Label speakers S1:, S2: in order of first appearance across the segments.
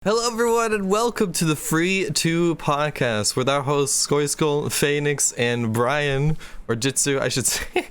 S1: Hello everyone and welcome to the Free2Podcast with our hosts SkojSkull, Fayenix, and Brian, or Jitsu I should say.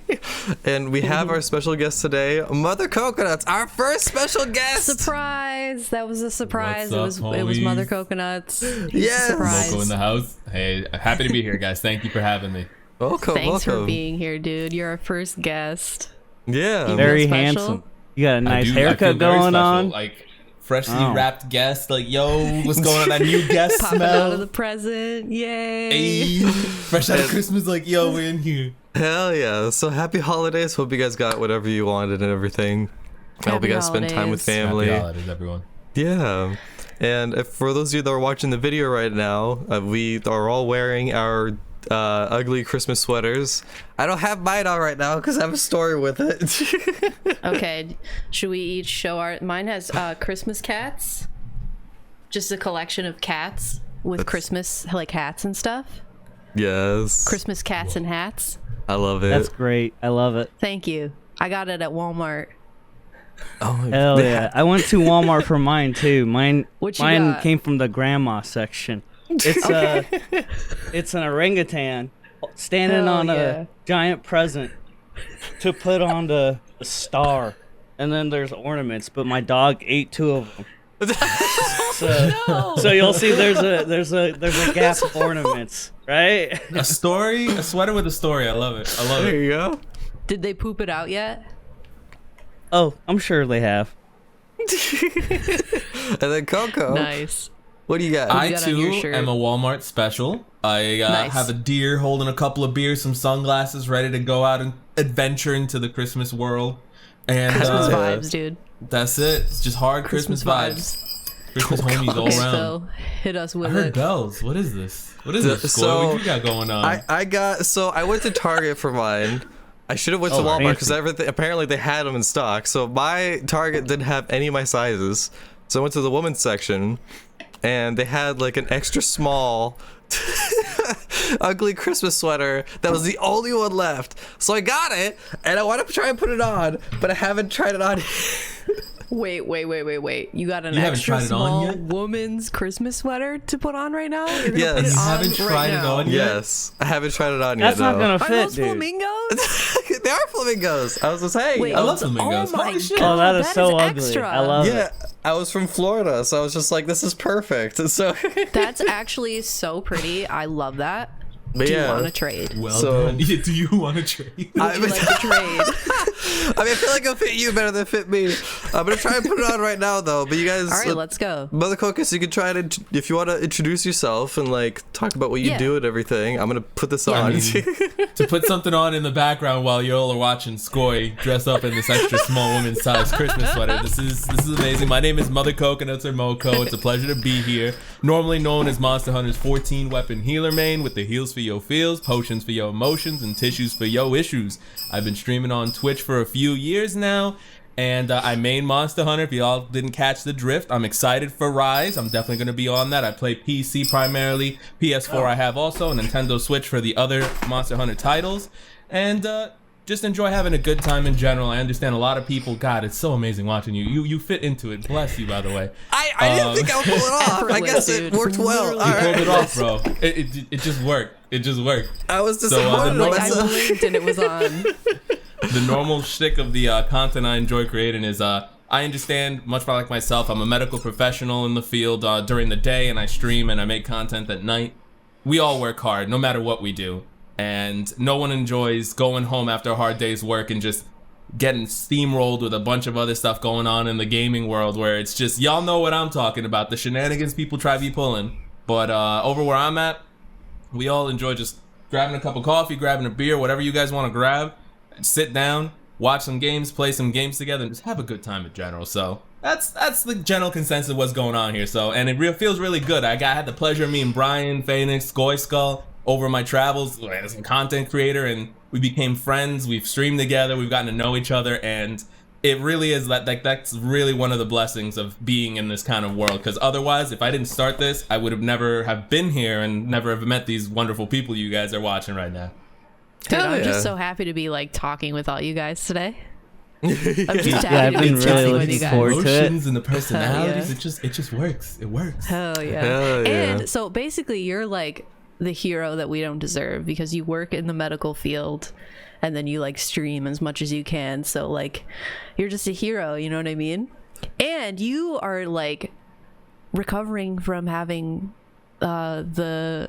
S1: And we have our special guest today, Mother Coconuts, our first special guest!
S2: Surprise! That was a surprise.
S3: What's up,
S2: it was Mother Coconuts.
S1: Yes!
S2: Surprise.
S3: Moco in the house. Hey, happy to be here, guys. Thank you for having me.
S1: Welcome,
S2: Thanks
S1: welcome.
S2: for being here, dude. You're our first guest.
S1: Yeah.
S2: You
S4: Very
S2: feel special?
S4: handsome. You got a nice
S3: I feel
S4: haircut
S3: very
S4: going
S3: special.
S4: on.
S3: Like, freshly wrapped guest. Like, yo, what's going on? That new guest
S2: Popping
S3: smell.
S2: out of the present. Yay!
S3: Hey, fresh out of Christmas. Like, yo, we're in here.
S1: Hell yeah. So happy holidays. Hope you guys got whatever you wanted and everything. I hope you guys spend time with family.
S3: Happy holidays, everyone.
S1: Yeah. And if, for those of you that are watching the video right now, we are all wearing our ugly Christmas sweaters. I don't have mine on right now because I have a story with it.
S2: Okay, should we each show our... Mine has Christmas cats. Just a collection of cats with Christmas, like, hats and stuff.
S1: Yes.
S2: Christmas cats and hats.
S1: I love it.
S4: That's great. I love it.
S2: Thank you. I got it at Walmart.
S1: Oh,
S4: Hell yeah. I went to Walmart for mine too. Mine
S2: What you
S4: mine
S2: got?
S4: came from the grandma section. It's it's an orangutan standing
S2: Hell
S4: on
S2: yeah.
S4: a giant present to put on the star. And then there's ornaments, but my dog ate 2 of them. So you'll see there's a gap of ornaments, right?
S3: A story, a sweater with a story. I love it. I love
S1: There
S3: it.
S1: you go.
S2: Did they poop it out yet?
S4: Oh, I'm sure they have.
S1: And then Coco,
S2: Nice.
S1: what do you got?
S3: I
S2: you got on your
S3: too
S2: shirt?
S3: am a Walmart special. I
S2: Nice.
S3: have a deer holding a couple of beers, some sunglasses, ready to go out and adventure into the Christmas world. And
S2: Christmas
S1: Yeah.
S2: vibes, dude.
S3: that's it. It's just hard Christmas, vibes. Christmas homies all
S2: Okay,
S3: around.
S2: so hit us
S3: I
S2: with
S3: heard
S2: it.
S3: bells. What is this? What is this?
S1: So-
S3: So, what you got going on?
S1: I went to Target for mine. I should have went to
S3: Oh,
S1: Walmart because
S4: fancy.
S1: everything apparently they had them in stock. So my Target didn't have any of my sizes. So I went to the women's section, and they had like an extra small ugly Christmas sweater that was the only one left. So I got it, and I want to try and put it on, but I haven't tried it on.
S2: Wait. You got an
S3: You haven't
S2: extra
S3: tried it on
S2: small
S3: yet?
S2: woman's Christmas sweater to put on right now? You're gonna
S1: Yes.
S2: put it
S1: You
S2: on
S3: haven't tried
S2: right
S3: it
S2: now?
S3: on yet?
S1: Yes, I haven't tried it on
S4: That's
S1: yet.
S4: not
S1: though.
S4: gonna
S2: Are
S4: fit,
S2: those
S4: dude.
S2: flamingos?
S1: They are flamingos. I was just saying.
S2: Wait,
S3: I love flamingos.
S2: Oh my
S3: Holy shit.
S2: god,
S4: Oh, that is so ugly.
S2: extra.
S4: I love it.
S1: Yeah, I was from Florida, so I was just like, this is perfect. So,
S2: That's actually so pretty. I love that.
S1: but
S2: Do you
S1: yeah.
S2: want to trade?
S3: well
S1: so-
S3: done. Yeah, do you want to trade?
S1: I,
S2: Would you like to trade?
S1: I mean, I feel like it'll fit you better than fit me. I'm gonna try and put it on right now, though. But you guys,
S2: All right, let's go.
S1: Mother Cocos, you can try to, if you want to introduce yourself and like talk about what you
S2: Yeah.
S1: do and everything. I'm gonna put this
S2: Yeah.
S1: on.
S3: I mean, to put something on in the background while y'all are watching Skoy dress up in this extra small woman's size Christmas sweater. This is amazing. My name is Mother Coconuts or Moco. It's a pleasure to be here. Normally known as Monster Hunter's 14 weapon healer main with the heals for your feels, potions for your emotions, and tissues for your issues. I've been streaming on Twitch for a few years now, and I main Monster Hunter. If y'all didn't catch the drift, I'm excited for Rise. I'm definitely going to be on that. I play PC primarily. PS4 I have also, Nintendo Switch for the other Monster Hunter titles, and just enjoy having a good time in general. I understand a lot of people, God, it's so amazing watching you. You fit into it. Bless you, by the way.
S1: I didn't think I would pull it off. I
S2: Effortless,
S1: guess it
S2: dude.
S1: worked well.
S2: Literally
S1: All
S3: You
S1: right.
S3: pulled it off, bro. It just worked. It just worked.
S1: I was
S3: So,
S1: disappointed.
S3: the
S1: in
S2: Like I
S1: myself.
S2: blinked and it was on.
S3: The normal shtick of the content I enjoy creating is I understand, much like myself, I'm a medical professional in the field during the day, and I stream and I make content at night. We all work hard, no matter what we do, and no one enjoys going home after a hard day's work and just getting steamrolled with a bunch of other stuff going on in the gaming world, where it's just, y'all know what I'm talking about, the shenanigans people try to be pulling. But over where I'm at, we all enjoy just grabbing a cup of coffee, grabbing a beer, whatever you guys want to grab, sit down, watch some games, play some games together, and just have a good time in general. So that's the general consensus of what's going on here. So, and it feels really good. I had the pleasure of meeting Brian, Fayenix, SkojSkull over my travels as a content creator, and we became friends. We've streamed together, we've gotten to know each other, and it really is that's really one of the blessings of being in this kind of world. Because otherwise, if I didn't start this, I would have never have been here and never have met these wonderful people you guys are watching right now.
S2: Dude,
S1: Hell
S2: I'm
S1: yeah.
S2: just so happy to be like talking with all you guys today. I'm just
S4: Yeah,
S2: happy
S4: I've
S2: to be
S4: been really
S2: chatting with
S4: looking
S2: you guys.
S4: forward to it.
S3: Emotions and the personalities,
S2: Yeah.
S3: it just works. It works.
S2: Hell yeah.
S1: Hell yeah.
S2: And so basically you're like the hero that we don't deserve because you work in the medical field and then you like stream as much as you can. So like you're just a hero, you know what I mean? And you are like recovering from having the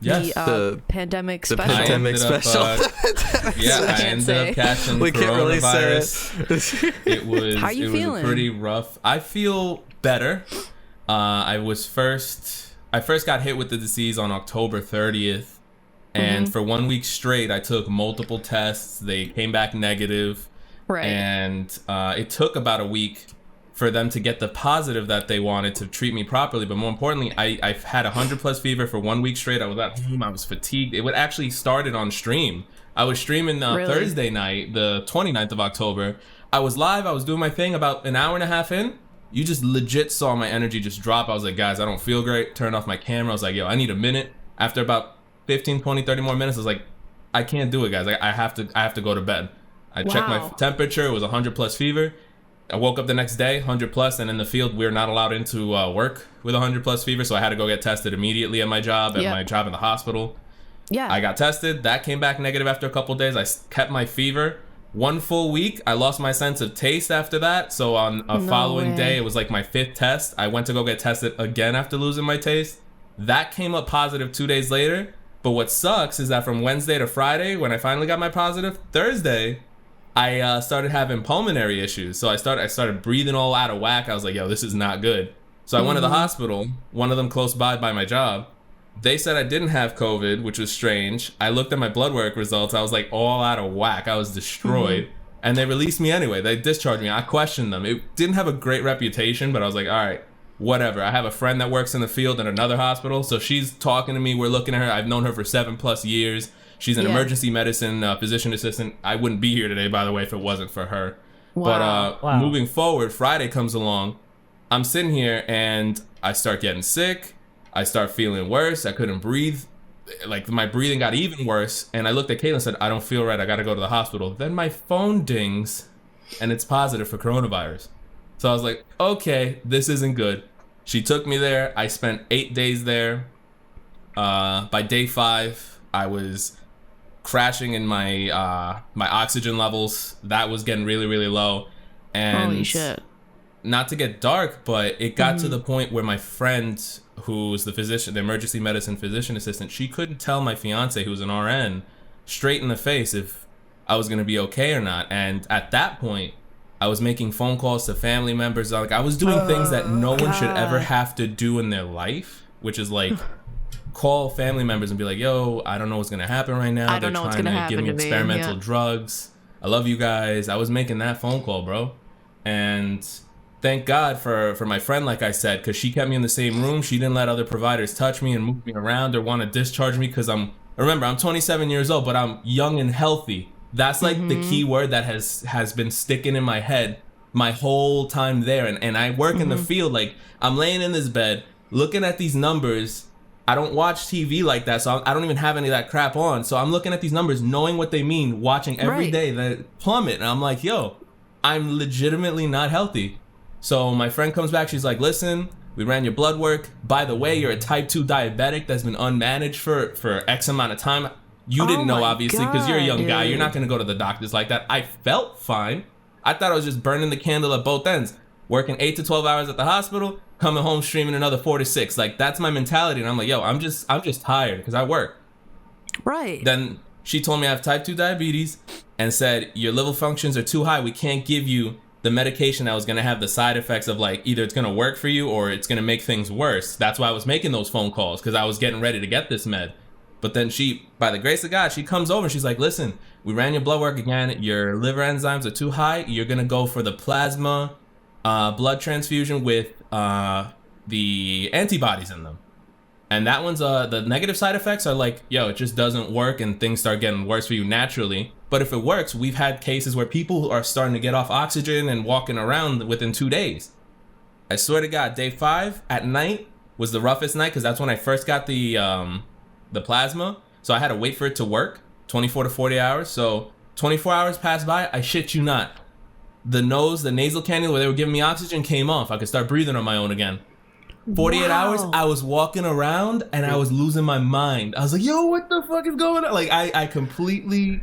S3: Yes.
S1: The
S2: pandemic
S1: the
S2: special.
S1: pandemic special.
S3: I ended up catching
S1: We can't really say
S3: coronavirus. It was
S2: How you
S3: it was
S2: feeling?
S3: pretty rough. I feel better. I first got hit with the disease on October 30th, and for 1 week straight, I took multiple tests. They came back negative,
S2: Right.
S3: and it took about a week for them to get the positive that they wanted to treat me properly. But more importantly, I've had 100+ fever for 1 week straight. I was at home. I was fatigued. It would actually started on stream. I was streaming
S2: Really?
S3: Thursday night, the 29th of October. I was live. I was doing my thing. About an hour and a half in, you just legit saw my energy just drop. I was like, guys, I don't feel great. Turned off my camera. I was like, yo, I need a minute. After about 15, 20, 30 more minutes, I was like, I can't do it, guys. I have to go to bed. I checked my
S2: Wow.
S3: temperature. It was 100+ fever. I woke up the next day, 100+, and in the field, we're not allowed into work with 100+ fever, so I had to go get tested immediately at my job,
S2: Yep.
S3: my job in the hospital.
S2: Yeah.
S3: I got tested. That came back negative after a couple of days. I kept my fever. 1 full week, I lost my sense of taste after that. So on a
S2: No
S3: following
S2: way.
S3: day, it was like my 5th test. I went to go get tested again after losing my taste. That came up positive 2 days later. But what sucks is that from Wednesday to Friday, when I finally got my positive, Thursday, I started having pulmonary issues. So I started breathing all out of whack. I was like, yo, this is not good. So I went to the hospital, one of them close by my job. They said I didn't have COVID, which was strange. I looked at my blood work results. I was like all out of whack. I was destroyed. And they released me anyway. They discharged me. I questioned them. It didn't have a great reputation, but I was like, all right, whatever. I have a friend that works in the field at another hospital. So she's talking to me. We're looking at her. I've known her for 7+ years. She's an
S2: Yeah.
S3: emergency medicine physician assistant. I wouldn't be here today, by the way, if it wasn't for her.
S2: Wow.
S3: But moving forward, Friday comes along. I'm sitting here and I start getting sick. I start feeling worse. I couldn't breathe. Like my breathing got even worse. And I looked at Kayla and said, I don't feel right. I got to go to the hospital. Then my phone dings and it's positive for coronavirus. So I was like, okay, this isn't good. She took me there. I spent 8 days there. By day 5, I was crashing in my my oxygen levels. That was getting really, really low. And
S2: Holy shit.
S3: not to get dark, but it got to the point where my friend, who's the physician, the emergency medicine physician assistant, she couldn't tell my fiance, who's an RN, straight in the face if I was going to be okay or not. And at that point, I was making phone calls to family members. Like, I was doing things that no one should ever have to do in their life, which is like call family members and be like, yo, I don't know what's going to happen right now.
S2: I don't know what's
S3: They're
S2: gonna
S3: trying to give
S2: happen
S3: me
S2: to me,
S3: experimental
S2: yeah.
S3: drugs. I love you guys. I was making that phone call, bro. And thank God for my friend, like I said, because she kept me in the same room. She didn't let other providers touch me and move me around or want to discharge me because remember, I'm 27 years old, but I'm young and healthy. That's like the key word that has been sticking in my head my whole time there. And I work in the field. Like, I'm laying in this bed, looking at these numbers. I don't watch TV like that, so I don't even have any of that crap on. So I'm looking at these numbers, knowing what they mean, watching every
S2: Right.
S3: day that plummet. And I'm like, yo, I'm legitimately not healthy. So my friend comes back. She's like, listen, we ran your blood work. By the way, you're a type 2 diabetic that's been unmanaged for X amount of time. You didn't know,
S2: my
S3: obviously, because you're a young
S2: God,
S3: guy. You're
S2: dude.
S3: not going to go to the doctors like that. I felt fine. I thought I was just burning the candle at both ends. Working 8 to 12 hours at the hospital, coming home streaming another 4 to 6. Like, that's my mentality. And I'm like, yo, I'm just tired because I work.
S2: Right.
S3: Then she told me I have type 2 diabetes and said, your liver functions are too high. We can't give you the medication that was going to have the side effects of, like, either it's going to work for you or it's going to make things worse. That's why I was making those phone calls, because I was getting ready to get this med. But then she, by the grace of God, she comes over and she's like, listen, we ran your blood work again. Your liver enzymes are too high. You're going to go for the plasma blood transfusion with the antibodies in them. And that one's the negative side effects are like, yo, it just doesn't work and things start getting worse for you naturally. But if it works, we've had cases where people are starting to get off oxygen and walking around within 2 days. I swear to God, day 5 at night was the roughest night, because that's when I first got the plasma. So I had to wait for it to work 24 to 40 hours. So 24 hours passed by, I shit you not. The nasal cannula where they were giving me oxygen came off. I could start breathing on my own again. 48 hours, I was walking around and I was losing my mind. I was like, yo, what the fuck is going on? Like, I completely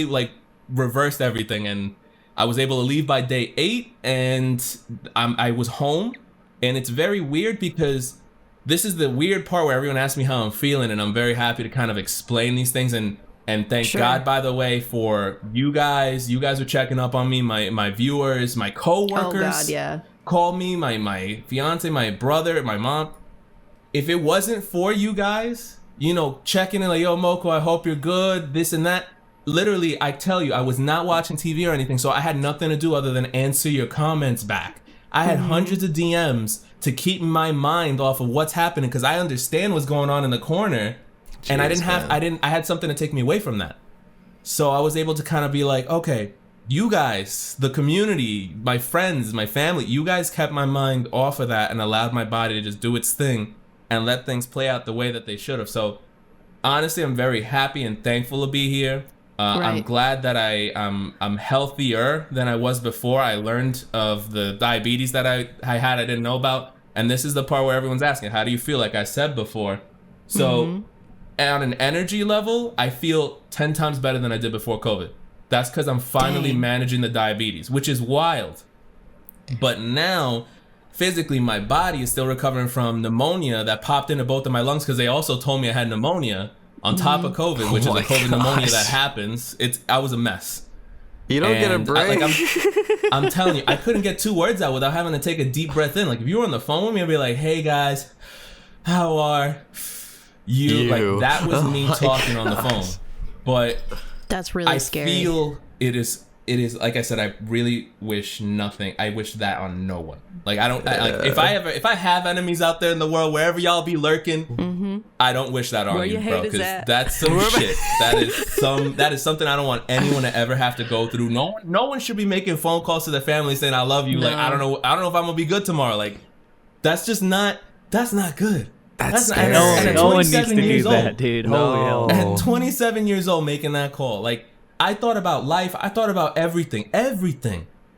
S3: like reversed everything, and I was able to leave by day 8, and I was home. And it's very weird because this is the weird part where everyone asks me how I'm feeling, and I'm very happy to kind of explain these things. And thank God, by the way, for you guys. You guys are checking up on me, my viewers, my coworkers.
S2: Oh God, yeah.
S3: Call me, my fiance, my brother, my mom. If it wasn't for you guys, you know, checking in like, yo, Moko, I hope you're good, this and that. Literally, I tell you, I was not watching TV or anything, so I had nothing to do other than answer your comments back. I had hundreds of DMs to keep my mind off of what's happening, because I understand what's going on in the corner. Jeez, and I had something to take me away from that. So I was able to kind of be like, okay, you guys, the community, my friends, my family, you guys kept my mind off of that and allowed my body to just do its thing and let things play out the way that they should have. So honestly, I'm very happy and thankful to be here. I'm glad that I'm healthier than I was before. I learned of the diabetes that I had I didn't know about. And this is the part where everyone's asking, how do you feel? Like I said before. So on an energy level, I feel 10 times better than I did before COVID. That's because I'm finally managing the diabetes, which is wild. But now, physically, my body is still recovering from pneumonia that popped into both of my lungs, because they also told me I had pneumonia on top of COVID, which is a COVID pneumonia that happens. I was a mess.
S1: You don't get a break.
S3: I'm telling you, I couldn't get 2 words out without having to take a deep breath in. Like, if you were on the phone with me, I'd be like, hey guys, how are you? Like, that was me talking on the phone. But
S2: that's really scary.
S3: I feel it is like I said, I really wish nothing. I wish that on no one. Like, I don't like if I have enemies out there in the world, wherever y'all be lurking, I don't wish that on you, bro, because that's some shit. That is something I don't want anyone to ever have to go through. No one should be making phone calls to their family saying I love you. No. Like, I don't know if I'm gonna be good tomorrow. Like, that's not good.
S1: That's
S4: no one needs to do that, dude. Holy hell.
S3: At 27 years old, making that call, like, I thought about life. I thought about everything.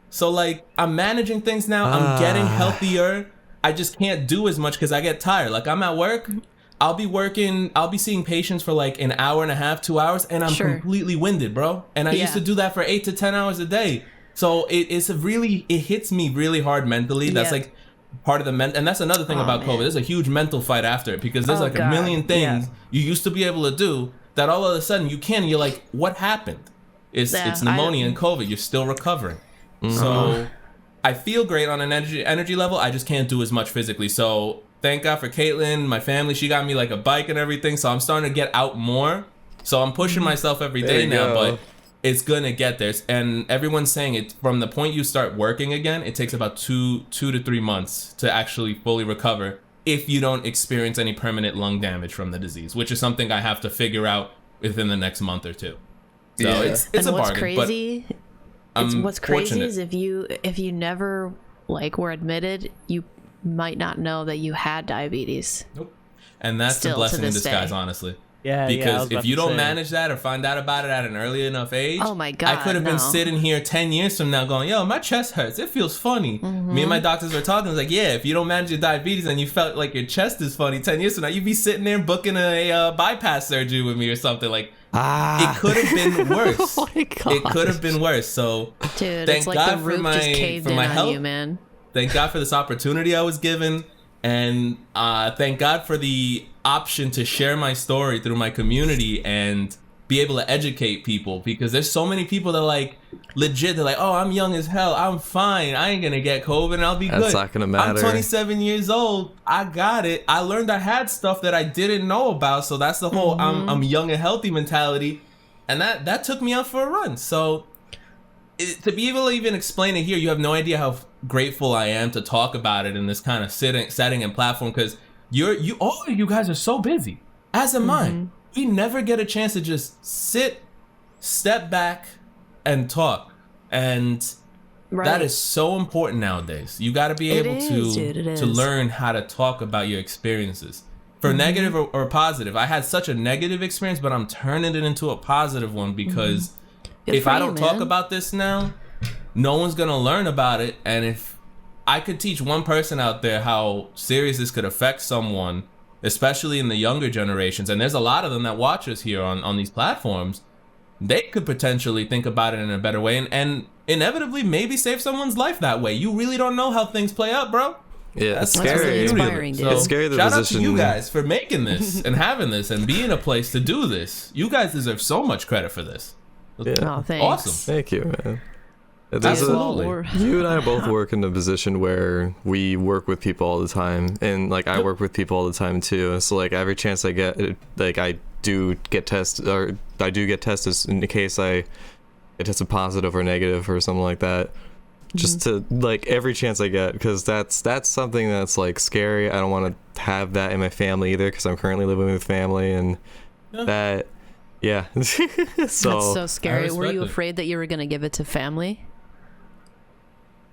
S3: So, like, I'm managing things now. I'm getting healthier. I just can't do as much because I get tired. Like, I'm at work. I'll be seeing patients for like an hour and a half, 2 hours, and I'm completely winded, bro. And I used to do that for 8 to 10 hours a day. So it hits me really hard mentally. That's like part of the and that's another thing about COVID. There's a huge mental fight after it, because there's a million things you used to be able to do that all of a sudden you can, and you're like, what happened? It's pneumonia and COVID. You're still recovering. So I feel great on an energy level. I just can't do as much physically. So thank God for Caitlin, my family. She got me like a bike and everything. So I'm starting to get out more. So I'm pushing myself every day now, but it's gonna get there. And everyone's saying it from the point you start working again, it takes about 2 to 3 months to actually fully recover if you don't experience any permanent lung damage from the disease, which is something I have to figure out within the next month or two. So it's a bargain.
S2: Crazy, what's crazy is if you never like were admitted, you might not know that you had diabetes.
S3: Nope. And that's a blessing in disguise, honestly.
S4: Yeah,
S3: because if you don't manage that or find out about it at an early enough age,
S2: oh my God,
S3: I could have been sitting here 10 years from now going, yo, my chest hurts. It feels funny. Me and my doctors were talking. It's like, yeah, if you don't manage your diabetes and you felt like your chest is funny 10 years from now, you'd be sitting there booking a bypass surgery with me or something. Like, it could have been worse.
S2: Oh my God.
S3: It could have been worse. So
S2: dude,
S3: thank
S2: it's like
S3: God
S2: the roof just caved in on you, man.
S3: Thank God for this opportunity I was given. And thank God for the option to share my story through my community and be able to educate people, because there's so many people that like legit, they're like, oh, I'm young as hell, I'm fine, I ain't gonna get COVID and I'll be good.
S1: That's not gonna matter.
S3: I'm 27 years old, I got it. I learned I had stuff that I didn't know about, so that's the whole I'm young and healthy mentality, and that took me out for a run. So to be able to even explain it here, you have no idea how grateful I am to talk about it in this kind of setting and platform, because all of you guys are so busy, as am I. We never get a chance to just sit, step back, and talk, and that is so important nowadays. You got to be able to learn how to talk about your experiences, for negative or positive. I had such a negative experience, but I'm turning it into a positive one, because if I don't talk about this now, no one's gonna learn about it. And if I could teach one person out there how serious this could affect someone, especially in the younger generations, and there's a lot of them that watch us here on these platforms, they could potentially think about it in a better way and inevitably maybe save someone's life that way. You really don't know how things play out, bro.
S1: Yeah, it's
S2: That's
S1: scary.
S2: really inspiring, dude.
S3: So,
S1: It's scary the
S3: shout
S1: position.
S3: out to you guys for making this and having this and being a place to do this. You guys deserve so much credit for this.
S1: Yeah.
S2: Oh, thanks.
S3: Awesome.
S1: Thank you, man.
S3: Absolutely.
S1: You and I both work in a position where we work with people all the time, and like I work with people all the time too. So like every chance I get, like I do get tested, or I do get tested in case I get tested positive or negative or something like that. Just to like every chance I get, because that's something that's like scary. I don't want to have that in my family either, because I'm currently living with family, and that, yeah. So
S2: That's so scary. Were you
S3: respect it.
S2: afraid that you were gonna give it to family?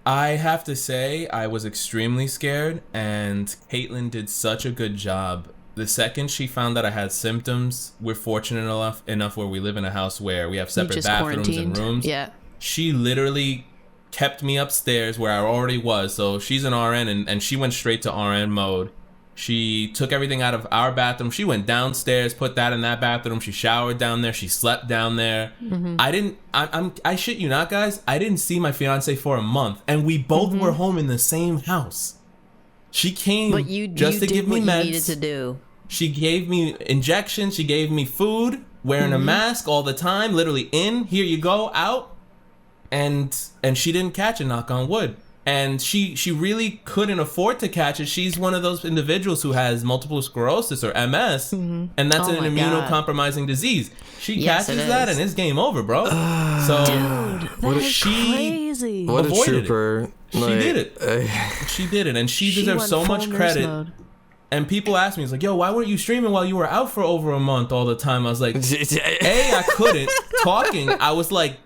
S3: I have to say I was extremely scared, and Caitlin did such a good job. The second she found that I had symptoms, we're fortunate enough where we live in a house where we have separate
S2: just
S3: bathrooms and
S2: quarantined.
S3: rooms.
S2: Yeah.
S3: She literally kept me upstairs where I already was. So she's an RN, and she went straight to RN mode. She took everything out of our bathroom. She went downstairs, put that in that bathroom. She showered down there. She slept down there. I shit you not, guys. I didn't see my fiance for a month, and we both were home in the same house. She came
S2: But you
S3: just to
S2: did
S3: give me
S2: what
S3: meds.
S2: you needed to do.
S3: She gave me injections. She gave me food, wearing a mask all the time, literally in, here you go, out. And she didn't catch it, knock on wood. And she really couldn't afford to catch it. She's one of those individuals who has multiple sclerosis or MS, and that's
S2: Oh
S3: an
S2: my
S3: immunocompromising disease. She
S2: Yes,
S3: catches
S2: it
S3: that
S2: is.
S3: and it's game over, bro. So
S2: That is
S3: she-
S2: crazy.
S1: what a
S3: avoided it.
S1: trooper.
S3: She
S1: Like,
S3: did it. She did it, and she deserves
S2: went
S3: so
S2: full
S3: much
S2: nurse
S3: credit.
S2: mode.
S3: And people ask me, it's like, yo, why weren't you streaming while you were out for over a month all the time? I was like, A, I couldn't. Talking, I was like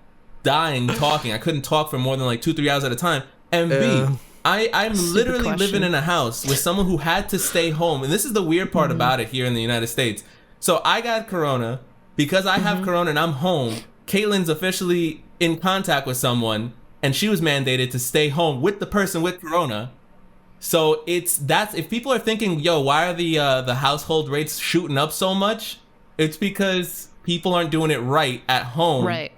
S3: dying talking. I couldn't talk for more than like 2-3 hours at a time. And
S1: Yeah.
S3: B, I'm literally
S2: question.
S3: living in a house with someone who had to stay home. And this is the weird part about it here in the United States. So I got corona. Because I have corona and I'm home, Caitlin's officially in contact with someone, and she was mandated to stay home with the person with corona. So that's if people are thinking, yo, why are the household rates shooting up so much? It's because people aren't doing it right at home.
S2: Right.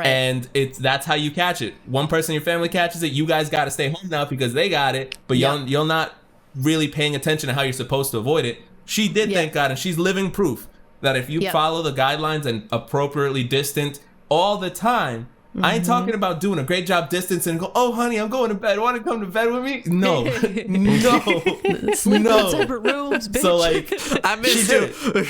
S3: And that's how you catch it. One person in your family catches it. You guys got to stay home now because they got it. But you're not really paying attention to how you're supposed to avoid it. She did, thank God, and she's living proof that if you follow the guidelines and appropriately distant all the time. I ain't talking about doing a great job distance and go, oh, honey, I'm going to bed. Want to come to bed with me? No. No.
S2: Sleep
S3: No.
S2: in separate rooms, bitch.
S3: So, like,
S1: I missed
S3: she
S1: you.
S3: did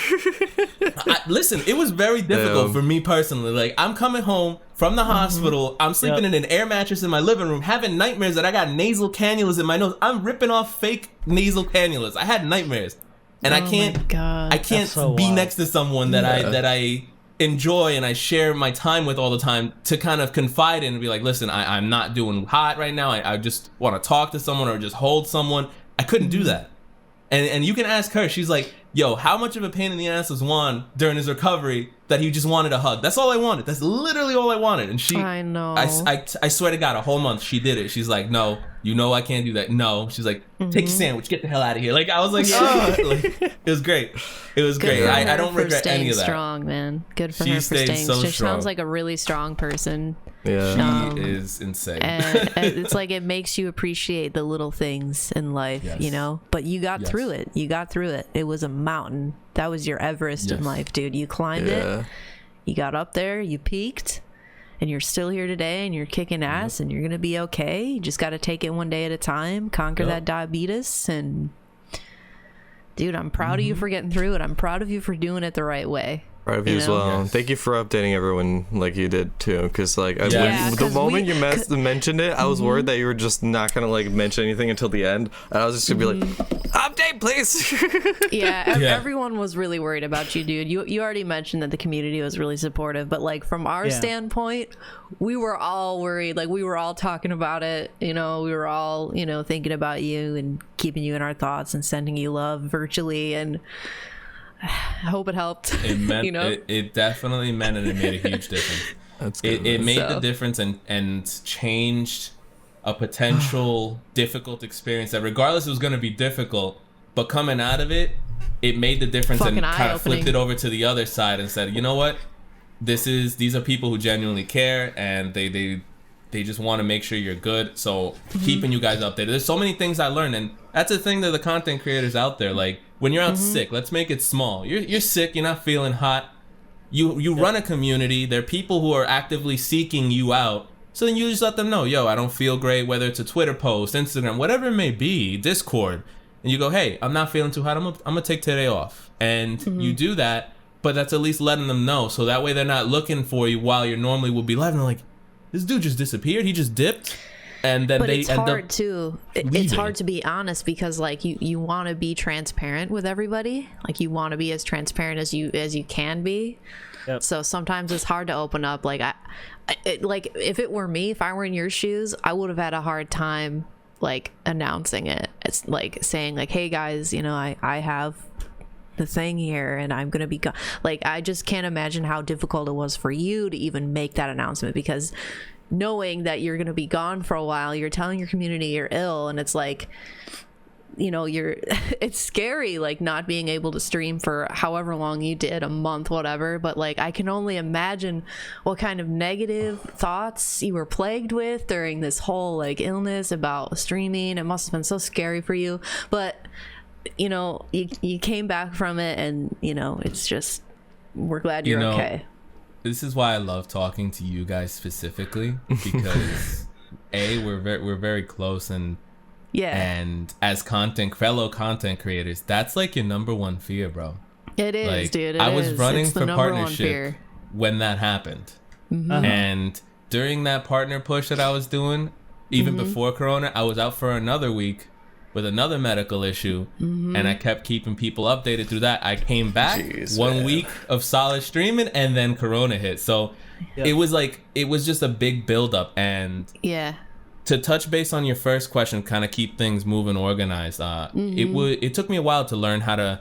S3: it. Listen, it was very difficult for me personally. Like, I'm coming home from the hospital. I'm sleeping in an air mattress in my living room, having nightmares that I got nasal cannulas in my nose. I'm ripping off fake nasal cannulas. I had nightmares. And I can't
S4: That's so
S3: be
S4: wild.
S3: next to someone that I enjoy and I share my time with all the time to kind of confide in and be like, listen, I'm not doing hot right now. I just want to talk to someone or just hold someone. I couldn't do that. And you can ask her. She's like, yo, how much of a pain in the ass was Juan during his recovery that he just wanted a hug? That's all I wanted. That's literally all I wanted. And she,
S2: I know.
S3: I swear to God, a whole month she did it. She's like, no, you know I can't do that. No. She's like, take your sandwich, get the hell out of here. Like, I was like, oh. Like, it was great. It was
S2: Good
S3: great.
S2: for
S3: I
S2: her
S3: don't
S2: for
S3: regret any
S2: staying
S3: of that.
S2: strong, man. Good for
S3: She
S2: her for
S3: stayed
S2: staying.
S3: so
S2: She
S3: strong.
S2: sounds like a really strong person.
S1: Yeah.
S3: She is insane.
S2: And it's like it makes you appreciate the little things in life,
S3: Yes.
S2: you know. But you got through it. You got through it. It was a mountain. That was your Everest in
S3: Yes.
S2: life, dude. You climbed it. You got up there. You peaked, and you're still here today. And you're kicking ass. And you're gonna be okay. You just got to take it one day at a time. Conquer that diabetes. And dude, I'm proud of you for getting through it. I'm proud of you for doing it the right way.
S1: Proud of you as
S2: know?
S1: well.
S3: Yes.
S1: Thank you for updating everyone like you did too, because like
S3: Yeah,
S1: the
S2: 'cause
S1: moment
S2: we-
S1: you mentioned it, I was worried that you were just not gonna like mention anything until the end, and I was just gonna be like, update please.
S2: Yeah,
S3: Yeah.
S2: everyone was really worried about you, dude. You already mentioned that the community was really supportive, but like from our standpoint, we were all worried. Like we were all talking about it, you know, we were all, you know, thinking about you and keeping you in our thoughts and sending you love virtually, and I hope it helped.
S3: It meant,
S2: you know?
S3: it definitely meant, and it made a huge difference.
S1: That's good.
S3: It made the
S2: So-
S3: difference and changed a potential difficult experience that regardless it was going to be difficult, but coming out of it, it made the difference and
S2: Fucking
S3: kind of flipped
S2: eye-opening.
S3: it over to the other side and said, you know what? These are people who genuinely care, and they just want to make sure you're good. So keeping you guys updated. There's so many things I learned, and that's the thing that the content creators out there, like when you're out sick, let's make it small. You're sick, you're not feeling hot. You run a community. There are people who are actively seeking you out. So then you just let them know, yo, I don't feel great, whether it's a Twitter post, Instagram, whatever it may be, Discord. And you go, hey, I'm not feeling too hot. I'm gonna take today off. And you do that, but that's at least letting them know. So that way they're not looking for you while you normally would be live. And they're like, this dude just disappeared. He just dipped. And then
S2: But
S3: they
S2: it's
S3: end
S2: hard
S3: up
S2: too. It's
S3: leaving.
S2: hard to be honest because like you want to be transparent with everybody. Like you want to be as transparent as you can be.
S4: Yep.
S2: So sometimes it's hard to open up. Like like if it were me, if I were in your shoes, I would have had a hard time like announcing it. It's like saying like, hey guys, you know, I have the thing here and I'm gonna be gone. Like I just can't imagine how difficult it was for you to even make that announcement, because knowing that you're gonna be gone for a while, you're telling your community you're ill, and it's like, you know, it's scary, like not being able to stream for however long you did, a month, whatever. But like I can only imagine what kind of negative thoughts you were plagued with during this whole like illness about streaming. It must have been so scary for you, but you know, you came back from it, and you know, it's just, we're glad you're okay.
S3: This is why I love talking to you guys specifically, because we're very close, and as fellow content creators, that's like your number one fear, bro.
S2: It is,
S3: Like,
S2: dude.
S3: I was running
S2: It's the
S3: for
S2: number one
S3: partnership
S2: fear.
S3: when that happened.
S4: Uh-huh.
S3: And during that partner push that I was doing, even before Corona, I was out for another week with another medical issue, and I kept keeping people updated through that. I came back
S1: Jeez,
S3: 1
S1: man.
S3: week of solid streaming, and then Corona hit. So
S4: Yep.
S3: it was just a big buildup. And
S2: Yeah.
S3: to touch base on your first question, kind of keep things moving, organized. It took me a while to learn how to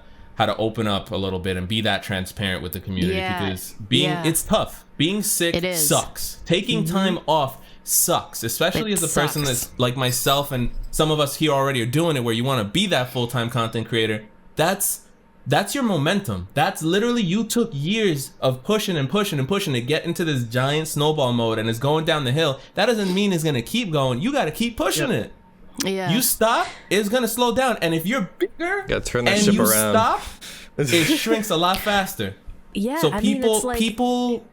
S3: open up a little bit and be that transparent with the community, because it's tough. Being sick
S2: It is.
S3: sucks. Taking time off sucks, especially
S2: It
S3: as a person
S2: sucks.
S3: that's like myself, and some of us here already are doing it, where you want to be that full-time content creator. That's your momentum. That's literally, you took years of pushing and pushing and pushing to get into this giant snowball mode, and it's going down the hill. That doesn't mean it's gonna keep going. You got to keep pushing it.
S2: Yeah.
S3: You stop, it's gonna slow down. And if you're bigger
S1: Gotta turn that
S3: and
S1: ship
S3: you
S1: around.
S3: stop, it shrinks a lot faster.
S2: Yeah.
S3: So
S2: I mean, it's like,
S3: people,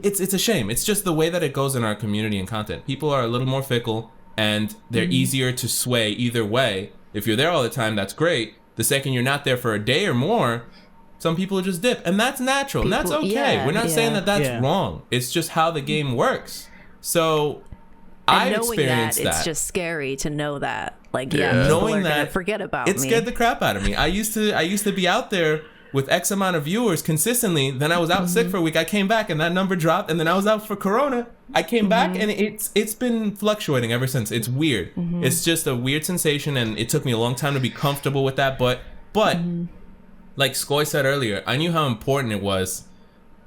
S3: it's a shame. It's just the way that it goes in our community and content. People are a little more fickle, and they're easier to sway either way. If you're there all the time, that's great. The second you're not there for a day or more, some people just dip, and that's natural, and that's
S2: People-
S3: okay.
S2: yeah,
S3: We're not saying
S2: yeah.
S3: that that's
S4: Yeah.
S3: wrong. It's just how the game works. So
S2: and
S3: I
S2: knowing
S3: experienced
S2: that, it's just scary to know that. Like,
S1: Yeah.
S2: people
S3: Knowing
S2: are gonna
S3: that,
S2: forget about
S3: it
S2: me.
S3: scared the crap out of me. I used to be out there with X amount of viewers consistently. Then I was out sick for a week. I came back and that number dropped. And then I was out for Corona. I came back and it's been fluctuating ever since. It's weird. It's just a weird sensation, and it took me a long time to be comfortable with that. But like Skoy said earlier, I knew how important it was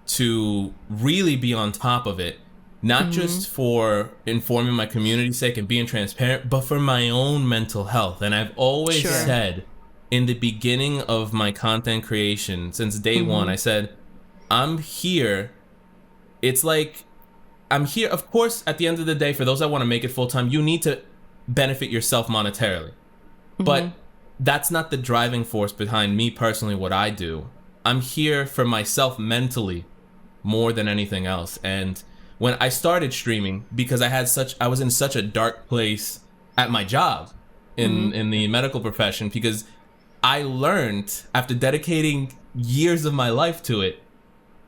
S3: to really be on top of it. Not just for informing my community's sake and being transparent, but for my own mental health. And I've always
S2: Sure.
S3: said in the beginning of my content creation, since day one, I said, I'm here. It's like, I'm here. Of course, at the end of the day, for those that want to make it full time, you need to benefit yourself monetarily. But that's not the driving force behind me personally, what I do. I'm here for myself mentally more than anything else. And when I started streaming, because I was in such a dark place at my job in the medical profession, because I learned after dedicating years of my life to it,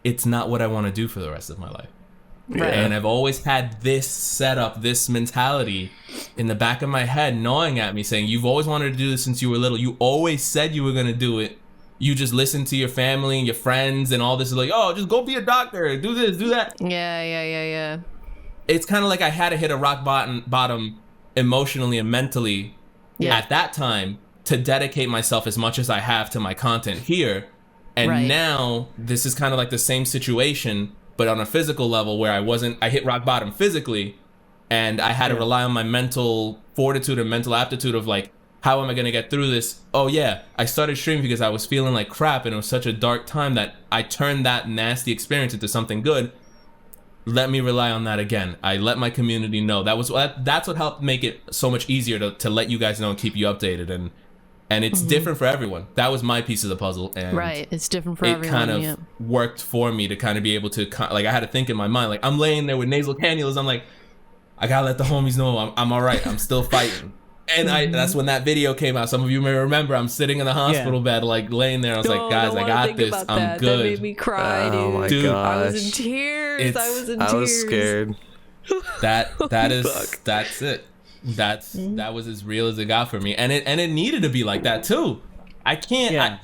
S3: it's not what I want to do for the rest of my life.
S2: Right.
S3: And I've always had this setup, this mentality in the back of my head, gnawing at me, saying, you've always wanted to do this since you were little. You always said you were going to do it. You just listen to your family and your friends and all this, like, oh, just go be a doctor, do this, do that.
S2: Yeah.
S3: It's kind of like I had to hit a rock bottom emotionally and mentally at that time to dedicate myself as much as I have to my content here. And
S2: Right.
S3: now this is kind of like the same situation, But on a physical level, where I hit rock bottom physically, and I had to rely on my mental fortitude and mental aptitude of like, how am I gonna get through this? Oh yeah, I started streaming because I was feeling like crap, and it was such a dark time that I turned that nasty experience into something good. Let me rely on that again. I let my community know. That's what helped make it so much easier to let you guys know and keep you updated. And it's different for everyone. That was my piece of the puzzle. And
S2: right, it's different for
S3: it
S2: everyone.
S3: kind of worked for me to kind of be able to, like, I had to think in my mind, like, I'm laying there with nasal cannulas. I'm like, I gotta let the homies know I'm all right. I'm still fighting. And that's when that video came out. Some of you may remember. I'm sitting in the hospital bed, like laying there. I was like, guys, I got this. I'm good.
S2: That made me cry,
S1: Oh my
S2: dude.
S1: gosh.
S2: I was in tears.
S1: I was scared.
S3: That's it. That was as real as it got for me, and it needed to be like that too. I can't,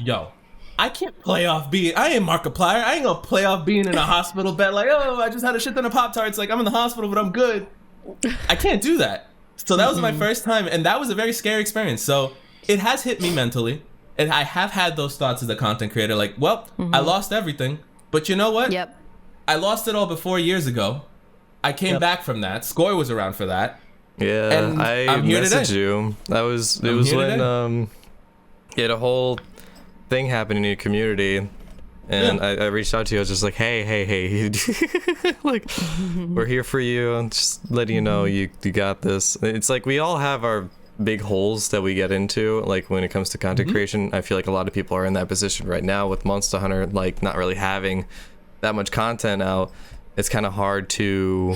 S3: I can't play off being. I ain't Markiplier. I ain't gonna play off being in a hospital bed like, oh, I just had a shit ton of Pop-Tarts. Like, I'm in the hospital, but I'm good. I can't do that. So that was my first time, and that was a very scary experience. So it has hit me mentally, and I have had those thoughts as a content creator, like, well, I lost everything, but you know what?
S2: Yep.
S3: I lost it all before years ago. I came back from that. Skoy was around for that.
S1: Yeah,
S3: And I'm here
S1: messaged
S3: today.
S1: you. It was
S3: here
S1: when
S3: today.
S1: you had a whole thing happen in your community, and I reached out to you. I was just like, hey, like, we're here for you. I'm just letting you know you got this. It's like we all have our big holes that we get into, like when it comes to content creation. I feel like a lot of people are in that position right now with Monster Hunter, like not really having that much content out. It's kind of hard to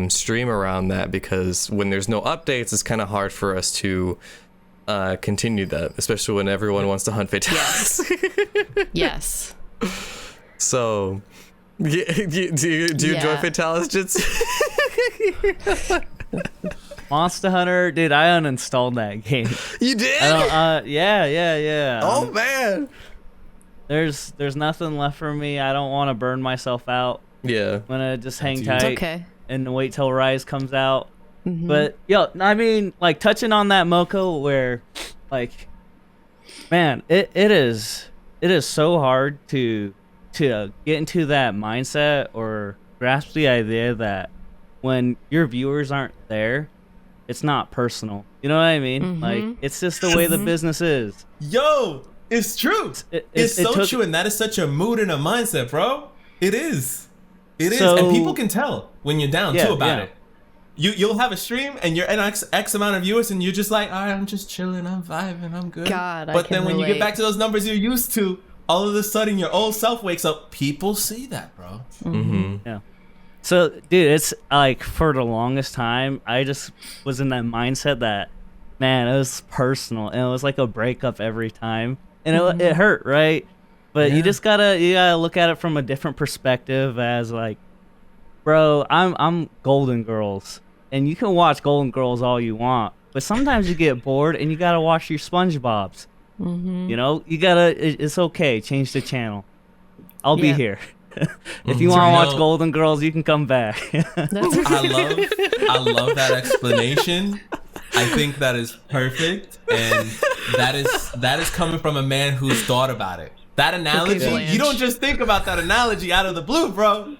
S1: stream around that, because when there's no updates, it's kind of hard for us to continue that, especially when everyone wants to hunt fatalities.
S2: Yes.
S1: So, do you enjoy fatalities, Jitsu?
S4: Monster Hunter, dude, I uninstalled that game.
S1: You did?
S4: Yeah.
S1: Oh man.
S4: There's nothing left for me. I don't want to burn myself out.
S1: Yeah.
S4: I'm gonna just hang
S3: It's
S4: tight
S2: okay.
S4: and wait till Rise comes out. But I mean, like, touching on that, Moko, where, like, man, it is so hard to get into that mindset or grasp the idea that when your viewers aren't there, it's not personal. You know what I mean? Like, it's just the way the business is.
S3: Yo, it's true. It's so true, and that is such a mood and a mindset, bro. It is. It is, and people can tell when you're down too about it. You'll have a stream and you're an X amount of viewers, and you're just like, all right, I'm just chilling, I'm vibing, I'm good.
S2: God,
S3: but then when you get back to those numbers you're used to, all of a sudden your old self wakes up. People see that, bro.
S4: Yeah. So, dude, it's like, for the longest time, I just was in that mindset that, man, it was personal, and it was like a breakup every time, and it hurt, right? But you just gotta look at it from a different perspective, as like, bro, I'm Golden Girls, and you can watch Golden Girls all you want, but sometimes you get bored and you gotta watch your SpongeBob's. You know, it's okay. Change the channel. I'll be here. If you want to watch Golden Girls, you can come back.
S3: I love that explanation. I think that is perfect, and that is coming from a man who's thought about it. That analogy, you don't just think about that analogy out of the blue, bro.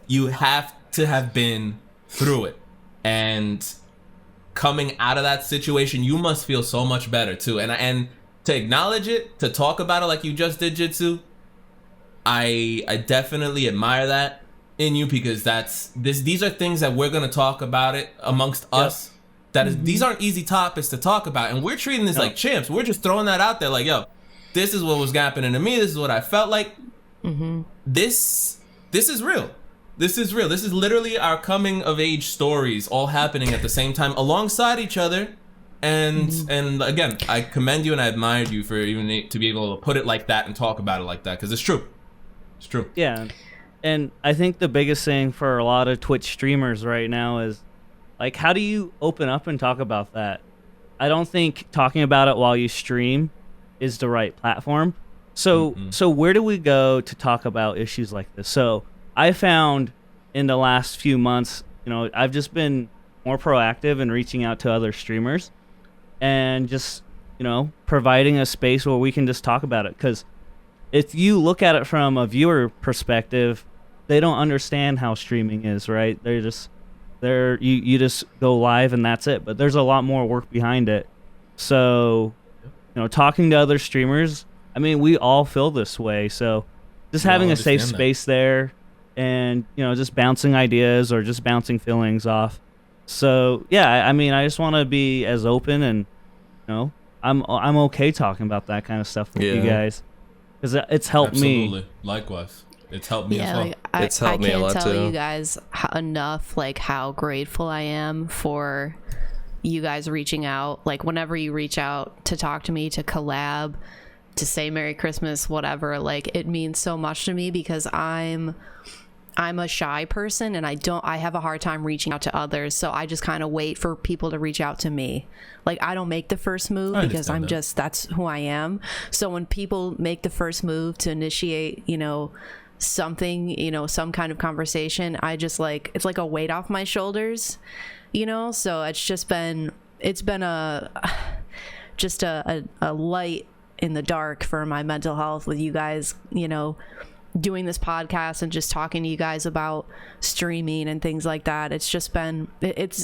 S3: You have to have been through it, and coming out of that situation, you must feel so much better too. And to acknowledge it, to talk about it like you just did, Jitsu, I definitely admire that in you, because these are things that we're gonna talk about it amongst us. That is, these aren't easy topics to talk about, and we're treating this like champs. We're just throwing that out there, like, yo, this is what was happening to me. This is what I felt like. This is real. This is real. This is literally our coming of age stories all happening at the same time alongside each other. And again, I commend you and I admire you for even to be able to put it like that and talk about it like that, because it's true. It's true.
S4: Yeah. And I think the biggest thing for a lot of Twitch streamers right now is, like, how do you open up and talk about that? I don't think talking about it while you stream is the right platform. So where do we go to talk about issues like this? So I found in the last few months, I've just been more proactive in reaching out to other streamers and just, providing a space where we can just talk about it. Because if you look at it from a viewer perspective, they don't understand how streaming is, right? You just go live and that's it. But there's a lot more work behind it. So, talking to other streamers, I mean, we all feel this way. So just having a safe space there and, just bouncing ideas or just bouncing feelings off. So, yeah, I mean, I just want to be as open and, I'm okay talking about that kind of stuff with you guys. Because it's helped me.
S3: Likewise. It's helped me as well.
S2: Like,
S1: it's helped me a lot too.
S2: I can't tell you guys enough, like, how grateful I am for you guys reaching out. Like, whenever you reach out to talk to me, to collab, to say Merry Christmas, whatever, like, it means so much to me because I'm a shy person and I have a hard time reaching out to others. So I just kind of wait for people to reach out to me. Like, I don't make the first move because that's who I am. So when people make the first move to initiate, something, some kind of conversation, I just it's like a weight off my shoulders, so it's been a light in the dark for my mental health with you guys, doing this podcast and just talking to you guys about streaming and things like that. It's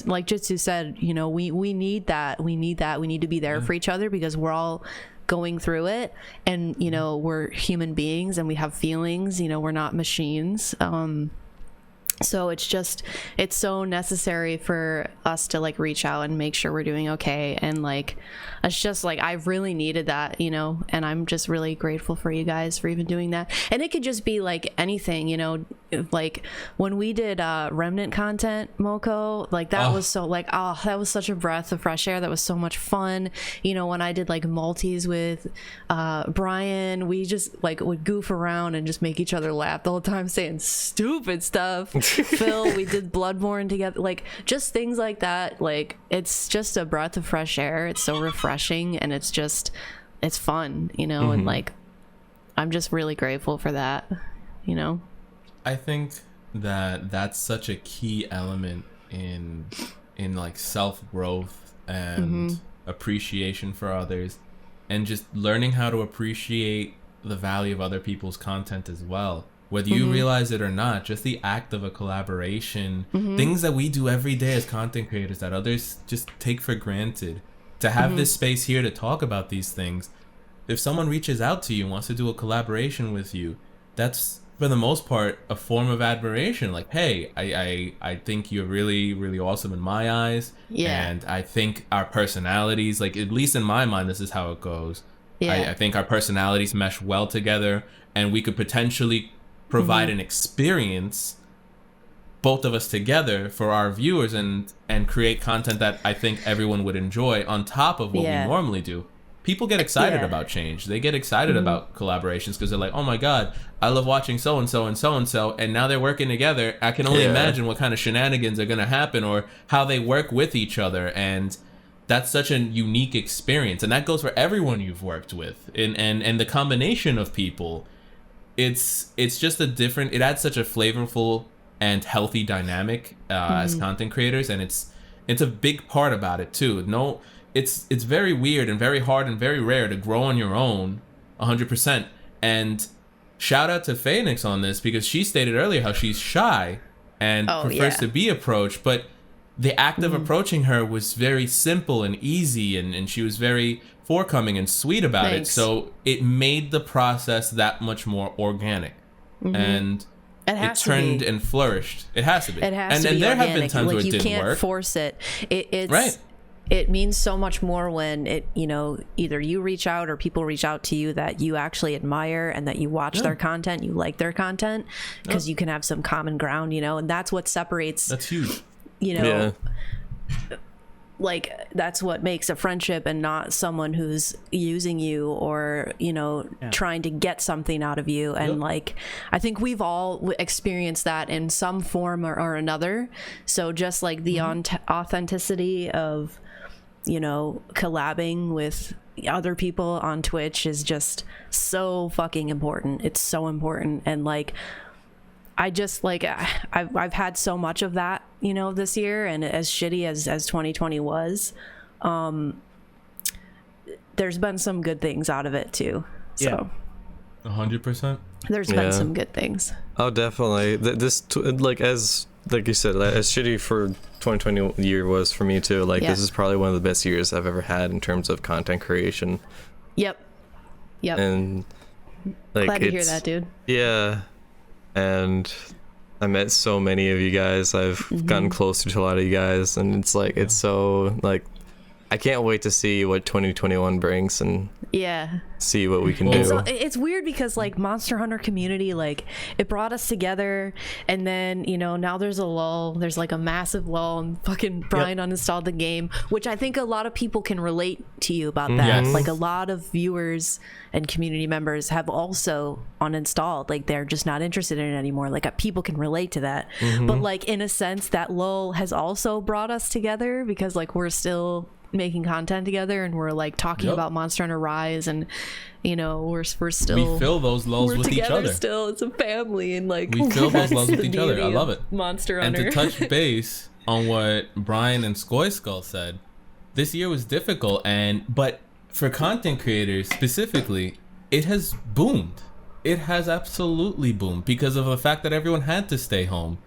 S2: like Jitsu said, we need that. We need to be there for each other because we're all going through it and, we're human beings and we have feelings, we're not machines. So it's so necessary for us to reach out and make sure we're doing okay. And it's just I've really needed that, and I'm just really grateful for you guys for even doing that. And it could just be anything, when we did Remnant content, Moko, that was so that was such a breath of fresh air. That was so much fun. When I did multis with Brian, we just would goof around and just make each other laugh the whole time saying stupid stuff. Phil, we did Bloodborne together, just things like that. It's just a breath of fresh air. It's so refreshing and it's fun, and I'm just really grateful for that,
S3: I think that that's such a key element in self-growth and appreciation for others and just learning how to appreciate the value of other people's content as well. Whether you realize it or not, just the act of a collaboration, things that we do every day as content creators that others just take for granted. To have this space here to talk about these things, if someone reaches out to you and wants to do a collaboration with you, that's for the most part a form of admiration. Hey, I think you're really, really awesome in my eyes. Yeah. And I think our personalities, at least in my mind, this is how it goes. Yeah. I think our personalities mesh well together and we could potentially provide an experience, both of us together, for our viewers and create content that I think everyone would enjoy on top of what we normally do. People get excited about change. They get excited about collaborations because they're like, oh my God, I love watching so-and-so and so-and-so, and now they're working together. I can only imagine what kind of shenanigans are going to happen or how they work with each other. And that's such a unique experience. And that goes for everyone you've worked with. And the combination of people, it's just it adds such a flavorful and healthy dynamic as content creators, and it's a big part about it too. It's very weird and very hard and very rare to grow on your own 100%. And shout out to Fayenix on this because she stated earlier how she's shy and prefers to be approached, but the act of approaching her was very simple and easy, and she was very forthcoming and sweet about it. So it made the process that much more organic. And it turned and flourished. It has to be.
S2: It has to be
S3: there
S2: organic.
S3: Have been times where it didn't work.
S2: You can't force it. It's
S3: right.
S2: It means so much more when it, either you reach out or people reach out to you that you actually admire and that you watch their content, you like their content, because you can have some common ground, and that's what separates.
S3: That's huge.
S2: That's what makes a friendship and not someone who's using you or, trying to get something out of you. And I think we've all experienced that in some form or another. So just the authenticity of, collabing with other people on Twitch is just so fucking important. It's so important. And I just I've had so much of that, this year, and as shitty as 2020 was, there's been some good things out of it too. So
S3: 100%.
S2: There's
S1: Yeah.
S2: been some good things.
S1: Oh, definitely. Like you said, as shitty for 2020 year was for me too. Like
S2: Yeah.
S1: this is probably one of the best years I've ever had in terms of content creation.
S2: Yep.
S1: And like
S2: Glad to hear
S1: it's-
S2: that, dude.
S1: Yeah, and I met so many of you guys. I've gotten closer to a lot of you guys, and it's like it's so like I can't wait to see what 2021 brings and
S2: Yeah.
S1: see what we can
S3: Well,
S1: do.
S2: So it's weird because like Monster Hunter community, like it brought us together, and then now there's a lull. There's like a massive lull, and fucking Brian uninstalled the game, which I think a lot of people can relate to you about that.
S3: Yes.
S2: Like a lot of viewers and community members have also uninstalled. Like they're just not interested in it anymore. Like people can relate to that. But like in a sense, that lull has also brought us together because like we're still making content together, and we're like talking about Monster Hunter Rise, and we're still
S3: We fill those lulls
S2: we're
S3: with each
S2: together
S3: other.
S2: still. It's a family, and like
S3: We fill those
S2: that's
S3: lulls with
S2: the
S3: each other. I
S2: beauty
S3: love
S2: of
S3: it.
S2: Monster
S3: And
S2: Hunter.
S3: to touch base on what Brian and SkojSkull said, this year was difficult, but for content creators specifically, it has boomed. It has absolutely boomed because of the fact that everyone had to stay home.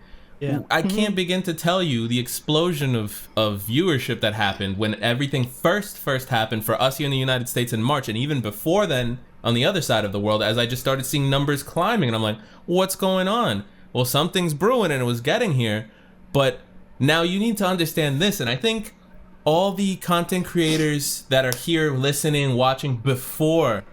S4: Yeah.
S3: I can't begin to tell you the explosion of viewership that happened when everything first happened for us here in the United States in March, and even before then on the other side of the world, as I just started seeing numbers climbing, and I'm like, what's going on? Well, something's brewing, and it was getting here. But now you need to understand this, and I think all the content creators that are here listening, watching before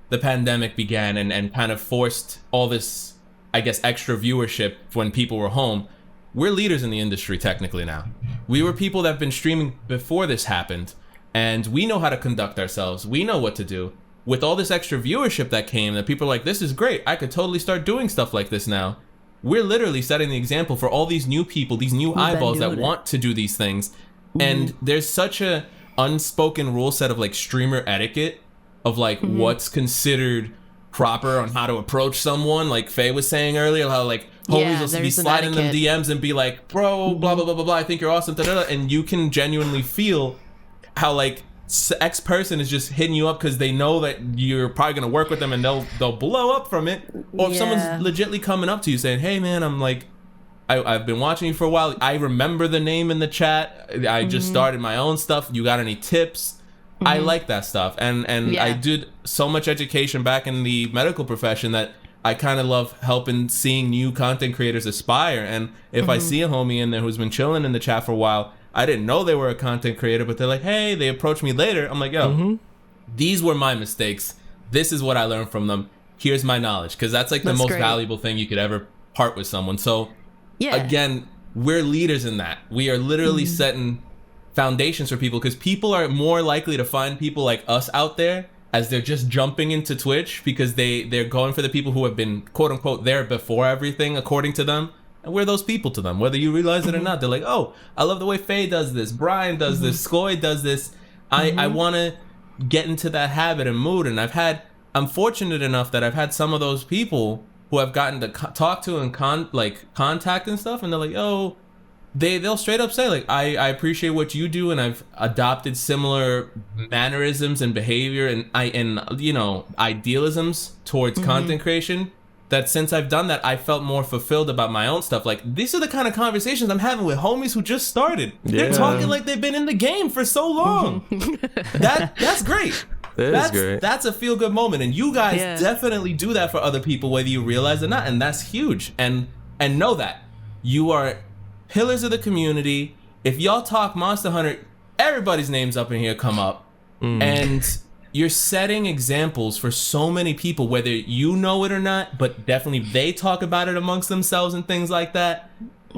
S3: the pandemic began and kind of forced all this, I guess, extra viewership when people were home, we're leaders in the industry technically now. We were people that have been streaming before this happened, and we know how to conduct ourselves. We know what to do. With all this extra viewership that came, that people are like, this is great. I could totally start doing stuff like this now. We're literally setting the example for all these new people, these new eyeballs that want to do these things. And there's such a unspoken rule set of like streamer etiquette of like what's considered proper on how to approach someone. Like Faye was saying earlier, how like homies will be
S2: there's an
S3: sliding them
S2: etiquette.
S3: DMs and be like, bro, blah blah blah blah blah, I think you're awesome, da, da, da. And you can genuinely feel how like X person is just hitting you up because they know that you're probably gonna work with them and they'll blow up from it. Or if
S2: Yeah.
S3: someone's legitly coming up to you saying, hey man, I'm like, I've been watching you for a while. I remember the name in the chat. I just started my own stuff. You got any tips? I like that stuff. And
S2: Yeah.
S3: I did so much education back in the medical profession that I kind of love helping seeing new content creators aspire. And if I see a homie in there who's been chilling in the chat for a while, I didn't know they were a content creator, but they're like, hey, they approached me later. I'm like, yo, these were my mistakes. This is what I learned from them. Here's my knowledge. Because that's like the
S2: That's
S3: most
S2: great.
S3: valuable thing you could ever part with someone. So
S2: Yeah.
S3: again, we're leaders in that. We are literally setting foundations for people because people are more likely to find people like us out there as they're just jumping into Twitch because they're going for the people who have been quote unquote there before everything according to them. And we're those people to them, whether you realize it or not. They're like, oh, I love the way Faye does this, Brian does this, Skoy does this. I want to get into that habit and mood. And I'm fortunate enough that I've had some of those people who I've gotten to talk to and contact and stuff, and they're like, oh, they'll straight up say like, I appreciate what you do, and I've adopted similar mannerisms and behavior and idealisms towards content creation. That since I've done that, I felt more fulfilled about my own stuff. Like these are the kind of conversations I'm having with homies who just started. They're
S1: Yeah.
S3: talking like they've been in the game for so long. That's great.
S1: That is great.
S3: That's a feel good moment, and you guys
S2: Yeah.
S3: definitely do that for other people, whether you realize it or not, and that's huge. And know that you are pillars of the community. If y'all talk Monster Hunter, everybody's names up in here come up, and you're setting examples for so many people, whether you know it or not. But definitely they talk about it amongst themselves and things like that.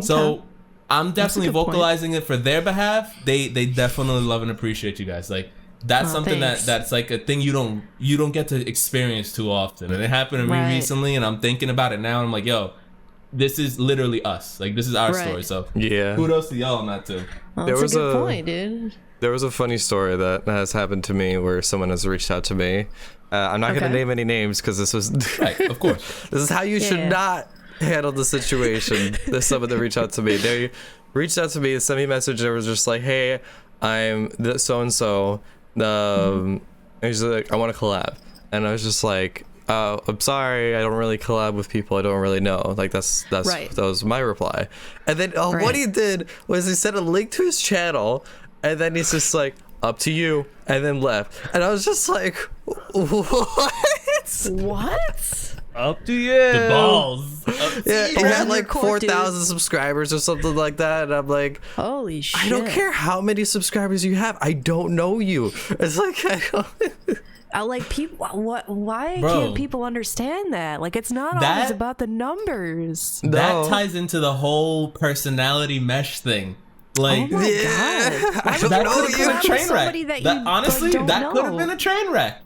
S3: So I'm definitely
S2: good point.
S3: vocalizing it for their behalf. They definitely love and appreciate you guys. Like. That's something
S2: thanks.
S3: that's like a thing you don't get to experience too often. And it happened to me
S2: Right.
S3: recently, and I'm thinking about it now, and I'm like, yo, this is literally us. Like, this is our
S2: Right.
S3: story. So
S1: Yeah.
S3: kudos to y'all on that too.
S2: Well,
S1: There
S2: that's a
S1: was
S2: good
S1: a-
S2: point, dude.
S1: There was a funny story that has happened to me where someone has reached out to me. I'm not going
S2: Okay.
S1: to name any names because this was
S3: Right, of course.
S1: this is how you should
S2: Yeah.
S1: not handle the situation. There's someone that reached out to me. They reached out to me and sent me a message that was just like, hey, I'm so and so. And he's like, I want to collab. And I was just like, I'm sorry, I don't really collab with people I don't really know. Like that's
S2: Right.
S1: that was my reply. And then
S2: Right.
S1: what he did was he sent a link to his channel, and then he's just like, up to you, and then left. And I was just like, what?
S2: What?
S4: Up to you.
S3: The balls.
S1: Yeah, he
S2: Balls
S1: had
S2: in
S1: like
S2: your court, dude.
S1: 4,000 subscribers or something like that, and I'm like,
S2: Holy shit.
S1: I don't care how many subscribers you have. I don't know you. It's like, I don't...
S2: Like people, why
S3: Bro.
S2: can't people understand that? Like it's not
S3: That-
S2: always about the numbers.
S1: No.
S3: That ties into the whole personality mesh thing. Like,
S2: Oh my
S1: Yeah.
S2: god. Why
S1: I
S2: would
S1: don't
S2: you
S1: know
S3: could
S2: collab
S3: have been a
S2: with
S3: train wreck.
S2: somebody that
S3: That,
S2: you
S3: honestly,
S2: don't
S3: that
S2: know?
S3: could have been a train wreck.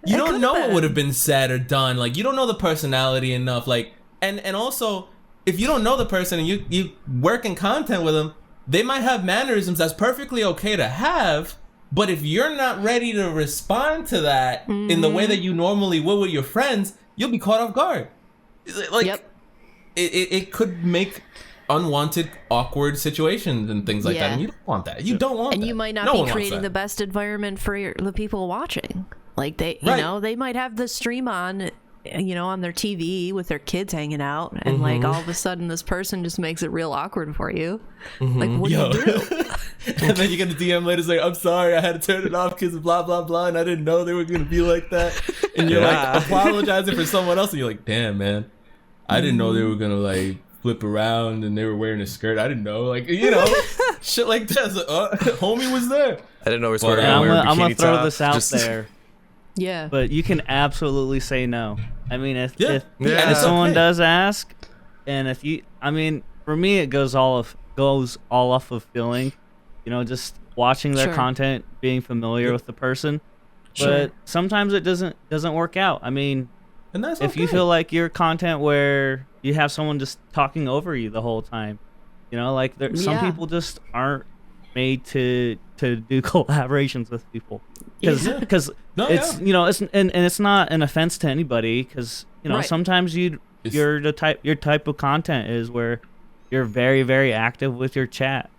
S3: You
S2: It
S3: don't
S2: could've
S3: know what
S2: been.
S3: would have been said or done. Like, you don't know the personality enough. Like, and also, if you don't know the person and you work in content with them, they might have mannerisms that's perfectly okay to have. But if you're not ready to respond to that in the way that you normally would with your friends, you'll be caught off guard. Like,
S2: Yep.
S3: it could make unwanted, awkward situations and things like that.
S2: Yeah.
S3: And you don't want that. You don't want
S2: And
S3: that.
S2: you might not
S3: No one
S2: be
S3: wants
S2: creating
S3: that.
S2: the best environment for the people watching. Like they,
S3: Right.
S2: you know, they might have the stream on, you know, on their TV with their kids hanging out, and like all of a sudden this person just makes it real awkward for you. Like, what do you do?
S3: And then you get a DM later saying, I'm sorry, I had to turn it off because blah, blah, blah, and I didn't know they were going to be like that. And you're
S1: Yeah.
S3: like apologizing for someone else, and you're like, damn, man, I didn't know they were going to like flip around and they were wearing a skirt. I didn't know. Like, you know, shit like that. So, homie was there.
S1: I didn't know we were
S3: Well,
S1: going
S3: I'm
S1: to wear a
S4: I'm gonna
S1: bikini
S4: throw
S1: top.
S4: this out
S1: Just-
S4: there,
S2: Yeah.
S4: but you can absolutely say no. I mean, if
S3: Yeah.
S4: if,
S1: Yeah.
S4: if
S1: It's
S4: someone
S3: okay.
S4: does ask, and if you, I mean, for me, it goes all off of feeling, you know, just watching their
S2: Sure.
S4: content, being familiar with the person.
S2: Sure.
S4: But sometimes it doesn't work out. I mean,
S3: And that's
S4: if you
S3: okay.
S4: feel like your content where you have someone just talking over you the whole time, you know, like some
S2: Yeah.
S4: people just aren't made to do collaborations with people because
S3: No,
S4: it's
S3: yeah.
S4: you know it's and it's not an offense to anybody, because you know
S2: Right.
S4: sometimes your type of content is where you're very, very active with your chat,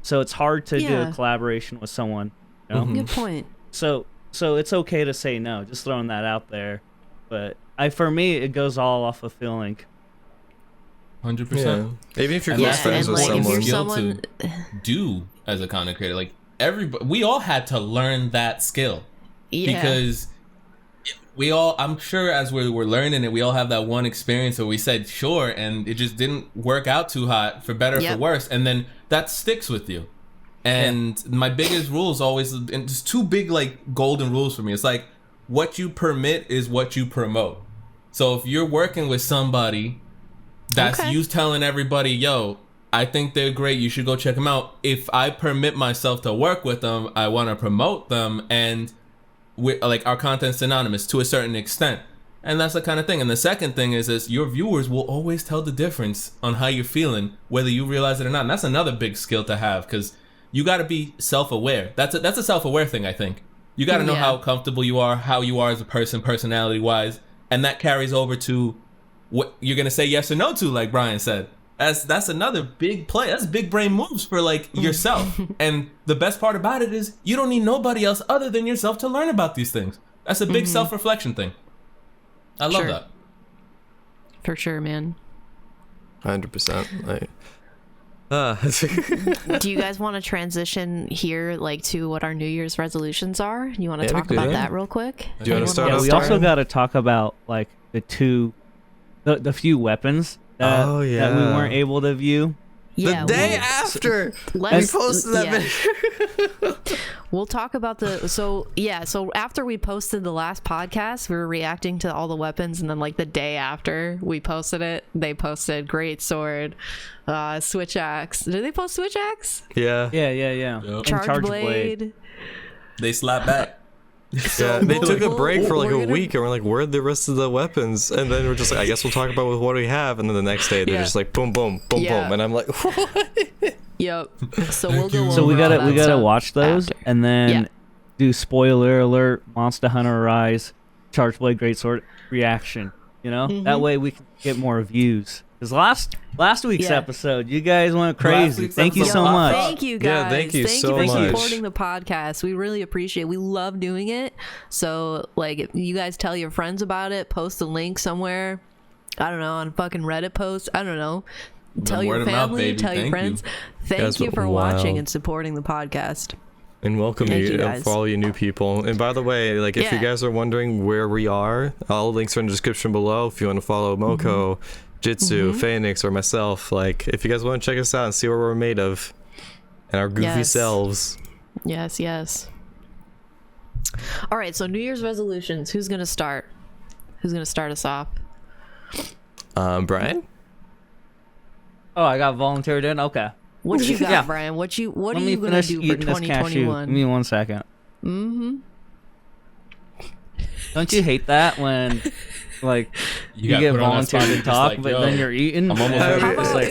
S4: so it's hard to do
S2: Yeah.
S4: a collaboration with someone, you know?
S2: Good point.
S4: So it's okay to say no. Just throwing that out there. But for me, it goes all off of feeling.
S3: 100%.
S1: Yeah. Even if you're
S3: And
S1: close
S3: that's
S1: friends
S2: and
S1: with
S2: like if
S1: someone.
S2: you're
S3: skill
S2: someone,
S3: to do as a content creator. Like, we all had to learn that skill.
S2: yeah,
S3: Because we all, I'm sure as we're learning it, we all have that one experience where we said sure and it just didn't work out too hot, for better or
S2: Yep.
S3: for worse, and then that sticks with you. And my biggest rule is always, and just two big like golden rules for me. It's like, what you permit is what you promote. So if you're working with somebody that's
S2: Okay.
S3: you telling everybody, yo, I think they're great, you should go check them out. If I permit myself to work with them, I want to promote them, and like our content's synonymous to a certain extent. And that's the kind of thing. And the second thing is your viewers will always tell the difference on how you're feeling, whether you realize it or not. And that's another big skill to have, because you got to be self-aware. That's a self-aware thing, I think. You got to know
S2: Yeah.
S3: how comfortable you are, how you are as a person, personality-wise, and that carries over to what you're gonna say yes or no to, like Brian said. That's another big play. That's big brain moves for like yourself. And the best part about it is you don't need nobody else other than yourself to learn about these things. That's a big self-reflection thing. I love
S2: Sure.
S3: that.
S2: for sure, man.
S1: 100%. Like,
S2: Do you guys want to transition here, like, to what our New Year's resolutions are? You want to
S1: Yeah, we
S2: talk
S1: could.
S2: about
S1: Yeah.
S2: that real quick?
S1: Do you wanna
S2: Anyone
S1: start
S2: wanna
S1: us,
S4: We
S1: Darren?
S4: also got to talk about like the few weapons that,
S1: Oh,
S4: that we
S1: yeah.
S4: weren't able to view.
S2: Yeah,
S1: the day
S2: we'll-
S1: after we
S2: let's-
S1: posted that
S2: yeah.
S1: video.
S2: We'll talk about so after we posted the last podcast, we were reacting to all the weapons, and then like the day after we posted it, they posted great sword, switch axe. Did they post switch axe?
S1: Yeah.
S4: Yeah.
S3: Yep.
S4: And
S2: Charge blade.
S3: They slap back.
S1: Yeah, they
S2: we'll-
S1: took a
S2: we'll-
S1: break for like
S2: we're
S1: a
S2: gonna-
S1: week, and we're like, "Where are the rest of the weapons?" And then we're just like, "I guess we'll talk about what we have." And then the next day, they're
S2: Yeah.
S1: just like, "Boom, boom, boom,
S2: Yeah.
S1: boom," and I'm like, "What?"
S2: Yep. So we'll go.
S3: you.
S4: So we
S2: over all
S4: gotta
S2: that stuff
S4: watch those
S2: after.
S4: and then
S2: Yeah.
S4: do spoiler alert, Monster Hunter Rise, Charge Blade Greatsword reaction. You know, that way we can get more views. Because last week's
S2: Yeah.
S4: episode, you guys went crazy.
S3: week's
S4: Thank you
S3: episode
S4: so
S3: was
S4: much.
S2: Thank you guys.
S1: Yeah, thank you so
S2: for
S1: much.
S2: supporting the podcast. We really appreciate it. We love doing it. So like if you guys tell your friends about it, post a link somewhere. I don't know, on a fucking Reddit post. I don't know. Tell
S3: word
S2: your
S3: of mouth,
S2: family,
S3: baby.
S2: tell your
S3: Thank
S2: friends.
S3: you.
S2: Thank
S1: Guys,
S2: you for
S1: wow.
S2: watching and supporting the podcast.
S1: And welcome
S2: Thank
S1: you,
S2: you guys.
S1: for all you new people. And by the way, like if you
S2: Yeah.
S1: guys are wondering where we are, all the links are in the description below. If you want to follow Moko, Jitsu, Fayenix, or myself, like if you guys want to check us out and see what we're made of and our goofy
S2: Yes.
S1: selves.
S2: Yes. All right, so New Year's resolutions. Who's gonna start? Who's gonna start us off?
S1: Brian?
S4: Oh, I got volunteered in? Okay.
S2: What you got,
S4: Yeah.
S2: Brian? What are
S4: Let
S2: you
S4: me
S2: gonna
S4: finish
S2: do for
S4: eating this cashew. Give
S2: 2021?
S4: me 1 second. Mm-hmm. Don't you hate that when, like, you
S3: got
S4: get
S3: put on that spot
S4: volunteered to
S3: and you're just
S4: talk,
S3: like,
S4: but
S3: yo,
S4: then you're eating?
S3: I'm almost
S4: and
S3: ready.
S4: it's like,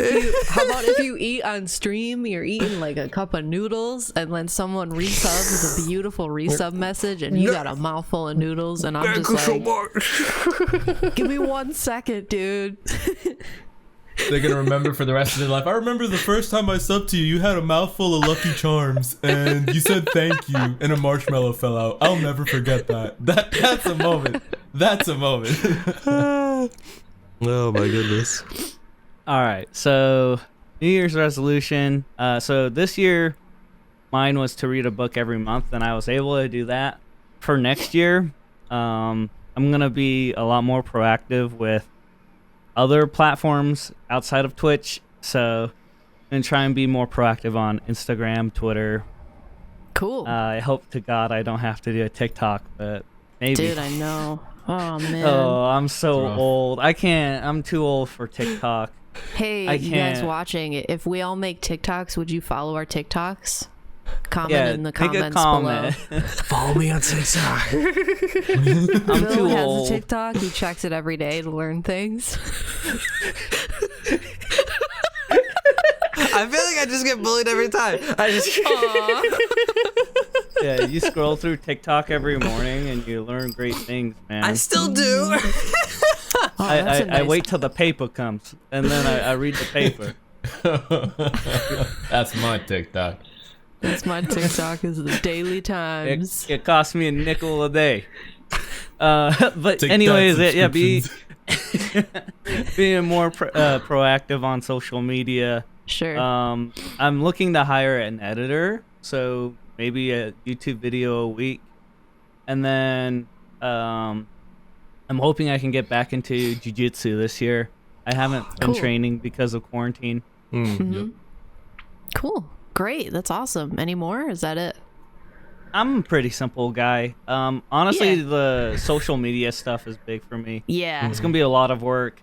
S2: How about if you eat on stream, you're eating like a cup of noodles, and then someone resubs with a beautiful resub message, and you got a mouthful of noodles, and I'm just like, give me 1 second, dude.
S3: They're gonna remember for the rest of their life. I remember the first time I subbed to you, you had a mouthful of Lucky Charms, and you said thank you, and a marshmallow fell out. I'll never forget that. That's a moment. That's a moment.
S1: Oh my goodness.
S4: all right. So, New Year's resolution. So this year, mine was to read a book every month, and I was able to do that. For next year, I'm gonna be a lot more proactive with other platforms outside of Twitch. So, I'm gonna try and be more proactive on Instagram, Twitter.
S2: Cool.
S4: I hope to God I don't have to do a TikTok, but maybe.
S2: Dude, I know. Oh, man.
S4: Oh, I'm so
S3: rough.
S4: old. I can't. I'm too old for TikTok.
S2: Hey,
S4: I
S2: you guys
S4: can't.
S2: watching, if we all make TikToks, would you follow our TikToks? Comment
S4: Yeah,
S2: in the
S4: make a
S2: comments
S4: comment.
S1: Follow me on TikTok.
S4: I'm
S2: below.
S4: too
S2: Phil has
S4: old.
S2: a TikTok. He checks it every day to learn things.
S1: I feel like I just get bullied every time. I just
S4: Yeah, you scroll through TikTok every morning and you learn great things, man.
S1: I still do.
S2: Oh, that's a
S4: I
S2: nice-
S4: wait till the paper comes and then I read the paper.
S3: That's my TikTok.
S2: That's my TikTok is the Daily Times.
S4: It costs me a nickel a day. But
S3: TikTok
S4: anyways, be
S3: subscriptions.
S4: being more proactive on social media.
S2: Sure.
S4: I'm looking to hire an editor, so maybe a YouTube video a week, and then I'm hoping I can get back into jiu-jitsu this year. I haven't been
S2: Cool.
S4: training because of quarantine.
S2: Cool. Great. That's awesome. Any more? Is that it?
S4: I'm a pretty simple guy. Honestly,
S2: Yeah.
S4: the social media stuff is big for me.
S2: Yeah.
S4: It's gonna be a lot of work.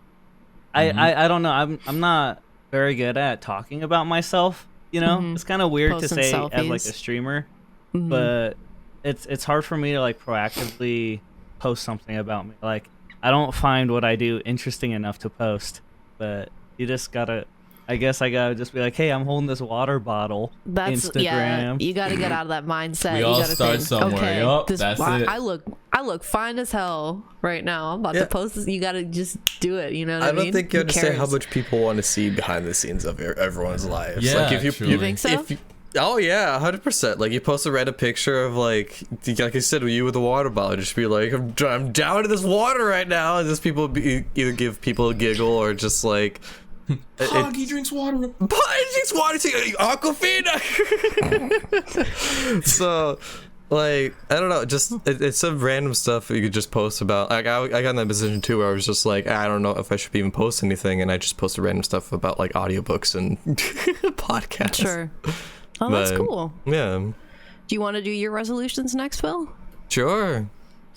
S4: I don't know. I'm not very good at talking about myself. You know, it's kind of weird
S2: Posting
S4: to say as like
S2: selfies.
S4: a streamer, but it's hard for me to like proactively post something about me. Like I don't find what I do interesting enough to post. But you just gotta. I guess I gotta just be like, hey, I'm holding this water bottle.
S2: That's
S4: Instagram.
S2: yeah. You got to get out of that mindset.
S3: We
S2: you
S3: all
S2: gotta
S3: start
S2: think,
S3: somewhere.
S2: Okay,
S3: Yup, that's it.
S2: I look fine as hell right now. I'm about to post this. You got to just do it. You know what I
S1: I
S2: mean?
S1: don't think you
S2: Who
S1: understand how
S2: cares?
S1: much people want to see behind the scenes of everyone's lives.
S3: Yeah,
S1: like if you,
S3: truly.
S2: You think so?
S1: if you, oh yeah, 100%. Like you post a Reddit picture of like I said, you with a water bottle, just be like, I'm down to this water right now, and just people either give people a giggle or just like.
S3: He drinks water.
S1: He drinks water to Aquafina. So, like, I don't know, just it's some random stuff you could just post about. Like, I got in that position too, where I was just like, I don't know if I should even post anything, and I just posted random stuff about like audiobooks and podcasts.
S2: Sure. Oh, that's
S1: But,
S2: cool.
S1: Yeah,
S2: Do you want to do your resolutions next, Phil?
S1: sure,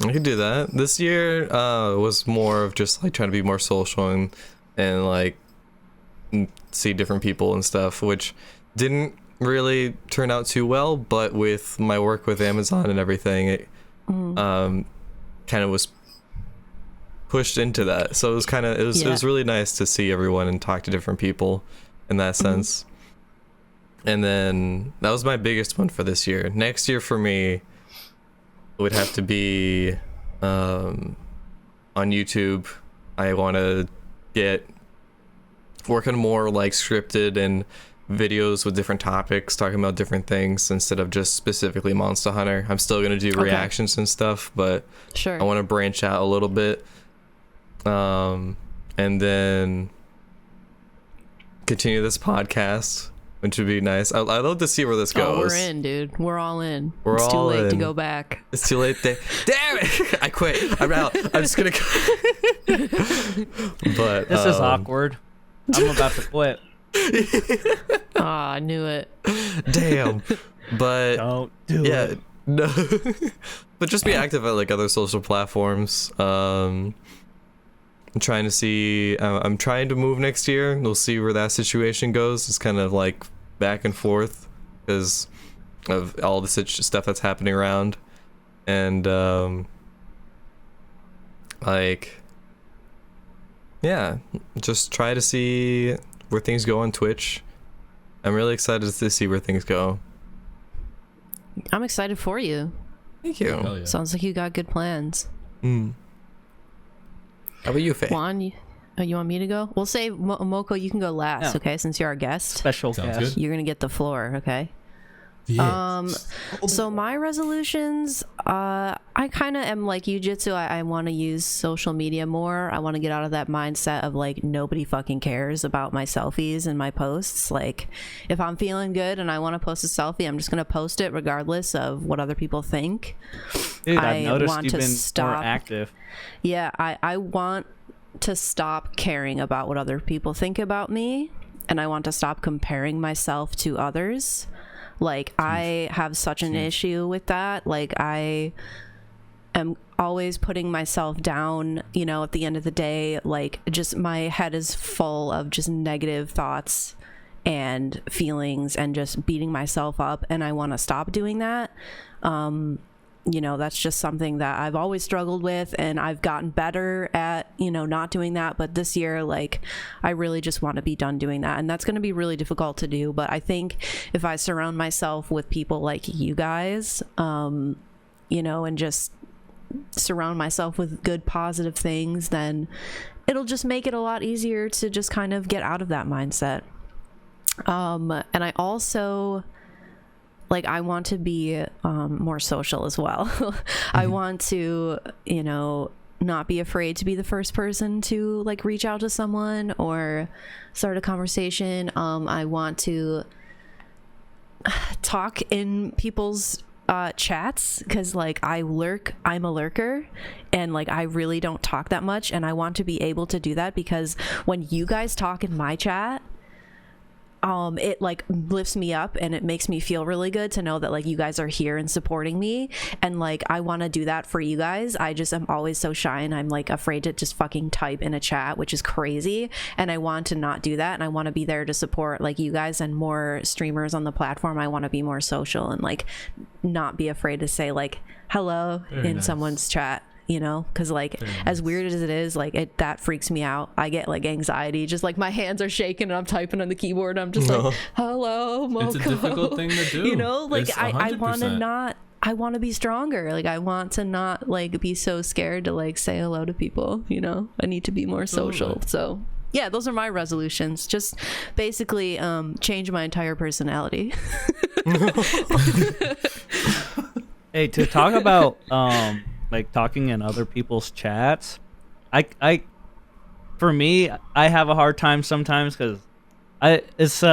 S1: I could do that. This year was more of just like trying to be more social and like see different people and stuff, which didn't really turn out too well, but with my work with Amazon and everything, it kind of was pushed into that. So it was kind of it was really nice to see everyone and talk to different people in that sense. And then that was my biggest one for this year. Next year for me would have to be on YouTube. I want to get working more like scripted and videos with different topics, talking about different things instead of just specifically Monster Hunter. I'm still gonna do reactions and stuff, but
S2: Sure.
S1: I want to branch out a little bit, and then continue this podcast, which would be nice. I'd love to see where this goes.
S2: Oh, we're in, dude. We're all in.
S1: We're
S2: it's too
S1: all
S2: late to
S1: in.
S2: go back.
S1: It's too late. Damn it! I quit. I'm out. I'm just gonna. But
S4: This is awkward. I'm about to quit.
S2: Ah, I knew it.
S1: Damn. But
S4: Don't do
S1: yeah,
S4: it.
S1: no. But just be active at like other social platforms. I'm trying to see. I'm trying to move next year. We'll see where that situation goes. It's kind of like back and forth because of all the stuff that's happening around, and like, yeah, just try to see where things go on Twitch. I'm really excited to see where things go.
S2: I'm excited for you.
S1: Thank you.
S3: Hell yeah.
S2: Sounds like you got good plans.
S1: How about you, Faye?
S2: Juan, you want me to go? We'll say Moko, you can go last,
S4: Yeah.
S2: okay? Since you're our guest,
S4: Special
S3: Sounds
S4: guest.
S3: good.
S2: you're gonna get the floor, okay? So my resolutions, I kind of am like you, Jitsu. I want to use social media more. I want to get out of that mindset of like nobody fucking cares about my selfies and my posts. Like if I'm feeling good and I want to post a selfie, I'm just gonna post it regardless of what other people think.
S4: Dude,
S2: I
S4: I've noticed
S2: want
S4: you've
S2: to
S4: been more
S2: stop.
S4: active.
S2: Yeah, I want to stop caring about what other people think about me, and I want to stop comparing myself to others. Like, I have such an issue with that. Like, I am always putting myself down, you know, at the end of the day. Like, just my head is full of just negative thoughts and feelings and just beating myself up, and I want to stop doing that. You know, that's just something that I've always struggled with, and I've gotten better at, you know, not doing that. But this year, like, I really just want to be done doing that. And that's going to be really difficult to do. But I think if I surround myself with people like you guys, you know, and just surround myself with good, positive things, then it'll just make it a lot easier to just kind of get out of that mindset. And I also... like, I want to be more social as well. I want to, you know, not be afraid to be the first person to, like, reach out to someone or start a conversation. I want to talk in people's chats because, like, I'm a lurker, and, like, I really don't talk that much, and I want to be able to do that because when you guys talk in my chat, it like lifts me up and it makes me feel really good to know that like you guys are here and supporting me, and like I want to do that for you guys. I just am always so shy and I'm like afraid to just fucking type in a chat, which is crazy, and I want to not do that, and I want to be there to support like you guys and more streamers on the platform. I want to be more social and like not be afraid to say like hello
S3: Very
S2: in
S3: nice.
S2: someone's chat, you know, because like as weird as it is, like that freaks me out. I get like anxiety, just like my hands are shaking and I'm typing on the keyboard and I'm just like hello Moko.
S3: It's a difficult thing to do.
S2: You know, like
S3: It's
S2: I want to
S3: 100%.
S2: not, I want to be stronger. Like I want to not like be so scared to like say hello to people, you know. I need to be more social.
S3: Absolutely.
S2: So yeah, those are my resolutions. Just basically change my entire personality.
S4: Hey, to talk about like talking in other people's chats, for me, I have a hard time sometimes because it's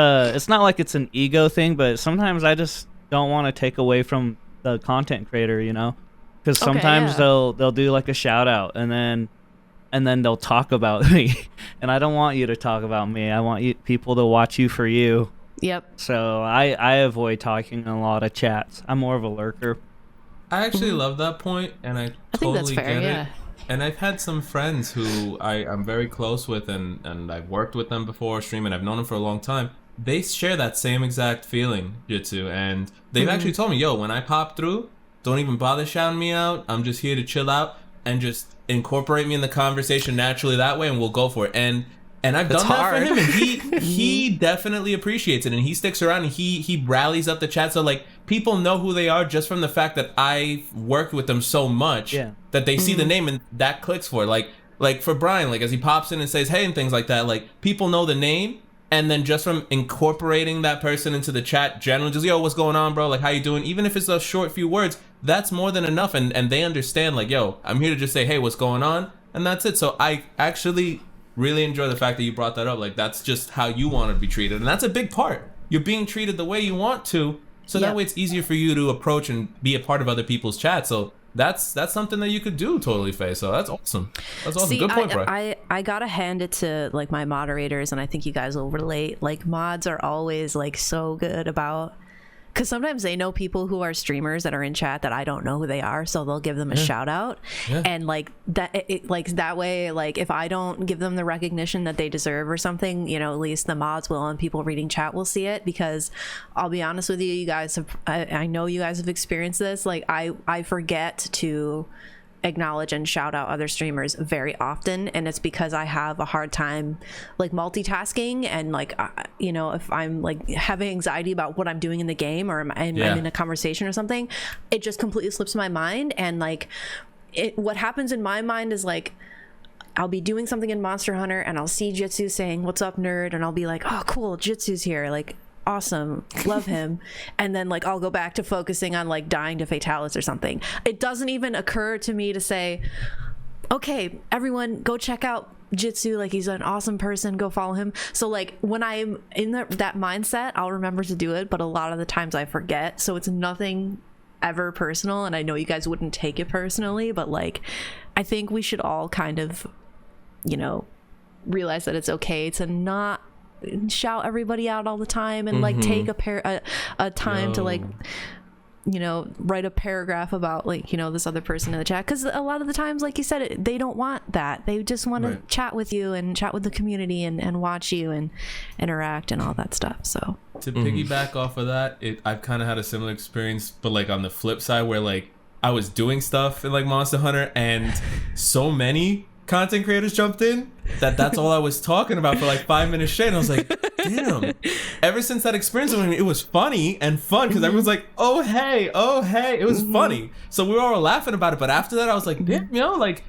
S4: not like it's an ego thing, but sometimes I just don't want to take away from the content creator, you know, because
S2: Okay,
S4: sometimes
S2: yeah.
S4: they'll do like a shout out and then they'll talk about me, and I don't want you to talk about me. I want people to watch you for you.
S2: Yep.
S4: So I avoid talking in a lot of chats. I'm more of a lurker.
S3: I actually love that point, and I
S2: I think that's
S3: totally
S2: fair,
S3: get
S2: yeah.
S3: it. And I've had some friends who I'm very close with, and I've worked with them before streaming. I've known them for a long time. They share that same exact feeling, Jitsu, and they've actually told me, yo, when I pop through, don't even bother shouting me out. I'm just here to chill out and just incorporate me in the conversation naturally that way, and we'll go for it. And I've
S1: That's
S3: done that
S1: hard.
S3: for him, and he definitely appreciates it, and he sticks around, and he rallies up the chat. So like people know who they are just from the fact that I've worked with them so much
S4: Yeah.
S3: that they see the name and that clicks for it. Like like for Brian, like as he pops in and says hey and things like that, like people know the name, and then just from incorporating that person into the chat, generally just, yo, what's going on, bro? Like, how you doing? Even if it's a short few words, that's more than enough. And they understand, like, yo, I'm here to just say, hey, what's going on? And that's it. So I actually really enjoy the fact that you brought that up. Like, that's just how you want to be treated. And that's a big part. You're being treated the way you want to. So that way it's easier for you to approach and be a part of other people's chats. So that's something that you could do totally, Faye. So that's awesome. That's awesome.
S2: See,
S3: Good point, bro.
S2: I gotta hand it to like my moderators, and I think you guys will relate. Like mods are always like so good about, because sometimes they know people who are streamers that are in chat that I don't know who they are, so they'll give them a shout out, and like that, like that way, like if I don't give them the recognition that they deserve or something, you know, at least the mods will and people reading chat will see it. Because I'll be honest with you, you guys have, I know you guys have experienced this. Like I forget to acknowledge and shout out other streamers very often, and it's because I have a hard time like multitasking, and like you know, if I'm like having anxiety about what I'm doing in the game, or I'm in a conversation or something, it just completely slips my mind. And like what happens in my mind is like I'll be doing something in Monster Hunter and I'll see Jitsu saying what's up, nerd, and I'll be like, oh cool, Jitsu's here, like awesome, love him. And then like I'll go back to focusing on like dying to Fatalis or something. It doesn't even occur to me to say, okay, everyone go check out Jitsu, like he's an awesome person, go follow him. So like when I'm in that mindset, I'll remember to do it, but a lot of the times I forget. So it's nothing ever personal, and I know you guys wouldn't take it personally, but like I think we should all kind of, you know, realize that it's okay to not shout everybody out all the time, and like take a time to like, you know, write a paragraph about like, you know, this other person in the chat, because a lot of the times, like you said, they don't want that. They just want to chat with you and chat with the community and watch you and interact and all that stuff. So
S3: to piggyback off of that, I've kind of had a similar experience, but like on the flip side, where like I was doing stuff in like Monster Hunter and so many content creators jumped in that's all I was talking about for like 5 minutes straight, and I was like, damn. Ever since that experience, I mean, it was funny and fun because everyone's like, oh hey, it was funny, so we were all laughing about it. But after that I was like, damn, you know, like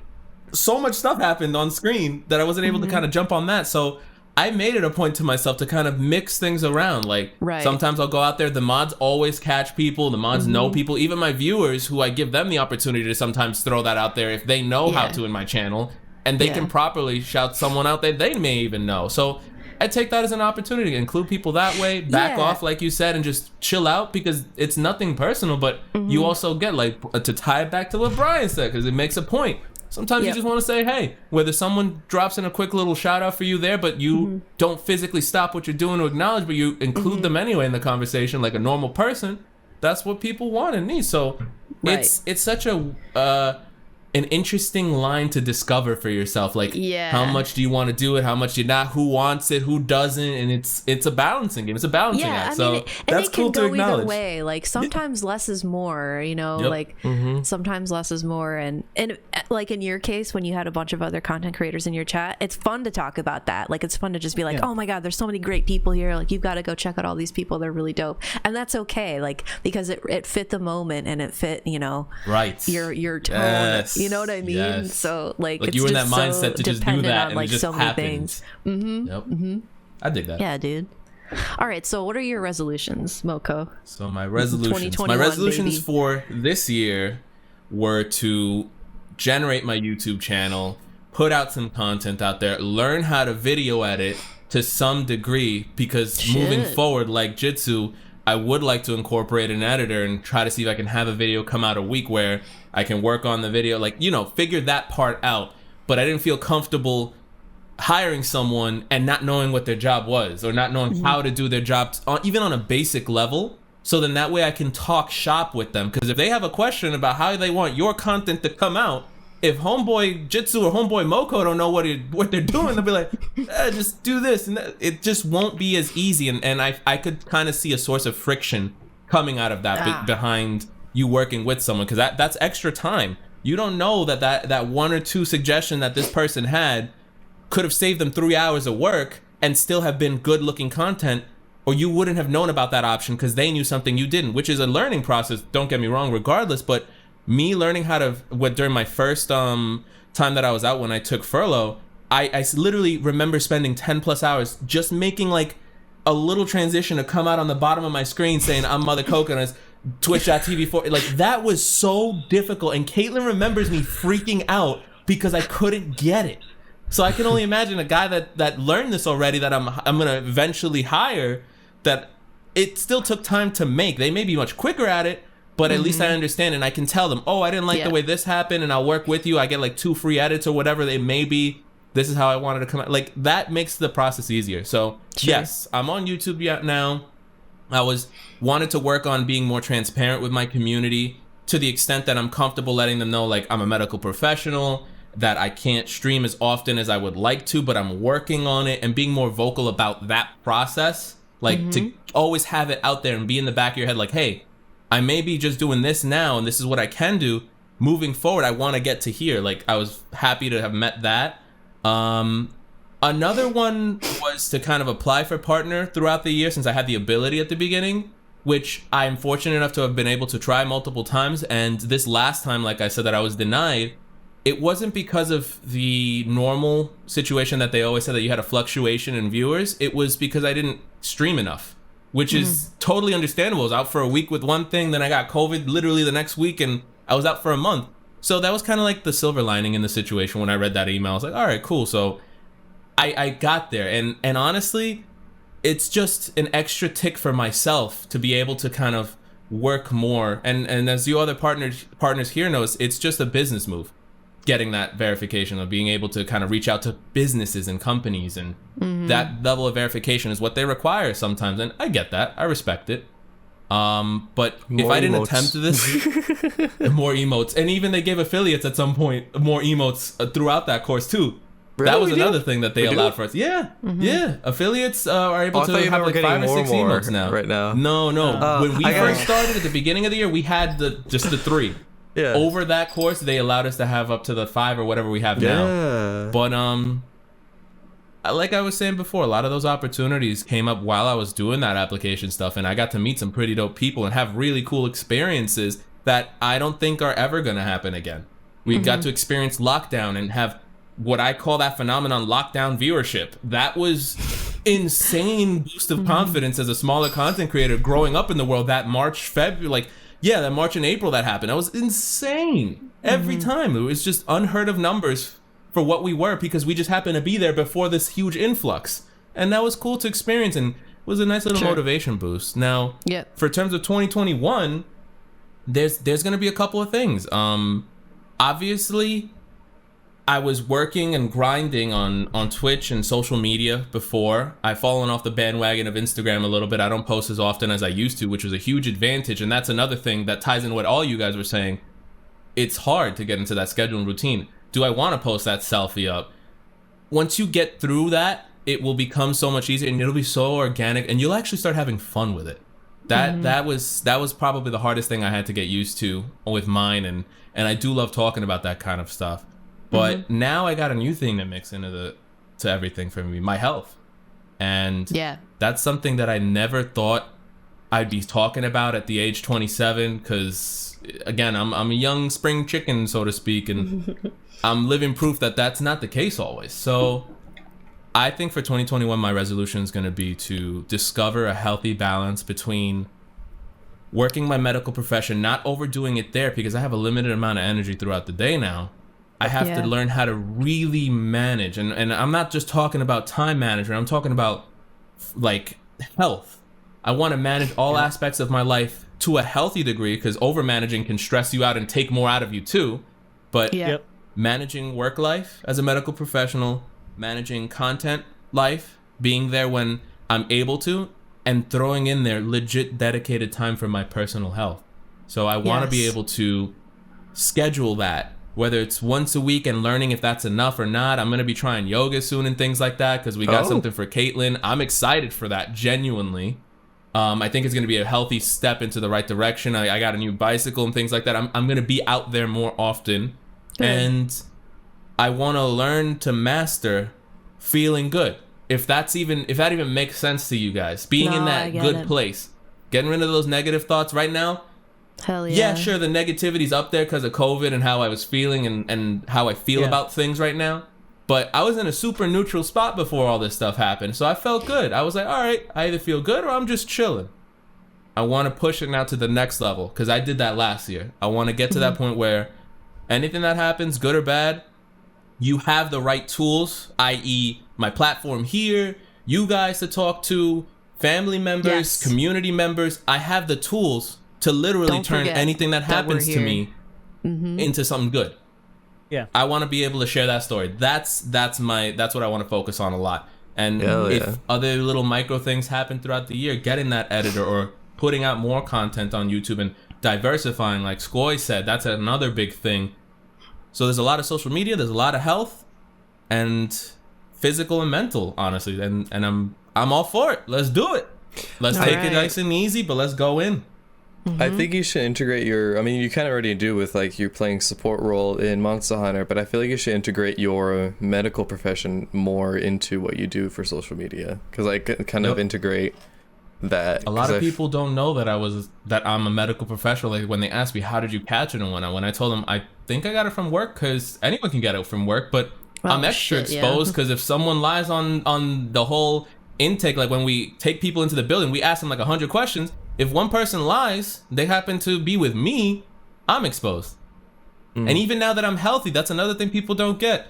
S3: so much stuff happened on screen that I wasn't able to kind of jump on that. So I made it a point to myself to kind of mix things around. Like sometimes I'll go out there, the mods always catch people, the mods know people, even my viewers, who I give them the opportunity to sometimes throw that out there if they know how to in my channel, and they can properly shout someone out that they may even know. So I take that as an opportunity to include people that way, back off like you said, and just chill out, because it's nothing personal. But you also get like, to tie it back to what Brian said, because it makes a point. Sometimes you just want to say, hey, whether someone drops in a quick little shout out for you there, but you don't physically stop what you're doing to acknowledge, but you include them anyway in the conversation like a normal person. That's what people want and need. So it's such a an interesting line to discover for yourself. Like, how much do you want to do it? How much do you not? Who wants it? Who doesn't? And it's a balancing game. It's a balancing act. So that's cool to acknowledge. Either way.
S2: Like sometimes less is more, you know, like sometimes less is more. And like in your case, when you had a bunch of other content creators in your chat, it's fun to talk about that. Like it's fun to just be like, oh my God, there's so many great people here. Like you've got to go check out all these people. They're really dope. And that's okay. Like, because it fit the moment and it fit, you know, your tone. You know what I mean? So like it's
S3: you were in
S2: just
S3: that mindset
S2: so
S3: to just do
S2: dependent
S3: that,
S2: on
S3: and
S2: like
S3: it just
S2: so many
S3: happens.
S2: things.
S3: I dig that.
S2: Yeah, dude. All right, so what are your resolutions, Moko?
S3: So my resolutions for this year were to generate my YouTube channel, put out some content out there, learn how to video edit to some degree, because moving forward, like Jitsu, I would like to incorporate an editor and try to see if I can have a video come out a week where I can work on the video, like, you know, figure that part out. But I didn't feel comfortable hiring someone and not knowing what their job was, or not knowing how to do their job, even on a basic level. So then that way I can talk shop with them. Because if they have a question about how they want your content to come out, if homeboy Jitsu or homeboy Moko don't know what they're doing, they'll be like, just do this. And it just won't be as easy. And I could kind of see a source of friction coming out of that behind you working with someone, because that's extra time. You don't know that one or two suggestion that this person had could have saved them 3 hours of work and still have been good looking content, or you wouldn't have known about that option because they knew something you didn't, which is a learning process, don't get me wrong, regardless. But me learning how to, during my first time time that I was out when I took furlough, I literally remember spending 10 plus hours just making like a little transition to come out on the bottom of my screen saying I'm Mother Coconuts, Twitch.tv for like that was so difficult. And Caitlin remembers me freaking out because I couldn't get it. So I can only imagine a guy that learned this already that I'm gonna eventually hire, that it still took time to make. They may be much quicker at it, but at least I understand and I can tell them, oh, I didn't like the way this happened and I'll work with you. I get like 2 free edits or whatever they may be. This is how I wanted to come out. Like that makes the process easier. So yes, I'm on YouTube now. I wanted to work on being more transparent with my community to the extent that I'm comfortable letting them know like I'm a medical professional, that I can't stream as often as I would like to, but I'm working on it, and being more vocal about that process, like to always have it out there and be in the back of your head like, hey, I may be just doing this now and this is what I can do. Moving forward, I want to get to here. Like I was happy to have met that. Another one was to kind of apply for partner throughout the year since I had the ability at the beginning, which I'm fortunate enough to have been able to try multiple times. And this last time, like I said, that I was denied, it wasn't because of the normal situation that they always said that you had a fluctuation in viewers. It was because I didn't stream enough, which is totally understandable. I was out for a week with one thing, then I got COVID literally the next week, and I was out for a month. So that was kind of like the silver lining in the situation. When I read that email, I was like, all right, cool. So I got there. And honestly, it's just an extra tick for myself to be able to kind of work more. And as you other partners here knows, it's just a business move. Getting that verification of being able to kind of reach out to businesses and companies, and that level of verification is what they require sometimes, and I get that, I respect it. But more if I didn't attempt this, more emotes, and even they gave affiliates at some point more emotes throughout that course too. Really? That was another thing that they allowed for us. Yeah, yeah. Affiliates are able to have like 5 or 6 emotes now.
S1: Right now,
S3: no. When we first started at the beginning of the year, we had just the 3. Yeah. Over that course, they allowed us to have up to the 5 or whatever we have now. But like I was saying before, a lot of those opportunities came up while I was doing that application stuff, and I got to meet some pretty dope people and have really cool experiences that I don't think are ever gonna happen again. We got to experience lockdown and have what I call that phenomenon, lockdown viewership. That was insane boost of confidence as a smaller content creator growing up in the world. That March, February, that March and April that happened, that was insane. Every time it was just unheard of numbers for what we were, because we just happened to be there before this huge influx, and that was cool to experience and was a nice little motivation boost. Now, for terms of 2021, there's gonna be a couple of things. Obviously, I was working and grinding on Twitch and social media before. I've fallen off the bandwagon of Instagram a little bit. I don't post as often as I used to, which was a huge advantage. And that's another thing that ties in what all you guys were saying. It's hard to get into that schedule and routine. Do I want to post that selfie up? Once you get through that, it will become so much easier and it'll be so organic, and you'll actually start having fun with it. That was probably the hardest thing I had to get used to with mine, and I do love talking about that kind of stuff. But now I got a new thing to mix into to everything for me, my health. And that's something that I never thought I'd be talking about at the age 27, because again, I'm a young spring chicken, so to speak, and I'm living proof that that's not the case always. So I think for 2021, my resolution is going to be to discover a healthy balance between working my medical profession, not overdoing it there, because I have a limited amount of energy throughout the day now. I have to learn how to really manage. And I'm not just talking about time management. I'm talking about like health. I want to manage all aspects of my life to a healthy degree, because over managing can stress you out and take more out of you too. But managing work life as a medical professional, managing content life, being there when I'm able to, and throwing in there legit dedicated time for my personal health. So I want to be able to schedule that, whether it's once a week and learning if that's enough or not. I'm going to be trying yoga soon and things like that, because we got something for Caitlin. I'm excited for that, genuinely. I think it's going to be a healthy step into the right direction. I got a new bicycle and things like that. I'm going to be out there more often. And I want to learn to master feeling good. If that even makes sense to you guys, being in that good place, getting rid of those negative thoughts right now.
S2: Hell yeah.
S3: Yeah, sure, the negativity's up there because of COVID and how I was feeling and how I feel about things right now. But I was in a super neutral spot before all this stuff happened. So I felt good. I was like, all right, I either feel good or I'm just chilling. I want to push it now to the next level because I did that last year. I want to get to that point where anything that happens, good or bad, you have the right tools, i.e. my platform here, you guys to talk to, family members, community members. I have the tools to literally turn anything that happens to me into something good.
S4: Yeah.
S3: I want to be able to share that story. That's what I want to focus on a lot. And if other little micro things happen throughout the year, getting that editor or putting out more content on YouTube and diversifying, like Skoy said, that's another big thing. So there's a lot of social media, there's a lot of health and physical and mental, honestly. And I'm all for it. Let's do it. Let's take it nice and easy, but let's go in.
S1: I think you should integrate I mean, you kind of already do with like you're playing support role in Monster Hunter, but I feel like you should integrate your medical profession more into what you do for social media. Because I kind of integrate that.
S3: A lot of people don't know that I'm a medical professional. Like when they ask me, how did you catch it? And when I told them, I think I got it from work because anyone can get it from work, but I'm extra exposed because if someone lies on the whole intake, like when we take people into the building, we ask them like 100 questions. If one person lies, they happen to be with me, I'm exposed. And even now that I'm healthy, that's another thing people don't get.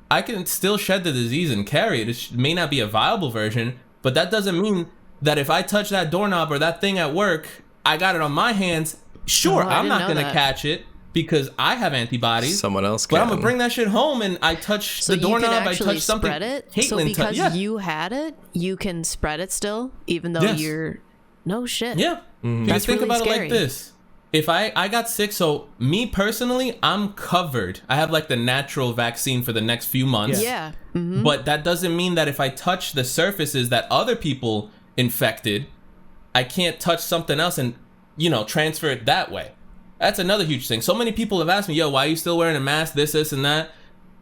S3: I can still shed the disease and carry it. It may not be a viable version, but that doesn't mean that if I touch that doorknob or that thing at work, I got it on my hands. Sure, I'm not going to catch it because I have antibodies.
S1: Someone else can.
S3: But I'm going to bring that shit home and I touch the doorknob, I touch something.
S2: Spread it? So because you had it, you can spread it still, even though you're... No shit.
S3: Yeah. Because think about it like this. If I got sick, so me personally, I'm covered. I have like the natural vaccine for the next few months.
S2: Yeah.
S3: But that doesn't mean that if I touch the surfaces that other people infected, I can't touch something else and, transfer it that way. That's another huge thing. So many people have asked me, yo, why are you still wearing a mask, this, and that?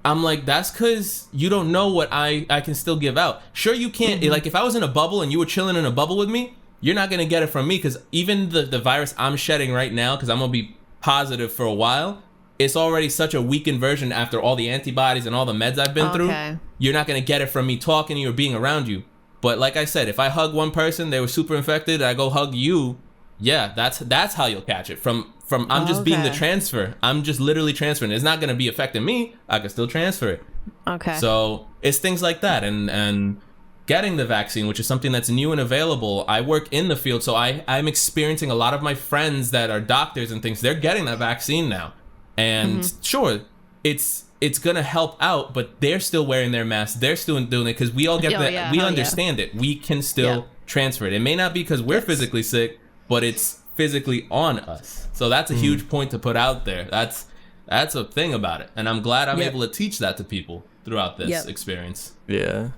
S3: I'm like, that's because you don't know what I can still give out. Sure, you can't. Like if I was in a bubble and you were chilling in a bubble with me, you're not going to get it from me because even the virus I'm shedding right now, because I'm going to be positive for a while, it's already such a weakened version after all the antibodies and all the meds I've been through. You're not going to get it from me talking to you or being around you. But like I said, if I hug one person, they were super infected, and I go hug you, that's how you'll catch it. From I'm just being the transfer. I'm just literally transferring. It's not going to be affecting me. I can still transfer it.
S2: Okay.
S3: So it's things like that. And getting the vaccine, which is something that's new and available. I work in the field, so I'm experiencing a lot of my friends that are doctors and things. They're getting that vaccine now, and sure, it's gonna help out, but they're still wearing their masks. They're still doing it because we all get that. We understand it. We can still transfer it. It may not be because we're physically sick, but it's physically on us. So that's a huge point to put out there. That's a thing about it, and I'm glad I'm able to teach that to people throughout this experience.
S1: Yeah.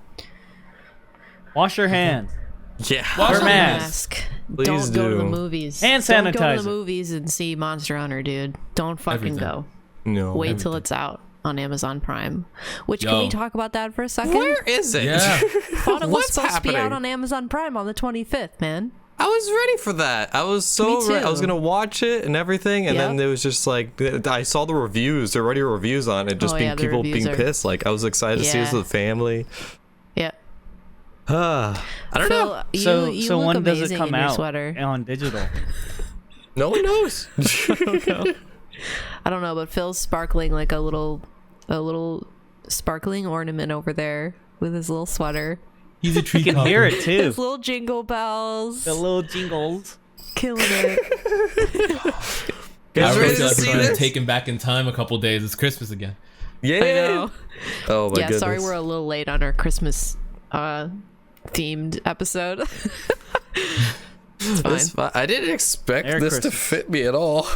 S4: Wash your hands.
S1: Yeah.
S3: Wash
S2: Wear
S3: your
S2: a
S3: hands.
S2: mask.
S1: Please
S2: Don't go to the
S1: do.
S2: movies.
S4: Hand
S2: Don't go to
S4: sanitizer.
S2: the movies and see Monster Hunter, dude. Don't fucking
S3: Everything.
S2: go.
S1: No.
S2: Wait till it's out on Amazon Prime. Which,
S3: Yo.
S2: can we talk about that for a second?
S1: Where is it?
S3: Yeah.
S2: Thought it was
S1: What's
S2: supposed to be out
S1: happening?
S2: on Amazon Prime on the 25th, man.
S1: I was ready for that. I was so
S2: Me too.
S1: ready. I was gonna watch it and everything, and then it was just like I saw the reviews. There were already reviews on it, just
S2: the
S1: people
S2: reviews
S1: being pissed. Like I was excited to see this with the family.
S2: Yeah.
S1: I don't know.
S2: Phil, you
S4: So
S2: look
S4: when does
S2: amazing
S4: it come
S2: in your
S4: out
S2: sweater.
S4: on digital?
S1: No one knows.
S2: I don't know, but Phil's sparkling like a little sparkling ornament over there with his little sweater.
S3: He's a tree.
S4: You can hear it too.
S2: His little jingle bells.
S4: The little jingles.
S2: Killing it.
S1: Guys
S3: I
S1: ready
S3: really feel
S1: to
S3: like
S1: see
S3: we're
S1: this?
S3: taken back in time a couple days. It's Christmas again.
S1: Yeah.
S2: I know.
S1: Oh my goodness.
S2: Sorry we're a little late on our Christmas themed episode. It's fine.
S1: I didn't expect
S4: Merry
S1: this to
S4: Christmas.
S1: fit me at all.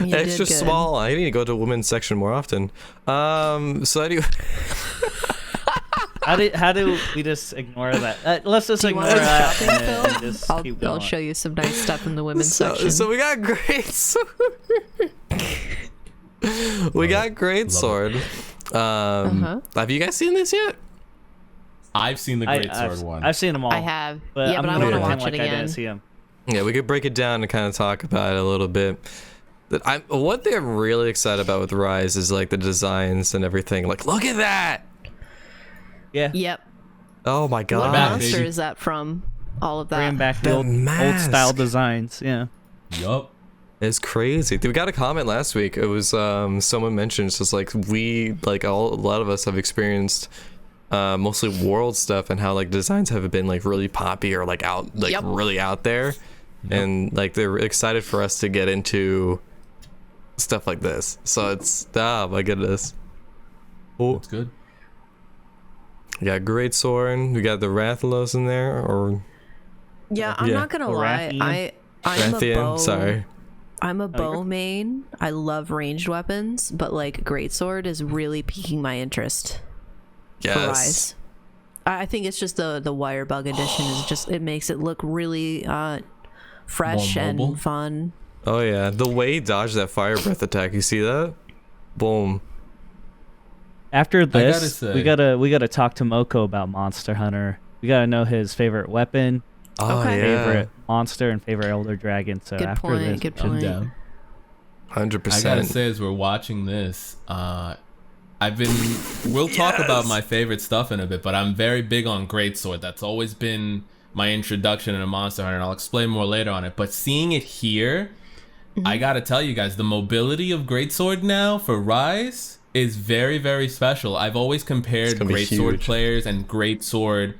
S2: You did
S1: Extra
S2: good.
S1: small. I need to go to the women's section more often. So anyway.
S4: How do we just ignore that? Let's just
S2: Do you
S4: ignore
S2: want to go
S4: that
S2: shopping,
S4: and then
S2: Phil?
S4: just keep
S2: I'll
S4: going.
S2: show you some nice stuff in the women's section.
S1: So we got great. We got great sword. Have you guys seen this yet?
S3: I've seen the Great Sword one.
S4: I've seen them all.
S2: I have.
S4: But
S2: Yeah,
S4: I'm
S2: but I
S4: gonna
S2: want to
S4: pretend
S2: watch
S4: like
S2: it
S4: I
S2: again.
S4: didn't see them.
S1: Yeah, we could break it down and kind of talk about it a little bit. What they're really excited about with Rise is like the designs and everything. Like, look at that!
S4: Yeah.
S2: Yep.
S1: Oh my
S2: What
S1: god!
S2: monster is that from? All of that.
S4: Bringing back the
S1: The
S4: old
S1: mask.
S4: style designs. Yeah.
S3: Yup.
S1: It's crazy. We got a comment last week. It was someone mentioned it's just like a lot of us have experienced mostly world stuff and how like designs have been like really poppy or like really out there, and like they're excited for us to get into stuff like this. So it's my goodness. Oh,
S3: That's good.
S1: we got Great Sword. We got the Rathalos in there, or
S2: Yeah, I'm not gonna lie.
S4: Rathian.
S2: I'm a
S1: Rathian.
S2: bow.
S1: Sorry.
S2: I'm a bow main. I love ranged weapons, but like greatsword is really piquing my interest for
S1: Yes.
S2: Rise. I think it's just the wire bug edition is just it makes it look really fresh
S3: More mobile?
S2: and fun.
S1: Oh yeah, the way he dodged that fire breath attack. You see that? Boom.
S4: After
S3: gotta
S4: this,
S3: say-
S4: we gotta talk to Moko about Monster Hunter. We gotta know his favorite weapon,
S1: Oh
S2: Okay.
S1: yeah.
S4: favorite monster, and favorite Elder Dragon. So
S2: Good
S4: after
S2: point.
S4: this,
S2: Good
S3: I'm
S2: point.
S3: down.
S1: 100%.
S3: I gotta say, as we're watching this, we'll talk about my favorite stuff in a bit, but I'm very big on Greatsword. That's always been my introduction into Monster Hunter, and I'll explain more later on it. But seeing it here, I gotta tell you guys, the mobility of Greatsword now for Rise is very, very special. I've always compared
S1: gonna be
S3: Greatsword
S1: huge.
S3: players and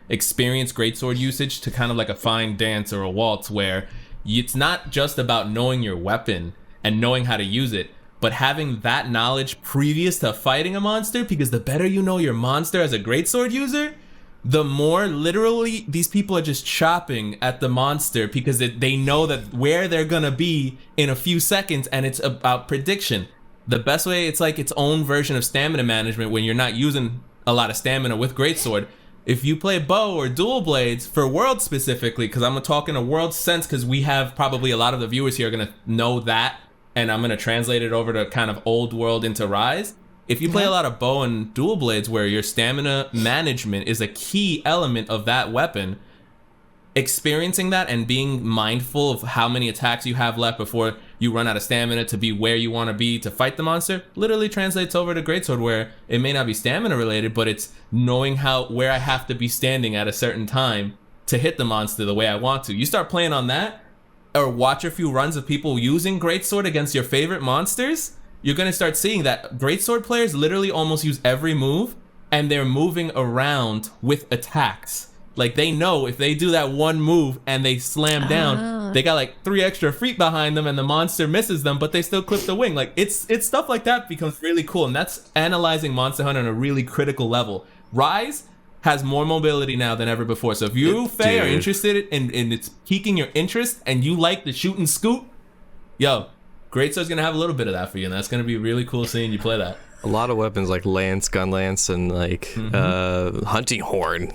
S3: experienced Greatsword usage to kind of like a fine dance or a waltz, where it's not just about knowing your weapon and knowing how to use it, but having that knowledge previous to fighting a monster, because the better you know your monster as a greatsword user, the more literally these people are just chopping at the monster because they know that where they're gonna be in a few seconds, and it's about prediction. The best way, it's like its own version of stamina management when you're not using a lot of stamina with greatsword. If you play bow or dual blades for world specifically, because I'm talking a world sense, because we have probably a lot of the viewers here are gonna know that, and I'm gonna translate it over to kind of old world into Rise. If you play a lot of bow and dual blades where your stamina management is a key element of that weapon, experiencing that and being mindful of how many attacks you have left before you run out of stamina to be where you want to be to fight the monster literally translates over to greatsword, where it may not be stamina related, but it's knowing where I have to be standing at a certain time to hit the monster the way I want to. You start playing on that, or watch a few runs of people using greatsword against your favorite monsters, you're going to start seeing that greatsword players literally almost use every move, and they're moving around with attacks. Like, they know if they do that one move and they slam down, they got like 3 extra feet behind them and the monster misses them, but they still clip the wing. Like, it's stuff like that becomes really cool, and that's analyzing Monster Hunter on a really critical level. Rise has more mobility now than ever before. So if you, Faye, are
S1: Dude.
S3: interested in it's piquing your interest and you like the shoot and scoot, yo, Greatsword's gonna have a little bit of that for you, and that's gonna be really cool seeing you play that.
S1: A lot of weapons like lance, gun lance, and like hunting horn.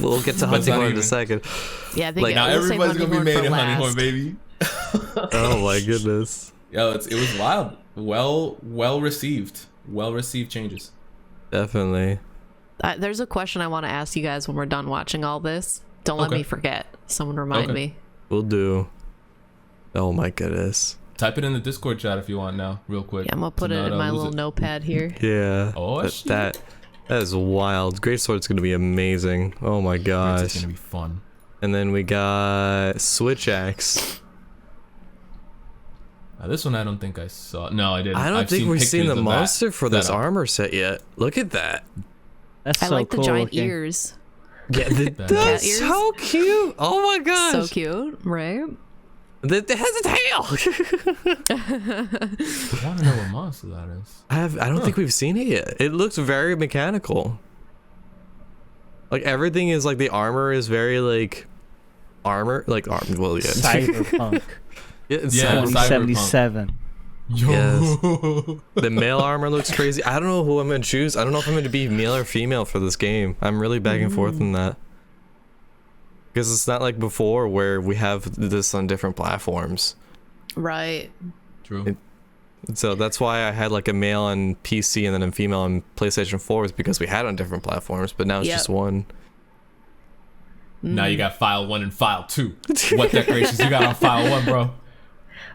S1: We'll get to
S3: But it's
S1: hunting
S3: not
S1: horn in a
S3: even-
S1: second.
S2: Yeah, I think
S1: Like,
S3: Now
S2: we'll save
S3: everybody's gonna be
S2: Honeyhorn
S3: made
S2: for
S3: in Honey Horn,
S2: last.
S3: baby.
S1: Oh my goodness.
S3: Yo, it was wild. Well received. Well received changes.
S1: Definitely.
S2: There's a question I want to ask you guys when we're done watching all this. Don't let
S3: Okay.
S2: me forget. Someone remind
S3: Okay.
S2: me.
S1: We'll do. Oh my goodness.
S3: Type it in the Discord chat if you want now, real quick.
S2: Yeah, I'm gonna put
S3: to
S2: it
S3: not,
S2: in my
S3: lose
S2: little
S3: it.
S2: notepad here.
S1: Yeah.
S3: Oh, shit.
S1: that is wild. Greatsword's gonna be amazing. Oh my
S3: It's
S1: gosh.
S3: gonna be fun.
S1: And then we got switch axe.
S3: Now, this one I don't think I saw. No, I didn't.
S1: I don't
S3: I've
S1: think we've seen
S3: pictures
S1: the
S3: of that
S1: monster for this
S3: setup.
S1: armor set yet. Look at that.
S4: that's
S2: I
S4: so
S2: like
S4: cool
S2: the giant
S4: looking.
S2: ears.
S1: Yeah,
S3: Cat
S1: that's
S2: ears.
S1: so cute. Oh my gosh.
S2: So cute, right?
S1: It has a tail.
S3: I want to know what monster that is.
S1: I don't think we've seen it yet. It looks very mechanical. Like everything is like the armor is very like armor. Well, yeah.
S4: Cyberpunk
S1: Yeah, it's
S3: Yeah,
S1: cyber-
S4: 2077.
S3: Yo.
S1: Yes. The male armor looks crazy. I don't know who I'm gonna choose. I don't know if I'm gonna be male or female for this game. I'm really back and forth on that. Because it's not like before where we have this on different platforms.
S2: Right.
S3: True.
S1: So that's why I had like a male on PC and then a female on PlayStation 4 is because we had it on different platforms, but now it's
S2: Yep.
S1: just one.
S3: Now you got file 1 and file 2. What decorations you got on file 1, bro?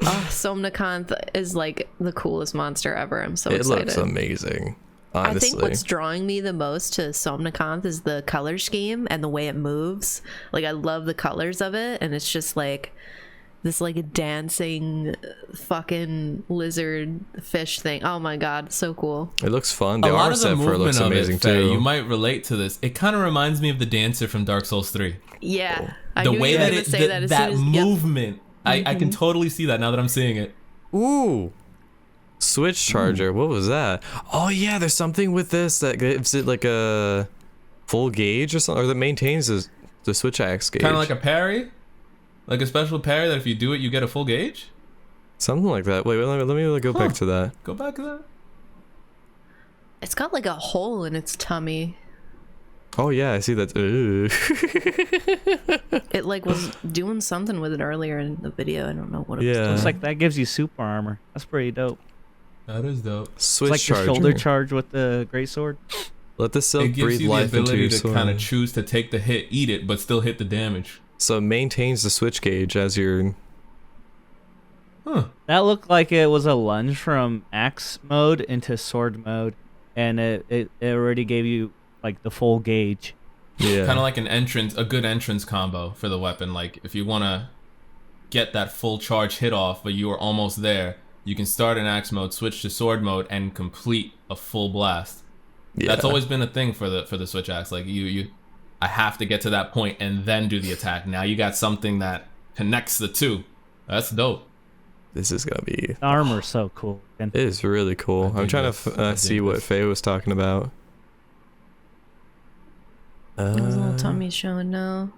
S2: Oh, Somnakanth is like the coolest monster ever. I'm so excited.
S1: It looks amazing. Honestly.
S2: I think what's drawing me the most to Somnakanth is the color scheme and the way it moves. Like, I love the colors of it, and it's just like this like dancing fucking lizard fish thing. Oh my god, so cool.
S1: It looks fun. The
S3: A lot
S1: armor
S3: of the
S1: set for it
S3: movement
S1: looks
S3: of
S1: amazing
S3: it, Faye,
S1: too.
S3: you might relate to this. It kind of reminds me of the dancer from Dark Souls 3.
S2: Yeah, I
S3: The
S2: knew
S3: way
S2: you were
S3: that
S2: gonna
S3: it,
S2: say that as
S3: that
S2: soon as, yep.
S3: movement, I can totally see that now that I'm seeing it.
S1: Ooh. Switch charger. What was that? Oh yeah, there's something with this that gives it like a full gauge or something, or that maintains the switch axe gauge.
S3: Kind of like a parry, like a special parry that if you do it, you get a full gauge.
S1: Something like that. Wait, let me go back to that.
S3: Go back to that.
S2: It's got like a hole in its tummy.
S1: Oh yeah, I see that. Ooh.
S2: It like was doing something with it earlier in the video. I don't know what it was
S1: Yeah.
S2: doing.
S4: Looks like that gives you super armor. That's pretty dope.
S3: That is dope.
S1: Switch
S4: It's like
S1: charger.
S4: the shoulder charge with the great sword.
S1: Let the silk
S3: It gives
S1: breathe
S3: you the
S1: life into
S3: ability
S1: your
S3: to
S1: sword.
S3: kind of choose to take the hit, eat it, but still hit the damage.
S1: So it maintains the switch gauge as you're.
S3: Huh.
S4: That looked like it was a lunge from axe mode into sword mode, and it already gave you like the full gauge.
S1: Yeah.
S3: Kind of like a good entrance combo for the weapon. Like if you want to get that full charge hit off, but you are almost there, you can start in axe mode, switch to sword mode, and complete a full blast.
S1: Yeah.
S3: That's always been a thing for the switch axe. Like I have to get to that point and then do the attack. Now you got something that connects the two. That's dope.
S1: This is gonna be.
S4: The armor's so cool. And
S1: It is really cool. I'm trying to see what Faye was talking about.
S2: His little tummy's showing now.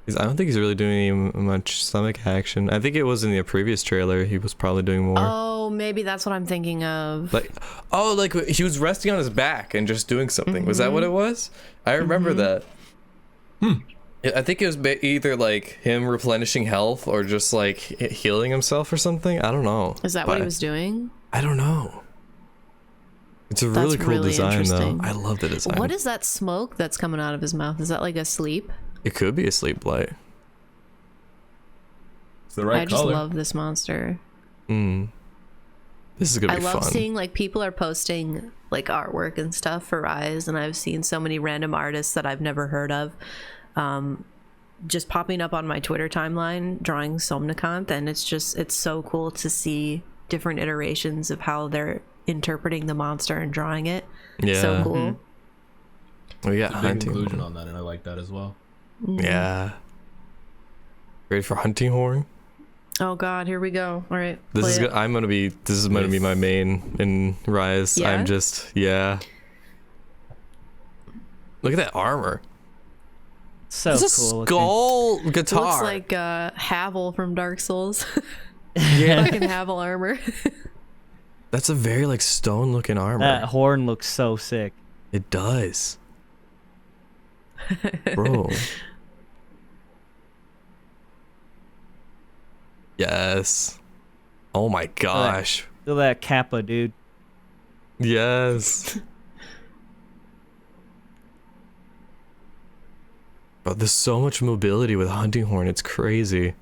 S1: I don't think he's really doing any much stomach action. I think it was in the previous trailer. He was probably doing more.
S2: Oh, maybe that's what I'm thinking of.
S1: Like he was resting on his back and just doing something. Was that what it was? I remember that. I think it was either like him replenishing health or just like healing himself or something. I don't know.
S2: Is that what he was doing?
S1: I don't know. It's a
S2: That's
S1: really cool
S2: really
S1: design though.
S2: interesting.
S1: I love the design.
S2: What is that smoke that's coming out of his mouth? Is that like a sleep?
S1: It could be a sleep light.
S3: It's the right
S2: I just
S3: color.
S2: love this monster.
S1: This is gonna
S2: I
S1: be
S2: love
S1: fun.
S2: seeing like people are posting like artwork and stuff for Rise, and I've seen so many random artists that I've never heard of just popping up on my Twitter timeline drawing Somnakanth, and it's so cool to see different iterations of how they're interpreting the monster and drawing it.
S1: Yeah.
S2: So cool.
S1: We got
S3: It's a big
S1: hunting.
S3: inclusion on that, and I like that as well.
S1: Yeah. Ready for hunting horn?
S2: Oh god, here we go. All right.
S1: This
S2: play
S1: is
S2: it.
S1: this is gonna be my main in Rise.
S2: Yeah?
S1: I'm just Look at that armor.
S4: so
S1: It's a
S4: cool. looking.
S1: skull
S2: It
S1: guitar.
S2: looks like Havel from Dark Souls.
S1: Yeah.
S2: Fucking Havel armor.
S1: That's a very like stone looking armor.
S4: That horn looks so sick.
S1: It does. Bro. Yes. Oh my gosh.
S4: Look at that kappa, dude.
S1: Yes. Bro, there's so much mobility with hunting horn. It's crazy.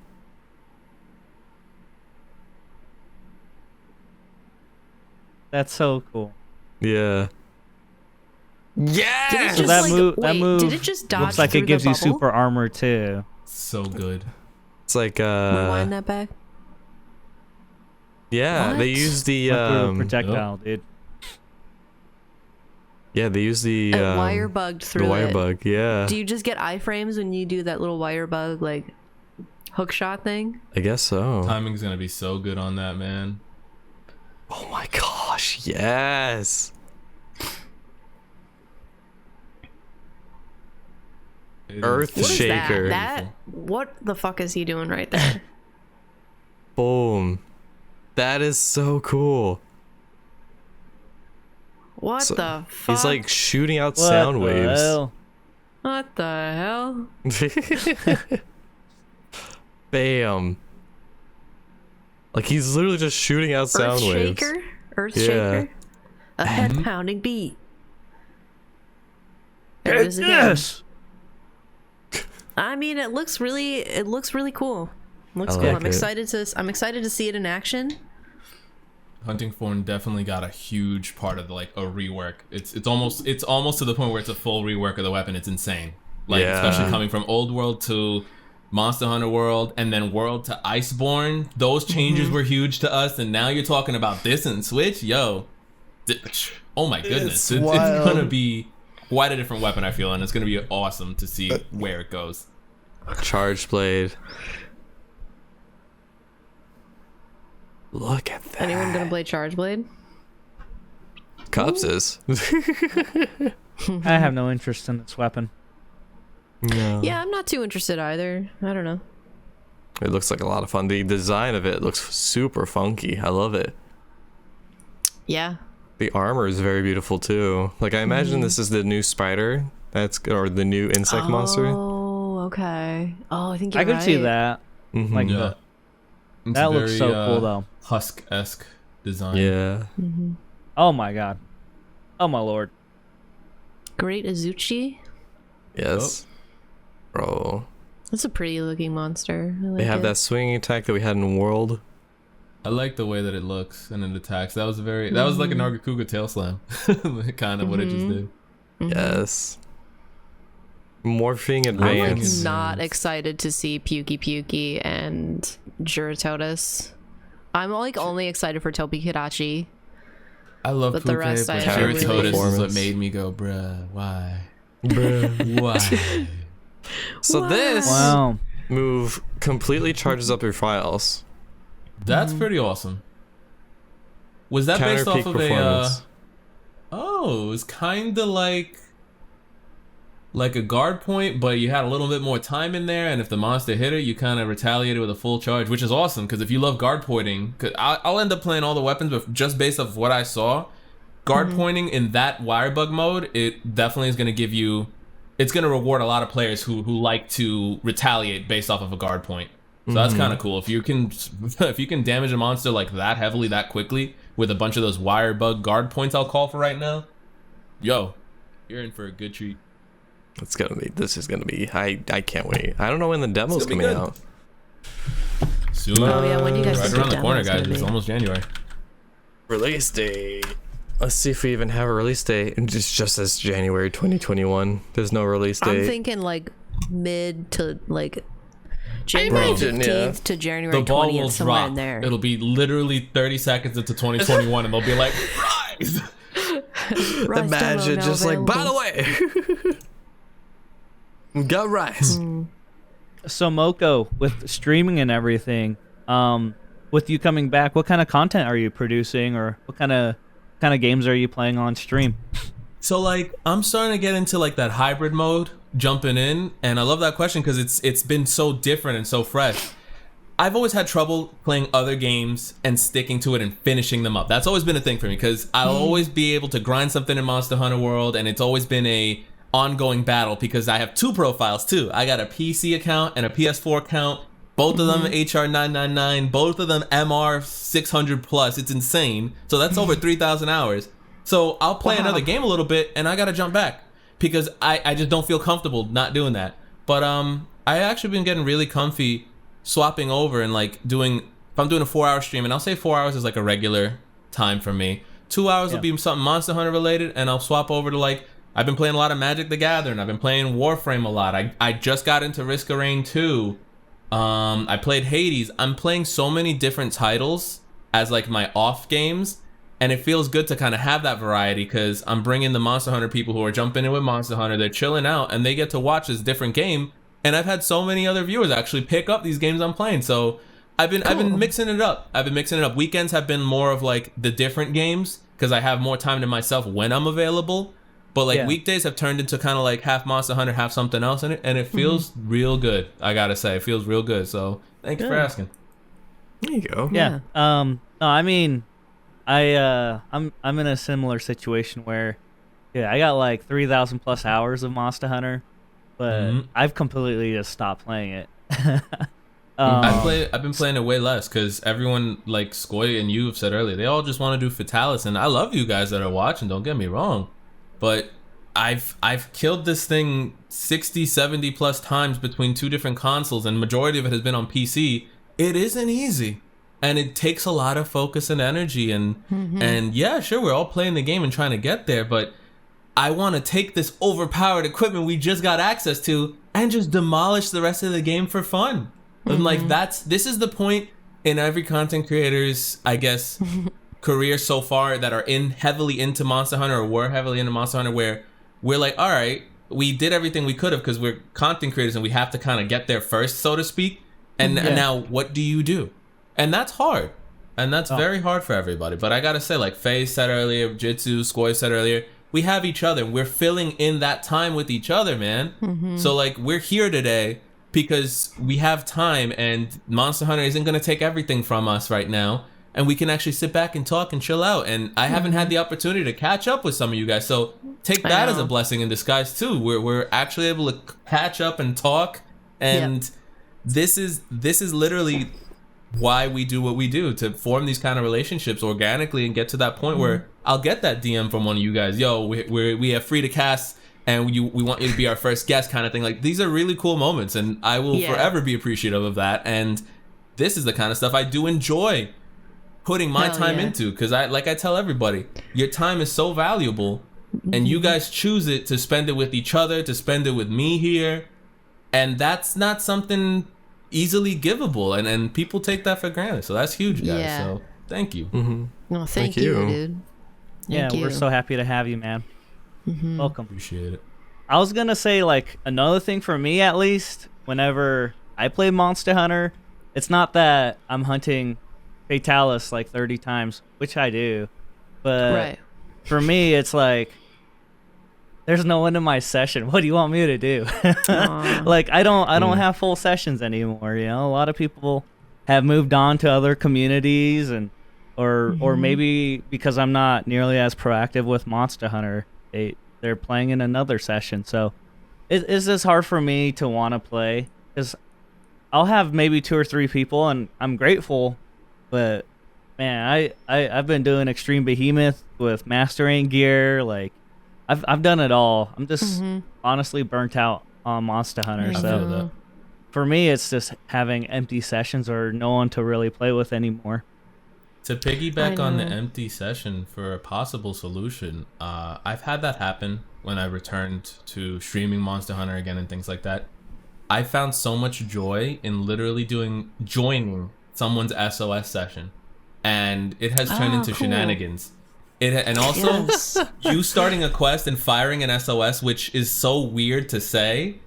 S4: That's so cool.
S1: Yeah. Yeah.
S2: Did it
S4: So
S2: just,
S4: that
S2: like,
S4: move,
S2: wait, did it just dodge
S4: looks like
S2: through
S4: it gives
S2: the
S4: you
S2: bubble?
S4: super armor too.
S3: So good.
S1: It's like
S2: Rewind that back.
S1: yeah, they
S2: What?
S1: use the
S4: Like through a projectile, dude.
S1: yeah, they use the
S2: It wire bugged through
S1: the wire
S2: it.
S1: bug. Yeah.
S2: Do you just get iframes when you do that little wire bug like hook shot thing?
S1: I guess so.
S3: Timing's gonna be so good on that, man.
S1: Oh my gosh. Yes.
S3: It
S1: Earth
S3: is
S2: What is
S1: Shaker.
S2: that? What the fuck is he doing right there?
S1: Boom. That is so cool.
S2: What
S1: So-
S2: the fuck?
S1: He's like shooting out
S4: What
S1: sound
S4: the
S1: waves.
S4: hell?
S2: What the hell?
S1: Bam. Like he's literally just shooting out sound
S2: Earth
S1: waves.
S2: shaker? Earth
S1: Yeah.
S2: shaker? A head pounding beat. There it is again.
S4: Yes.
S2: I mean, it looks really cool. Looks
S1: I
S2: cool.
S1: like
S2: I'm
S1: it.
S2: excited to see it in action.
S3: Hunting Thorn definitely got a huge part of like a rework. It's almost to the point where it's a full rework of the weapon. It's insane. Like
S1: Yeah.
S3: especially coming from Old World to Monster Hunter World and then World to Iceborne. Those changes were huge to us, and now you're talking about this and Switch. Yo, oh my goodness, it's gonna be quite a different weapon. I feel, and it's gonna be awesome to see where it goes.
S1: Charged blade. Look at that.
S2: Anyone gonna play Charge Blade?
S1: Cups is.
S4: I have no interest in this weapon.
S1: No.
S2: Yeah, I'm not too interested either. I don't know.
S1: It looks like a lot of fun. The design of it looks super funky. I love it.
S2: Yeah.
S1: The armor is very beautiful too. Like I imagine this is the new spider or the new insect monster.
S2: Oh, okay. Oh, I think you're
S4: I could
S2: right.
S4: see that.
S1: Mhm.
S4: Like
S3: Yeah. It's
S4: that looks
S3: very,
S4: so cool though.
S3: Husk-esque design.
S1: Yeah.
S4: Oh my god. Oh my lord.
S2: Great Azuchi.
S1: Yes. Bro.
S2: That's a pretty looking monster. I like
S1: They have
S2: it.
S1: that swinging attack that we had in World.
S3: I like the way that it looks and it attacks. That was like a Nargacuga tail slam. Kind of what it just did.
S1: Yes. Morphing
S2: I'm like
S1: advance.
S2: not excited to see Pukey and Juratotus. I'm like only excited for Topi Kirachi.
S3: I love
S2: But the rest I
S1: actually
S3: Juratotus
S1: really
S3: is what
S1: performance.
S3: made me go, bruh, why?
S1: Bruh.
S3: Why?
S1: So this
S4: Wow.
S1: move completely charges up your files.
S3: That's pretty awesome. Was that
S1: Counter
S3: based off
S1: peak
S3: of
S1: performance.
S3: Oh, it was kind of like a guard point, but you had a little bit more time in there, and if the monster hit it, you kind of retaliated with a full charge, which is awesome, because if you love guard pointing, cause I'll end up playing all the weapons, but just based off what I saw, guard pointing in that wire bug mode, it definitely is going to give you, it's going to reward a lot of players who like to retaliate based off of a guard point. So that's kind of cool. If you can damage a monster like that heavily, that quickly, with a bunch of those wire bug guard points I'll call for right now, yo, you're in for a good treat.
S1: This is gonna be, I can't wait. I don't know when the demo's
S3: gonna be
S1: coming
S3: good.
S1: out.
S3: Soon.
S2: Oh yeah, when do you guys
S3: Right
S2: think
S3: around the corner,
S2: demo's
S3: guys.
S2: gonna
S3: It's
S2: be?
S3: almost January.
S1: Release date. Let's see if we even have a release date. It just says January 2021. There's no release date.
S2: I'm thinking like mid to like January
S1: imagine,
S2: 15th
S1: yeah.
S2: to January
S3: The ball
S2: 20th,
S3: will
S2: somewhere
S3: drop.
S2: in there.
S3: It'll be literally 30 seconds into 2021, and they'll be like, rise!
S2: Rise
S1: Imagine
S2: demo now
S1: just like, by the
S2: available.
S1: way, we got Rise.
S4: So Moko, with streaming and everything, with you coming back, what kind of content are you producing, or what kind of games are you playing on stream?
S3: So like, I'm starting to get into like that hybrid mode, jumping in, and I love that question because it's been so different and so fresh. I've always had trouble playing other games and sticking to it and finishing them up. That's always been a thing for me because I'll always be able to grind something in Monster Hunter World, and it's always been a ongoing battle because I have two profiles too. I got a PC account and a PS4 account. Both of them HR999, both of them MR 600 plus. It's insane. So that's over 3,000 hours. So I'll play another game a little bit and I gotta jump back because I just don't feel comfortable not doing that. But I actually been getting really comfy swapping over and like doing, if I'm doing a 4-hour stream, and I'll say 4 hours is like a regular time for me. 2 hours will be something Monster Hunter related, and I'll swap over to like, I've been playing a lot of Magic the Gathering. I've been playing Warframe a lot. I just got into Risk of Rain 2. I played Hades. I'm playing so many different titles as like my off games, and it feels good to kind of have that variety because I'm bringing the Monster Hunter people who are jumping in with Monster Hunter. They're chilling out and they get to watch this different game. And I've had so many other viewers actually pick up these games I'm playing. So I've been mixing it up. Weekends have been more of like the different games because I have more time to myself when I'm available. But like weekdays have turned into kind of like half Monster Hunter, half something else in it, and it feels real good. I gotta say, it feels real good. So thanks for asking.
S1: There you go.
S4: Yeah. No, I mean, I'm in a similar situation where, I got like 3,000 plus hours of Monster Hunter, but I've completely just stopped playing it.
S3: I've been playing it way less because everyone like Skoy and you have said earlier, they all just want to do Fatalis, and I love you guys that are watching. Don't get me wrong, but I've killed this thing 60, 70 plus times between 2 different consoles, and majority of it has been on PC. It isn't easy, and it takes a lot of focus and energy, and yeah, sure, we're all playing the game and trying to get there, but I want to take this overpowered equipment we just got access to and just demolish the rest of the game for fun. And like this is the point in every content creator's, I guess, career so far that are heavily into Monster Hunter, or were heavily into Monster Hunter, where we're like, all right, we did everything we could have because we're content creators and we have to kind of get there first, so to speak. And now what do you do? And that's hard. And that's very hard for everybody. But I got to say, like Faye said earlier, Jitsu, Skoj said earlier, we have each other. We're filling in that time with each other, man. So like we're here today because we have time, and Monster Hunter isn't going to take everything from us right now. And we can actually sit back and talk and chill out. And I haven't had the opportunity to catch up with some of you guys. So take that as a blessing in disguise too. We're actually able to catch up and talk. And this is literally why we do what we do, to form these kind of relationships organically and get to that point where I'll get that DM from one of you guys. Yo, we have Free2Cast and we want you to be our first guest, kind of thing. Like, these are really cool moments, and I will forever be appreciative of that. And this is the kind of stuff I do enjoy putting my time into, because I tell everybody, your time is so valuable, and you guys choose it to spend it with each other, to spend it with me here, and that's not something easily givable, and people take that for granted. So that's huge, guys. So thank you.
S2: No, thank you, dude.
S4: Thank you. We're so happy to have you, man. Welcome.
S3: Appreciate it.
S4: I was gonna say, like, another thing for me, at least, whenever I play Monster Hunter, it's not that I'm hunting Fatalis like 30 times, which I do, but for me it's like, there's no one in my session. What do you want me to do? Like, I don't have full sessions anymore, you know. A lot of people have moved on to other communities, and or maybe because I'm not nearly as proactive with Monster Hunter, they're playing in another session. So it's just hard for me to want to play, because I'll have maybe 2 or 3 people, and I'm grateful. But man, I've been doing Extreme Behemoth with mastering gear. Like, I've done it all. I'm just honestly burnt out on Monster Hunter. So for me, it's just having empty sessions or no one to really play with anymore.
S3: To piggyback on the empty session for a possible solution, I've had that happen when I returned to streaming Monster Hunter again and things like that. I found so much joy in literally joining someone's SOS session, and it has turned into shenanigans. And also you starting a quest and firing an SOS, which is so weird to say.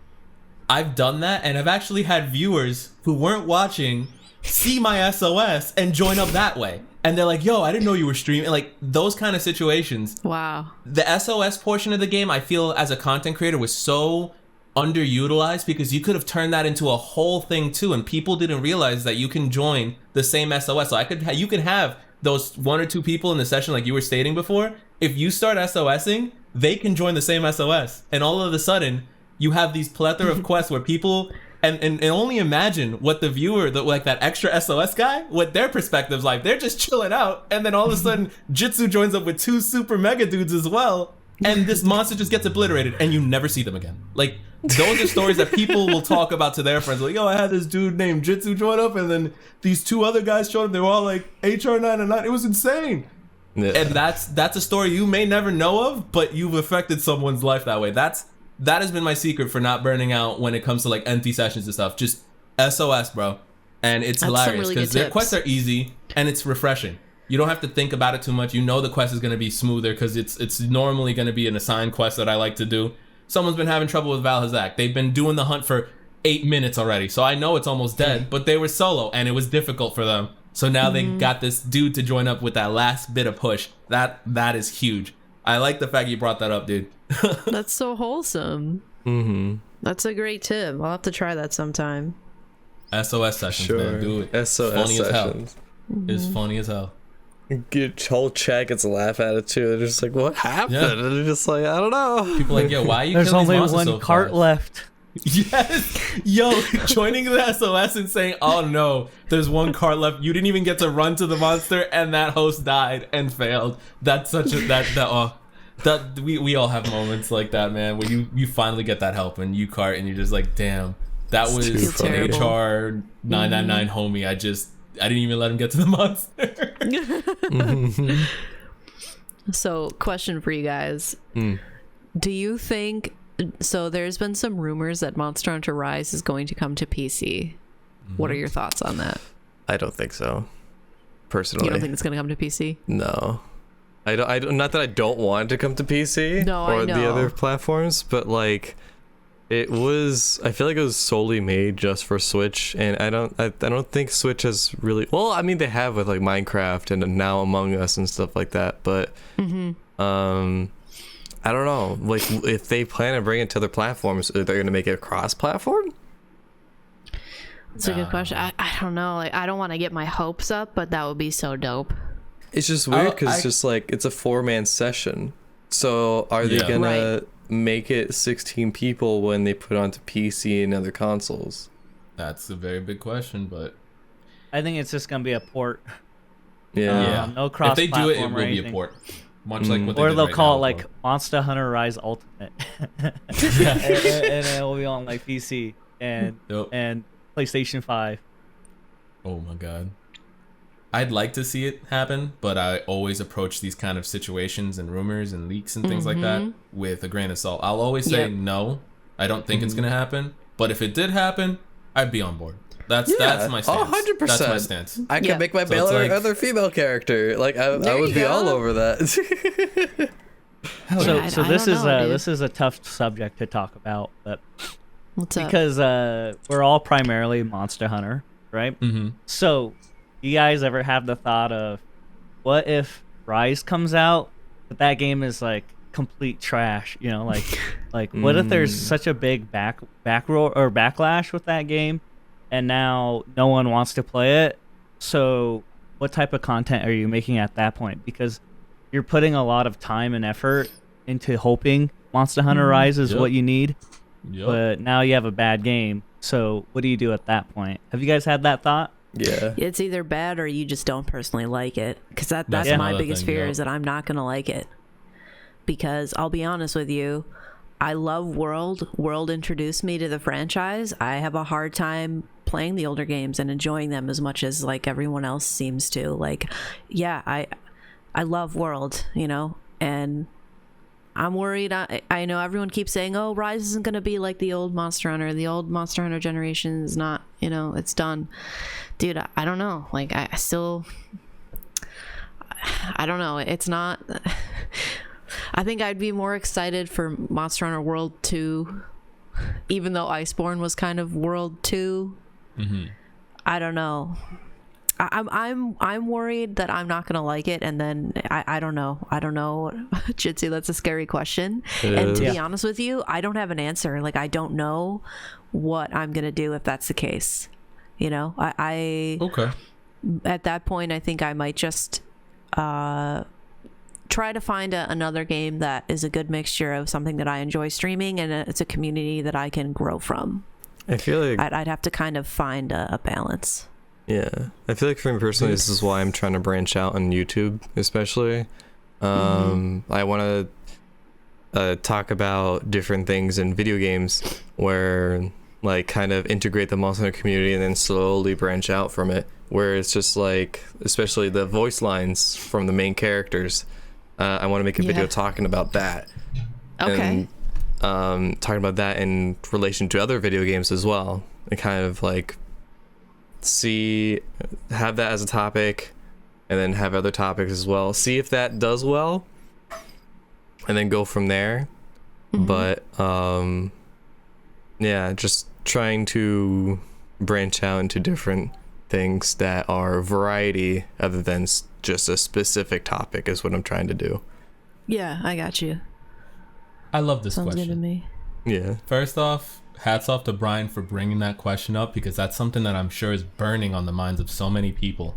S3: I've done that, and I've actually had viewers who weren't watching see my SOS and join up that way, and they're like, yo, I didn't know you were streaming. Like, those kind of situations.
S2: Wow.
S3: The SOS portion of the game, I feel, as a content creator, was so underutilized, because you could have turned that into a whole thing too, and people didn't realize that you can join the same SOS. So you could have those 1 or 2 people in the session, like you were stating before. If you start SOSing, they can join the same SOS, and all of a sudden you have these plethora of quests where people and only imagine what the viewer, like that extra SOS guy, what their perspective's like. They're just chilling out, and then all of a sudden Jitsu joins up with 2 super mega dudes as well, and this monster just gets obliterated, and you never see them again. Like, those are stories that people will talk about to their friends. Like, yo, I had this dude named Jitsu join up, and then these 2 other guys showed up. They were all like HR9 and 9. It was insane. And that's a story you may never know of, but you've affected someone's life that way. That has been my secret for not burning out when it comes to like empty sessions and stuff. Just SOS, bro. And it's hilarious because their quests are easy and it's refreshing. You don't have to think about it too much. You know the quest is going to be smoother because it's normally going to be an assigned quest that I like to do. Someone's been having trouble with Valhazak. They've been doing the hunt for 8 minutes already, so I know it's almost dead, but they were solo and it was difficult for them. So now they got this dude to join up with that last bit of push. That is huge. I like the fact you brought that up, dude.
S2: That's so wholesome. That's a great tip. I'll have to try that sometime.
S3: SOS sessions, man. Do it.
S1: SOS sessions.
S3: It's funny as hell.
S1: Your whole chat gets a laugh at it too. They're just like, what happened? Yeah. And they're just like, I don't know.
S3: People are like, yo, why are you
S4: There's
S3: killing these
S4: only
S3: monsters
S4: one
S3: so
S4: cart
S3: fast?
S4: left.
S3: Yes. Yo, joining the SOS and saying, oh no, there's one cart left. You didn't even get to run to the monster and that host died and failed. That's such a That we all have moments like that, man, where you finally get that help and you cart and you're just like, damn, that was
S1: too
S3: an
S1: funny.
S3: HR 999 homie. I didn't even let him get to the monster.
S2: So, question for you guys. Do you think... So, there's been some rumors that Monster Hunter Rise is going to come to PC. What are your thoughts on that?
S1: I don't think so. Personally.
S2: You don't think it's going to come to PC?
S1: No. I don't, not that I don't want it to come to PC
S2: No,
S1: or
S2: I
S1: the
S2: know.
S1: other platforms, but like I feel like it was solely made just for Switch, and I don't think Switch has really, well, I mean they have with like Minecraft and now Among Us and stuff like that, but I don't know, like if they plan to bring it to other platforms, are they going to make it cross-platform?
S2: It's a good question. I don't know. Like, I don't want to get my hopes up, but that would be so dope.
S1: It's just weird because it's just like it's a 4-man session. So are they gonna
S2: Right.
S1: make it 16 people when they put onto PC and other consoles?
S3: That's a very big question, but
S4: I think it's just gonna be a port.
S1: Yeah.
S4: No
S3: if they do it, it
S4: cross-platform or
S3: will be a
S4: anything.
S3: port. Much like what they
S4: Or
S3: did
S4: they'll
S3: right
S4: call
S3: now
S4: it like
S3: with
S4: Monster Hunter Rise Ultimate, and it will be on like PC and
S3: Yep.
S4: and PlayStation 5.
S3: Oh my god. I'd like to see it happen, but I always approach these kind of situations and rumors and leaks and things like that with a grain of salt. I'll always say
S2: Yep.
S3: no, I don't think it's gonna happen. But if it did happen, I'd be on board. That's my stance.
S1: 100%.
S3: That's my stance.
S1: I could
S2: Yeah.
S1: make my
S3: So it's
S1: male or
S3: like-
S1: other female character. Like I
S2: There
S1: would
S2: you
S1: be
S2: go.
S1: all over that.
S4: So
S2: I
S4: so
S2: don't
S4: this is
S2: know, dude.
S4: this is a tough subject to talk about, but
S2: What's up?
S4: because we're all primarily Monster Hunter, right?
S3: Mm-hmm.
S4: So, you guys ever have the thought of, what if Rise comes out, but that game is like complete trash? You know, like what if there's such a big backlash with that game, and now no one wants to play it? So, what type of content are you making at that point? Because you're putting a lot of time and effort into hoping Monster Hunter Rise is
S3: Yep.
S4: what you need,
S3: Yep.
S4: but now you have a bad game. So, what do you do at that point? Have you guys had that thought?
S1: Yeah.
S2: It's either bad or you just don't personally like it. Because that's
S3: That's
S2: my
S3: another
S2: biggest
S3: thing,
S2: fear
S3: yeah.
S2: is that I'm not going to like it. Because I'll be honest with you, I love World. World introduced me to the franchise. I have a hard time playing the older games and enjoying them as much as like everyone else seems to. Like, yeah, I love World, you know, and I'm worried. I know everyone keeps saying, oh, Rise isn't going to be like the old Monster Hunter. The old Monster Hunter generation is not, you know, it's done. Dude, I don't know. Like, I don't know. It's not. I think I'd be more excited for Monster Hunter World 2, even though Iceborne was kind of World 2.
S3: Mm-hmm.
S2: I don't know. I'm worried that I'm not gonna like it, and then I don't know. Jitsu, that's a scary question. And to be honest with you, I don't have an answer. Like, I don't know what I'm gonna do if that's the case. You know, I
S3: Okay.
S2: at that point, I think I might just try to find another game that is a good mixture of something that I enjoy streaming and it's a community that I can grow from.
S1: I feel like
S2: I'd have to kind of find a balance.
S1: yeah. I feel like for me personally, this is why I'm trying to branch out on YouTube, especially. I want to talk about different things in video games where like kind of integrate the Monster Hunter community and then slowly branch out from it, where it's just like, especially the voice lines from the main characters. I want to make a video
S2: Yeah.
S1: talking about that.
S2: Okay.
S1: And talking about that in relation to other video games as well, and kind of like have that as a topic and then have other topics as well, see if that does well and then go from there. But yeah, just trying to branch out into different things that are variety other than just a specific topic is what I'm trying to do.
S2: Yeah, I got you.
S3: I love this
S2: Sounds
S3: question.
S2: good to me.
S1: Yeah.
S3: First off, hats off to Brian for bringing that question up, because that's something that I'm sure is burning on the minds of so many people,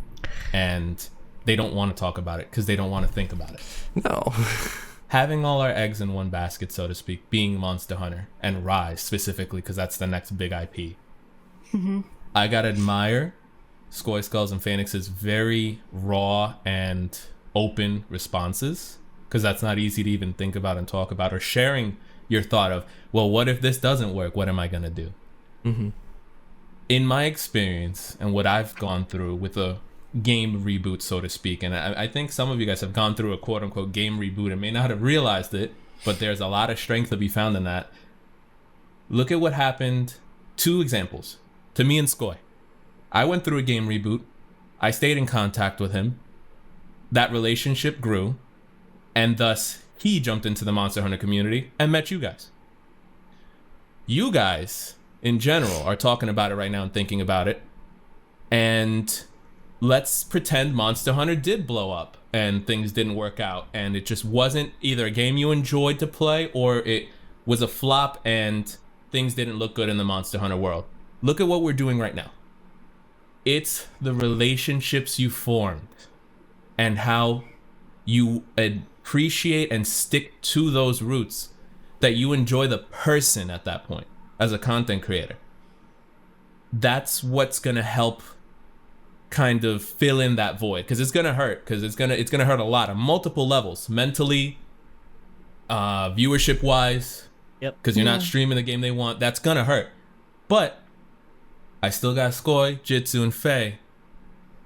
S3: and they don't want to talk about it because they don't want to think about it.
S1: No.
S3: Having all our eggs in one basket, so to speak, being Monster Hunter and Rise specifically, because that's the next big IP. I gotta admire SkojSkull's and Fayenix's very raw and open responses. because that's not easy to even think about and talk about, or sharing your thought of, well, what if this doesn't work? What am I going to do?
S1: Mm-hmm.
S3: In my experience and what I've gone through with a game reboot, so to speak, and I think some of you guys have gone through a quote unquote game reboot and may not have realized it, but there's a lot of strength to be found in that. Look at what happened. 2 examples to me and Skoy. I went through a game reboot. I stayed in contact with him. That relationship grew, and thus he jumped into the Monster Hunter community and met you guys. You guys, in general, are talking about it right now and thinking about it. And let's pretend Monster Hunter did blow up and things didn't work out, and it just wasn't either a game you enjoyed to play, or it was a flop and things didn't look good in the Monster Hunter world. Look at what we're doing right now. It's the relationships you formed and how you appreciate and stick to those roots, that you enjoy the person at that point as a content creator. That's what's going to help kind of fill in that void, because it's going to hurt, because it's going to hurt a lot on multiple levels, mentally, viewership wise.
S4: Yep.
S3: Because you're not streaming the game they want. That's gonna hurt. But I still got Skoy, Jitsu, and Faye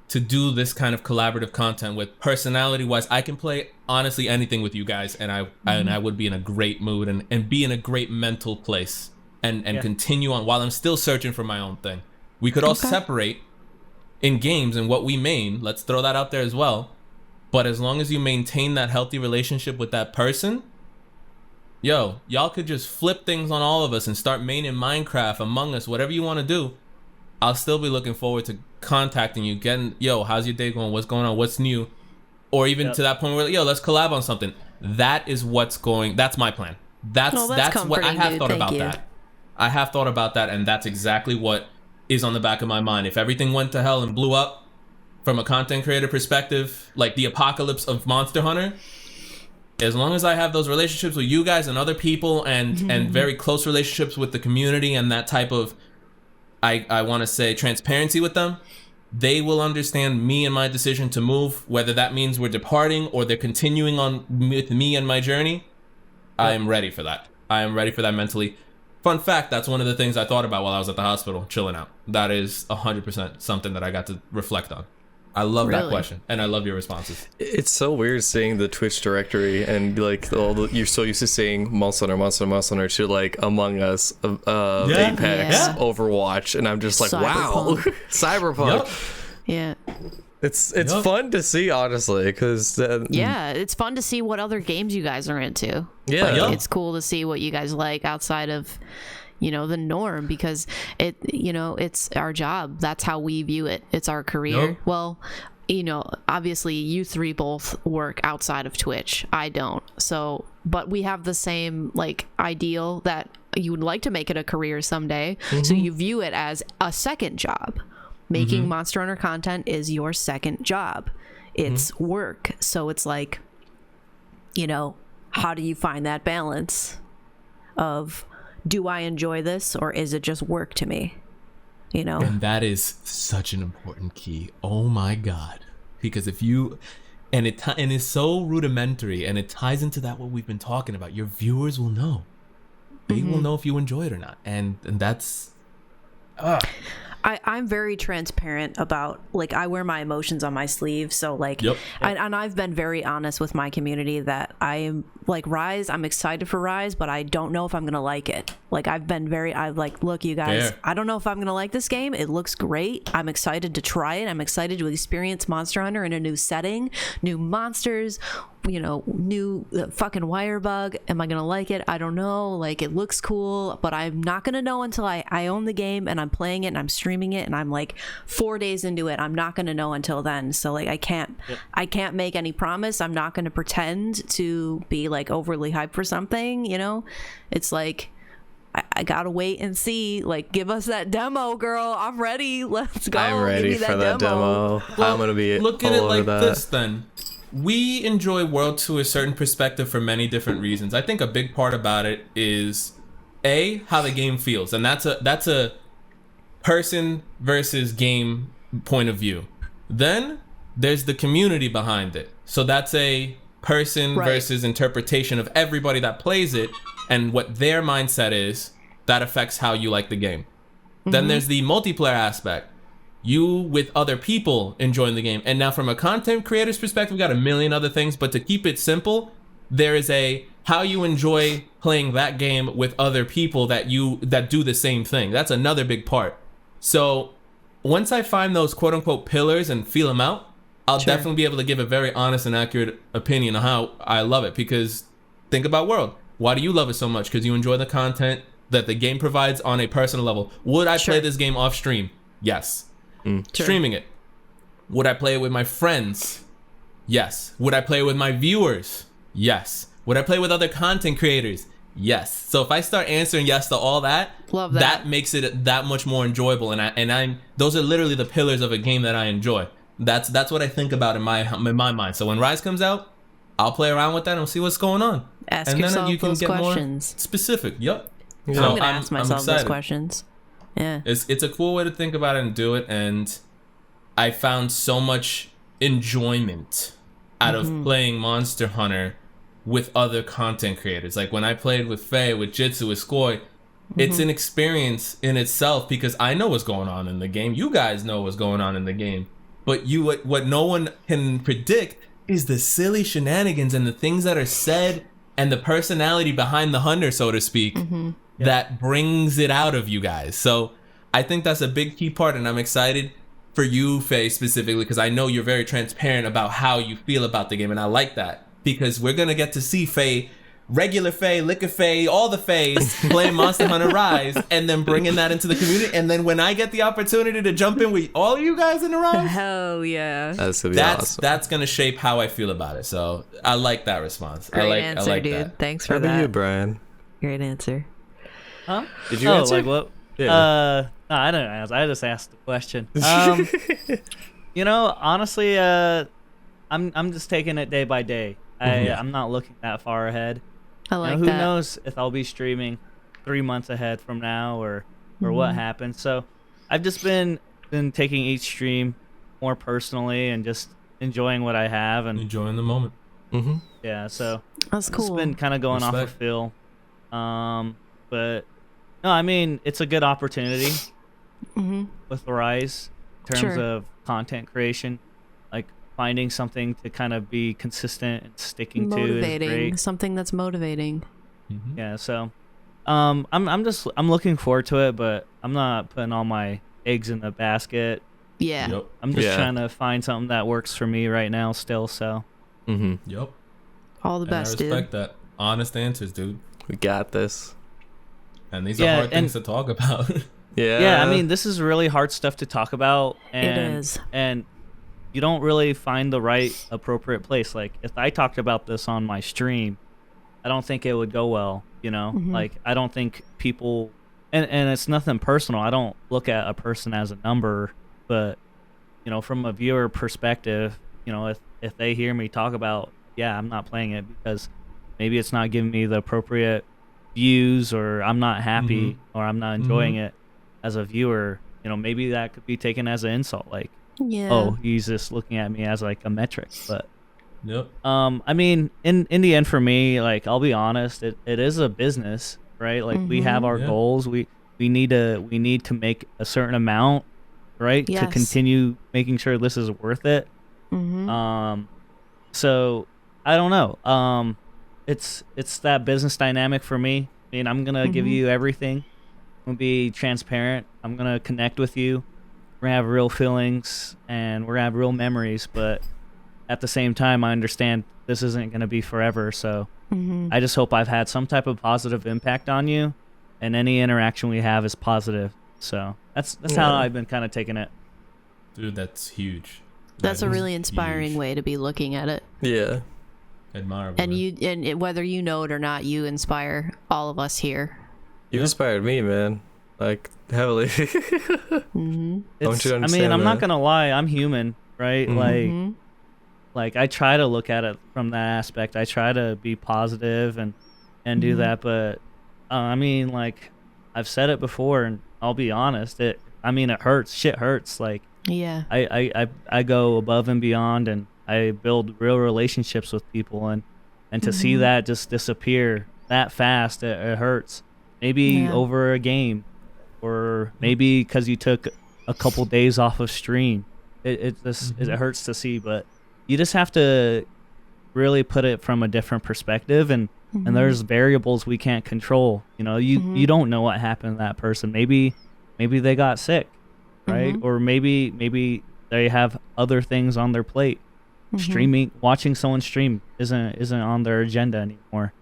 S3: to do this kind of collaborative content with. Personality wise, I can play honestly anything with you guys, and I would be in a great mood and be in a great mental place and continue on while I'm still searching for my own thing. We could all separate in games and what we main. Let's throw that out there as well. But as long as you maintain that healthy relationship with that person, yo, y'all could just flip things on all of us and start maining Minecraft, Among Us, whatever you want to do. I'll still be looking forward to contacting you, getting, yo, how's your day going? What's going on? What's new? Or even to that point where, yo, let's collab on something. That is what's going, that's my plan. That's what I have thought about that. I have thought about that, and that's exactly what is on the back of my mind. If everything went to hell and blew up from a content creator perspective, like the apocalypse of Monster Hunter, as long as I have those relationships with you guys and other people, and very close relationships with the community, and that type of, I want to say, transparency with them, they will understand me and my decision to move, whether that means we're departing or they're continuing on with me and my journey. I am ready for that. I am ready for that mentally. Fun fact, that's one of the things I thought about while I was at the hospital, chilling out. That is 100% something that I got to reflect on. I love that question, and I love your responses. It's
S1: so weird seeing the Twitch directory and like you're so used to seeing Monster Hunter to like Among Us, Apex, Overwatch, and I'm just like, wow, Cyberpunk.
S2: Yeah.
S1: It's fun to see, honestly, because
S2: it's fun to see what other games you guys are into. It's cool to see what you guys like outside of the norm, because it's our job. That's how we view it. It's our career. Well, obviously you 3 both work outside of Twitch. I don't. So, but we have the same like ideal that you would like to make it a career someday. So you view it as a second job. Making Monster Hunter content is your second job. It's work. So it's like, how do you find that balance of, do I enjoy this, or is it just work to me?
S3: And that is such an important key. Oh my God. Because if you, and it's so rudimentary, and it ties into that what we've been talking about. Your viewers will know. They will know if you enjoy it or not. And that's
S2: I'm very transparent about, like, I wear my emotions on my sleeve. So like, and I've been very honest with my community that I am like Rise. I'm excited for Rise, but I don't know if I'm going to like it. Like I've like, look, you guys, I don't know if I'm going to like this game. It looks great. I'm excited to try it. I'm excited to experience Monster Hunter in a new setting, new monsters, new fucking Wirebug. Am I gonna like it? I don't know. Like, it looks cool, but I'm not gonna know until I own the game and I'm playing it and I'm streaming it and I'm like 4 days into it. I'm not gonna know until then. So like, I can't make any promise. I'm not gonna pretend to be like overly hyped for something. It's like, I gotta wait and see. Like, give us that demo, girl. I'm ready. Let's go.
S1: I'm ready for that demo.
S3: Well,
S1: I'm gonna be
S3: look at it like this then. We enjoy World to a certain perspective for many different reasons. I think a big part about it is how the game feels, and that's a person versus game point of view. Then there's the community behind it. So that's person
S2: Right.
S3: versus interpretation of everybody that plays it and what their mindset is that affects how you like the game. Then there's the multiplayer aspect. You with other people enjoying the game. And now from a content creator's perspective, we've got a million other things, but to keep it simple, there is a how you enjoy playing that game with other people that do the same thing. That's another big part. So once I find those quote unquote pillars and feel them out, I'll definitely be able to give a very honest and accurate opinion on how I love it. Because think about World. Why do you love it so much? Because you enjoy the content that the game provides on a personal level. Would I play this game off stream? Yes. Streaming it. Would I play it with my friends? Yes. Would I play it with my viewers? Yes. Would I play with other content creators? Yes. So if I start answering yes to all that,
S2: Love that.
S3: that makes it that much more enjoyable. And I'm those are literally the pillars of a game that I enjoy. That's what I think about in my mind. So when Rise comes out, I'll play around with that and we'll see what's going on.
S2: Ask
S3: and
S2: yourself
S3: then you can
S2: those
S3: get
S2: questions.
S3: more specific. Yep.
S2: I'm
S3: So
S2: gonna ask myself those
S3: excited.
S2: questions. Yeah.
S3: It's a cool way to think about it and do it, and I found so much enjoyment out of playing Monster Hunter with other content creators. Like when I played with Faye, with Jitsu, with Skoy, it's an experience in itself because I know what's going on in the game. You guys know what's going on in the game, but what no one can predict is the silly shenanigans and the things that are said and the personality behind the hunter, so to speak, that brings it out of you guys. So I think that's a big key part, and I'm excited for you, Faye, specifically, because I know you're very transparent about how you feel about the game, and I like that because we're gonna get to see Faye, regular Faye, liquor Faye, all the Fays play Monster Hunter Rise, and then bringing that into the community. And then when I get the opportunity to jump in with all of you guys in the Rise,
S2: Hell yeah.
S1: That's gonna be awesome.
S3: that's gonna shape how I feel about it. So I like that response.
S2: Great
S3: I
S2: answer,
S3: like
S2: dude.
S3: that.
S2: Thanks for
S1: How about
S2: that.
S1: you, Brian?
S2: Great answer.
S4: Huh?
S1: Did you answer?
S4: Like what?
S1: Yeah.
S4: No, I didn't ask. I just asked the question. Honestly, I'm just taking it day by day. I'm not looking that far ahead.
S2: I like
S4: who
S2: that.
S4: knows if I'll be streaming 3 months ahead from now or what happens. So I've just been taking each stream more personally and just enjoying what I have and
S3: Enjoying the moment.
S4: yeah. So
S2: That's
S4: it's
S2: cool.
S4: been kind of going off of
S3: Respect.
S4: feel. But no, I mean it's a good opportunity with the Rise in terms
S2: Sure.
S4: of content creation, like finding something to kind of be consistent and sticking to is
S2: Motivating.
S4: great.
S2: Something that's motivating.
S4: Yeah, so I'm looking forward to it, but I'm not putting all my eggs in the basket.
S2: Yeah.
S3: Yep.
S4: I'm just
S1: Yeah.
S4: trying to find something that works for me right now still, so
S3: Yep.
S2: All the
S3: And I
S2: best,
S3: respect
S2: dude.
S3: that. Honest answers, dude.
S1: We got this.
S3: And these
S4: Yeah,
S3: are hard things to talk about.
S1: Yeah.
S4: I mean, this is really hard stuff to talk about, and
S2: It is.
S4: and you don't really find the right appropriate place. Like if I talked about this on my stream, I don't think it would go well, Like I don't think people and it's nothing personal. I don't look at a person as a number, but from a viewer perspective, if they hear me talk about, yeah, I'm not playing it because maybe it's not giving me the appropriate views, or I'm not happy, or I'm not enjoying it as a viewer, maybe that could be taken as an insult, like,
S2: Yeah.
S4: oh, he's just looking at me as like a metric. But
S3: Yep.
S4: I mean, in the end, for me, like, I'll be honest, it is a business, right? Like we have our
S3: Yeah.
S4: goals. We need to make a certain amount, right, to
S2: Yes.
S4: continue making sure this is worth it. So I don't know. It's that business dynamic for me. I mean, I'm gonna give you everything. I'm gonna be transparent. I'm gonna connect with you. We're gonna have real feelings and we're gonna have real memories, but at the same time, I understand this isn't gonna be forever. So I just hope I've had some type of positive impact on you, and any interaction we have is positive. So that's how I've been kind of taking it.
S3: Dude, that's huge.
S2: That's
S3: That
S2: a
S3: is
S2: really inspiring
S3: huge.
S2: way to be looking at it.
S1: Yeah.
S3: Admirable.
S2: And whether you know it or not, you inspire all of us here.
S1: You inspired me, man. Like, heavily. I want you to
S4: I mean,
S1: understand
S4: I'm not
S1: that.
S4: gonna lie, I'm human, right? Like I try to look at it from that aspect. I try to be positive and do that, but I mean, like I've said it before, and I'll be honest. It hurts. Shit hurts. Like
S2: Yeah.
S4: I go above and beyond, and I build real relationships with people, and to see that just disappear that fast, it hurts. Maybe over a game, or maybe because you took a couple days off of stream. It hurts to see, but you just have to really put it from a different perspective, and there's variables we can't control. You know, you don't know what happened to that person. Maybe they got sick, right? Or maybe they have other things on their plate. Watching someone stream isn't on their agenda anymore.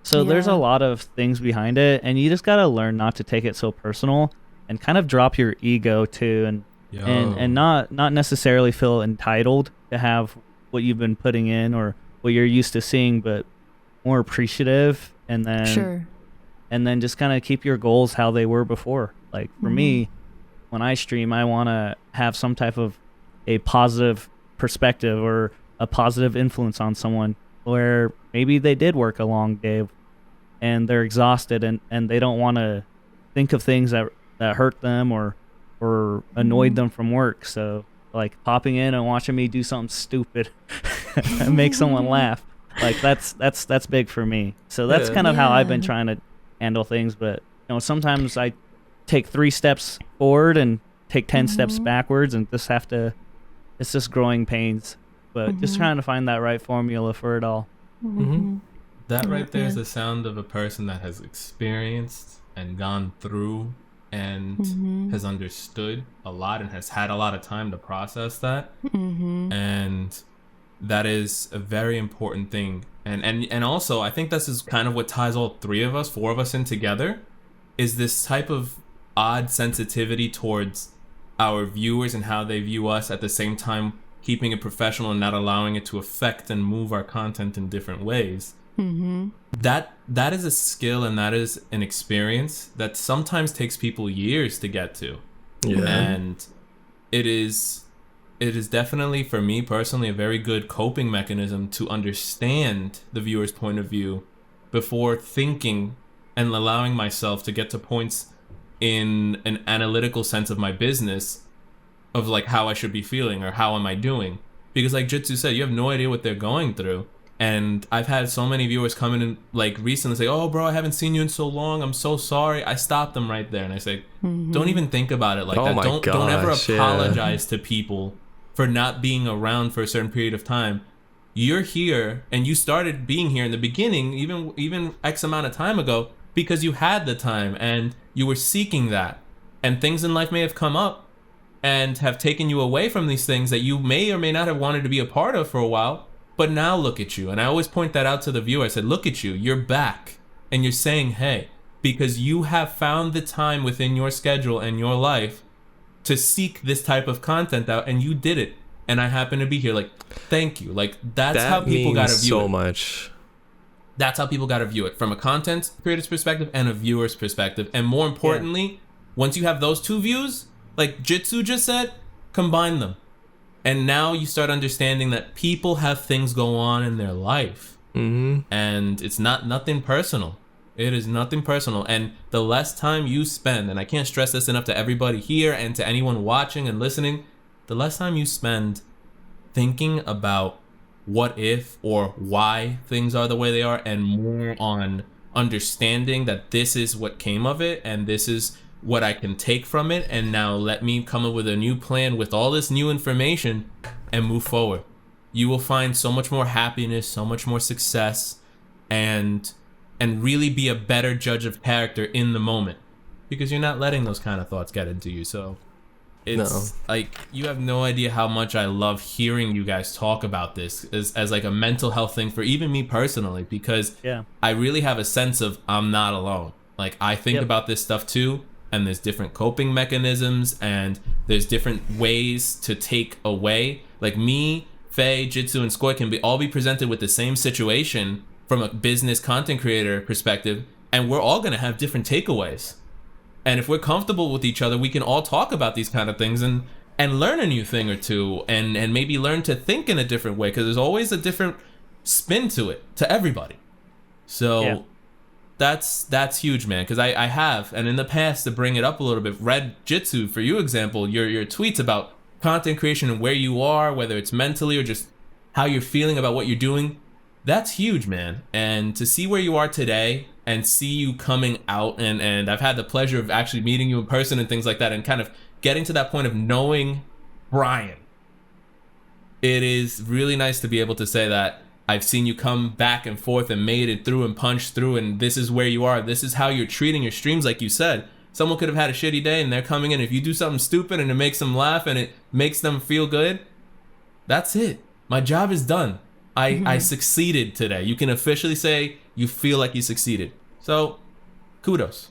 S4: So there's a lot of things behind it, and you just gotta learn not to take it so personal, and kind of drop your ego too, and not necessarily feel entitled to have what you've been putting in or what you're used to seeing, but more appreciative, and then just kind of keep your goals how they were before. Like for me, when I stream, I want to have some type of a positive perspective or a positive influence on someone, where maybe they did work a long day and they're exhausted, and they don't want to think of things that hurt them or annoyed them from work. So like popping in and watching me do something stupid and make someone laugh, like that's big for me. So that's kind of how I've been trying to handle things. But you know, sometimes I take 3 steps forward and take 10 steps backwards, and it's just growing pains, but just trying to find that right formula for it all.
S3: That right there is the sound of a person that has experienced and gone through and has understood a lot and has had a lot of time to process that. And that is a very important thing. And also, I think this is kind of what ties all 4 of us in together, is this type of odd sensitivity towards our viewers and how they view us, at the same time keeping it professional and not allowing it to affect and move our content in different ways. That is a skill, and that is an experience that sometimes takes people years to get to. And it is definitely, for me personally, a very good coping mechanism to understand the viewer's point of view before thinking and allowing myself to get to points in an analytical sense of my business, of like how I should be feeling or how am I doing. Because like Jitsu said, you have no idea what they're going through. And I've had so many viewers come in and like recently say, "Oh bro, I haven't seen you in so long, I'm so sorry." I stopped them right there and I say, don't even think about it like that. Don't ever apologize to people for not being around for a certain period of time. You're here, and you started being here in the beginning, even X amount of time ago, because you had the time and you were seeking that. And things in life may have come up and have taken you away from these things that you may or may not have wanted to be a part of for a while. But now look at you. And I always point that out to the viewer. I said, look at you. You're back. And you're saying, hey, because you have found the time within your schedule and your life to seek this type of content out, and you did it. And I happen to be here. Like, thank you. Like, that's how people got to view it.
S1: So much.
S3: That's how people got to view it, from a content creator's perspective and a viewer's perspective. And more importantly, once you have those 2 views, like Jitsu just said, combine them. And now you start understanding that people have things go on in their life. And it's nothing personal. It is nothing personal. And the less time you spend, and I can't stress this enough to everybody here and to anyone watching and listening, the less time you spend thinking about what if or why things are the way they are, and more on understanding that this is what came of it and this is what I can take from it, and now let me come up with a new plan with all this new information and move forward. You will find so much more happiness, so much more success, and really be a better judge of character in the moment, because you're not letting those kind of thoughts get into you. So it's like, you have no idea how much I love hearing you guys talk about this as like a mental health thing for even me personally, because I really have a sense of I'm not alone. Like, I think about this stuff too, and there's different coping mechanisms, and there's different ways to take away. Like me, Faye, Jitsu, and Skoy can all be presented with the same situation from a business content creator perspective, and we're all going to have different takeaways. And if we're comfortable with each other, we can all talk about these kind of things and learn a new thing or two, and maybe learn to think in a different way, because there's always a different spin to it, to everybody. So that's huge, man, because I have, and in the past, to bring it up a little bit, read Jitsu, for you example, your tweets about content creation and where you are, whether it's mentally or just how you're feeling about what you're doing, that's huge, man. And to see where you are today and see you coming out, and I've had the pleasure of actually meeting you in person and things like that, and kind of getting to that point of knowing Brian. It is really nice to be able to say that I've seen you come back and forth and made it through and punched through, and this is where you are. This is how you're treating your streams, like you said. Someone could have had a shitty day and they're coming in. If you do something stupid and it makes them laugh and it makes them feel good, that's it. My job is done. I succeeded today. You can officially say you feel like you succeeded. So, kudos.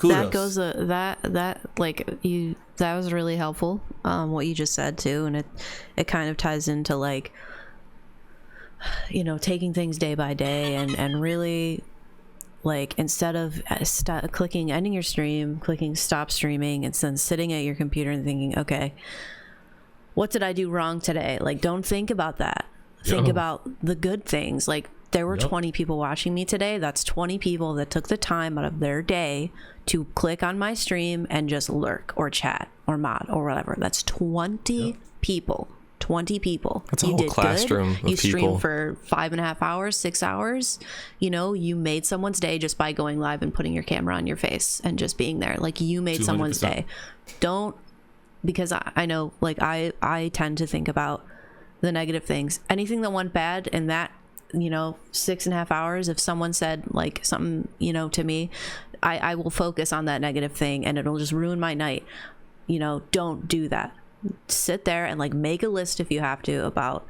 S2: That goes that was really helpful. What you just said too, and it kind of ties into like, you know, taking things day by day and really, like, instead of clicking ending your stream, clicking stop streaming, and then sitting at your computer and thinking, okay, what did I do wrong today? Like, don't think about that. Think about the good things. Like, there were 20 people watching me today. That's 20 people that took the time out of their day to click on my stream and just lurk or chat or mod or whatever. That's 20 people. 20 people.
S1: That's a whole classroom of
S2: you streamed
S1: people.
S2: for 5.5 hours, 6 hours. You know, you made someone's day just by going live and putting your camera on your face and just being there. Like, you made someone's
S3: 200%.
S2: day. Don't, because I know, like, I tend to think about the negative things. Anything that went bad in that, you know, 6.5 hours, if someone said like something, you know, to me, I will focus on that negative thing and it'll just ruin my night. You know, don't do that. Sit there and like make a list if you have to about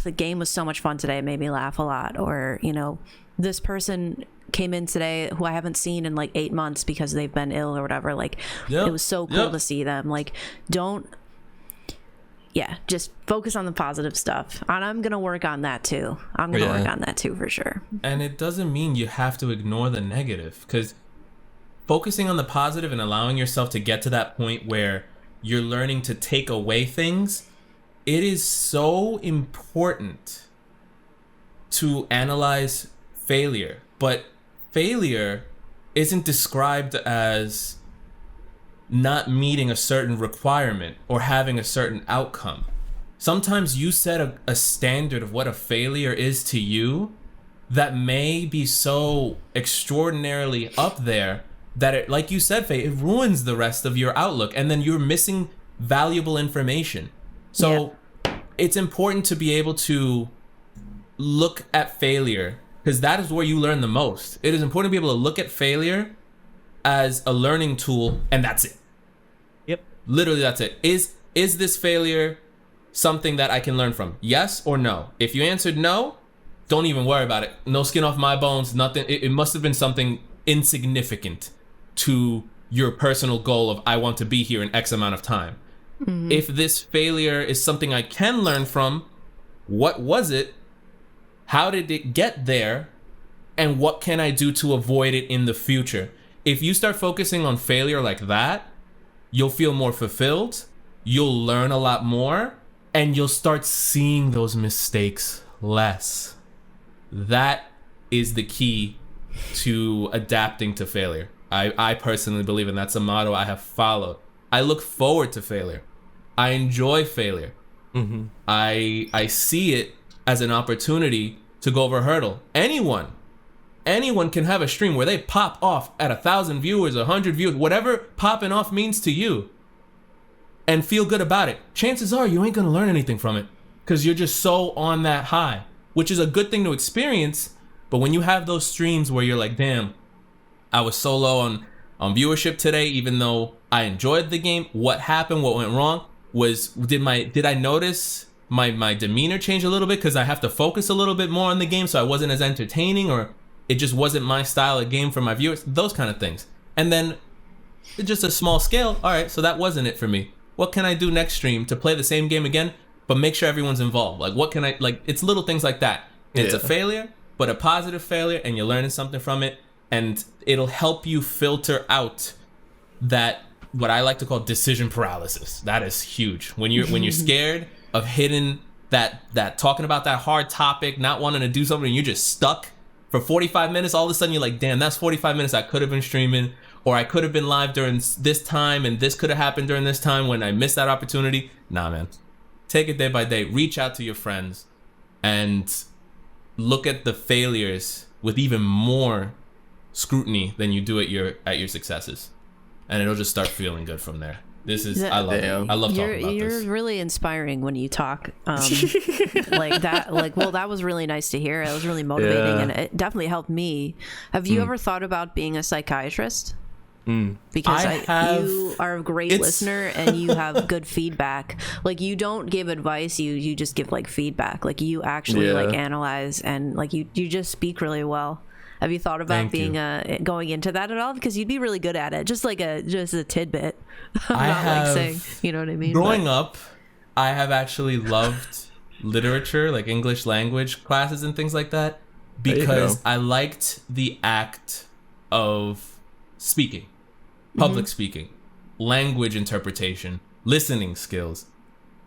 S2: the game was so much fun today, it made me laugh a lot, or, you know, this person came in today who I haven't seen in like 8 months because they've been ill or whatever. Like, it was so cool to see them. Like, just focus on the positive stuff. And I'm going to work on that too. I'm going to work on that too for sure.
S3: And it doesn't mean you have to ignore the negative, because focusing on the positive and allowing yourself to get to that point where you're learning to take away things, it is so important to analyze failure. But failure isn't described as not meeting a certain requirement or having a certain outcome. Sometimes you set a standard of what a failure is to you that may be so extraordinarily up there that it, like you said, Faye, it ruins the rest of your outlook, and then you're missing valuable information. So it's important to be able to look at failure, because that is where you learn the most. It is important to be able to look at failure as a learning tool, and that's it.
S4: Yep.
S3: Literally, that's it. Is this failure something that I can learn from? Yes or no? If you answered no, don't even worry about it. No skin off my bones, nothing. It must have been something insignificant to your personal goal of I want to be here in X amount of time. Mm-hmm. If this failure is something I can learn from, what was it? How did it get there? And what can I do to avoid it in the future? If you start focusing on failure like that, you'll feel more fulfilled, you'll learn a lot more, and you'll start seeing those mistakes less. That is the key to adapting to failure. I personally believe, and that's a motto I have followed. I look forward to failure. I enjoy failure. Mm-hmm. I see it as an opportunity to go over a hurdle. Anyone can have a stream where they pop off at 1,000 viewers, 100 viewers, whatever popping off means to you, and feel good about it. Chances are you ain't gonna learn anything from it because you're just so on that high, which is a good thing to experience. But when you have those streams where you're like, damn, I was so low on viewership today, even though I enjoyed the game, what happened, what went wrong was, did I notice my demeanor change a little bit because I have to focus a little bit more on the game so I wasn't as entertaining, or it just wasn't my style of game for my viewers, those kind of things. And then just a small scale, all right, so that wasn't it for me. What can I do next stream to play the same game again, but make sure everyone's involved? Like, what can I, like, it's little things like that. It's a failure, but a positive failure, and you're learning something from it, and it'll help you filter out that, what I like to call decision paralysis. That is huge. When you're scared of hitting that talking about that hard topic, not wanting to do something, and you're just stuck for 45 minutes, all of a sudden you're like, damn, that's 45 minutes I could have been streaming, or I could have been live during this time, and this could have happened during this time when I missed that opportunity. Nah, man. take it day by day. Reach out to your friends and look at the failures with even more scrutiny than you do at your successes, and it'll just start feeling good from there. I love it. I love talking about
S2: You're
S3: this.
S2: really inspiring when you talk like that. Well, that was really nice to hear. It was really motivating, and it definitely helped me. Have you ever thought about being a psychiatrist? Because you are a great listener and you have good feedback. Like, you don't give advice, you just give like feedback. Like, you actually like analyze, and like you just speak really well. Have you thought about going into that at all? Because you'd be really good at it. Just a tidbit. I'm not like saying, you know what I mean?
S3: Growing up, I have actually loved literature, like English language classes and things like that, because I liked the act of speaking, public speaking, language interpretation, listening skills.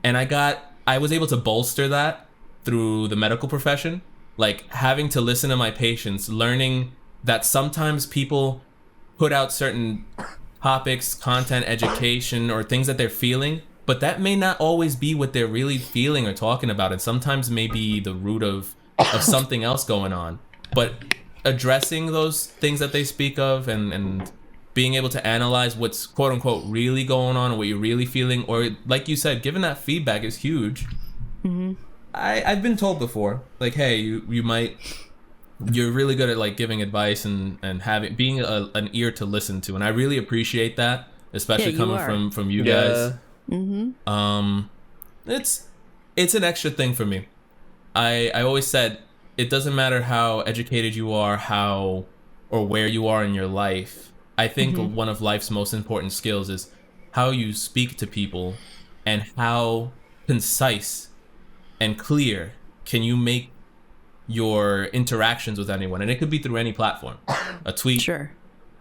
S3: And I was able to bolster that through the medical profession. Like, having to listen to my patients, learning that sometimes people put out certain topics, content, education, or things that they're feeling, but that may not always be what they're really feeling or talking about. And sometimes may be the root of something else going on. But addressing those things that they speak of and being able to analyze what's quote unquote really going on, or what you're really feeling, or like you said, giving that feedback is huge. I've been told before, like, hey, you're really good at like giving advice and being an ear to listen to, and I really appreciate that, especially coming from you guys. It's an extra thing for me. I always said it doesn't matter how educated you are, or where you are in your life. I think one of life's most important skills is how you speak to people, and how concise and clear can you make your interactions with anyone. And it could be through any platform. A tweet,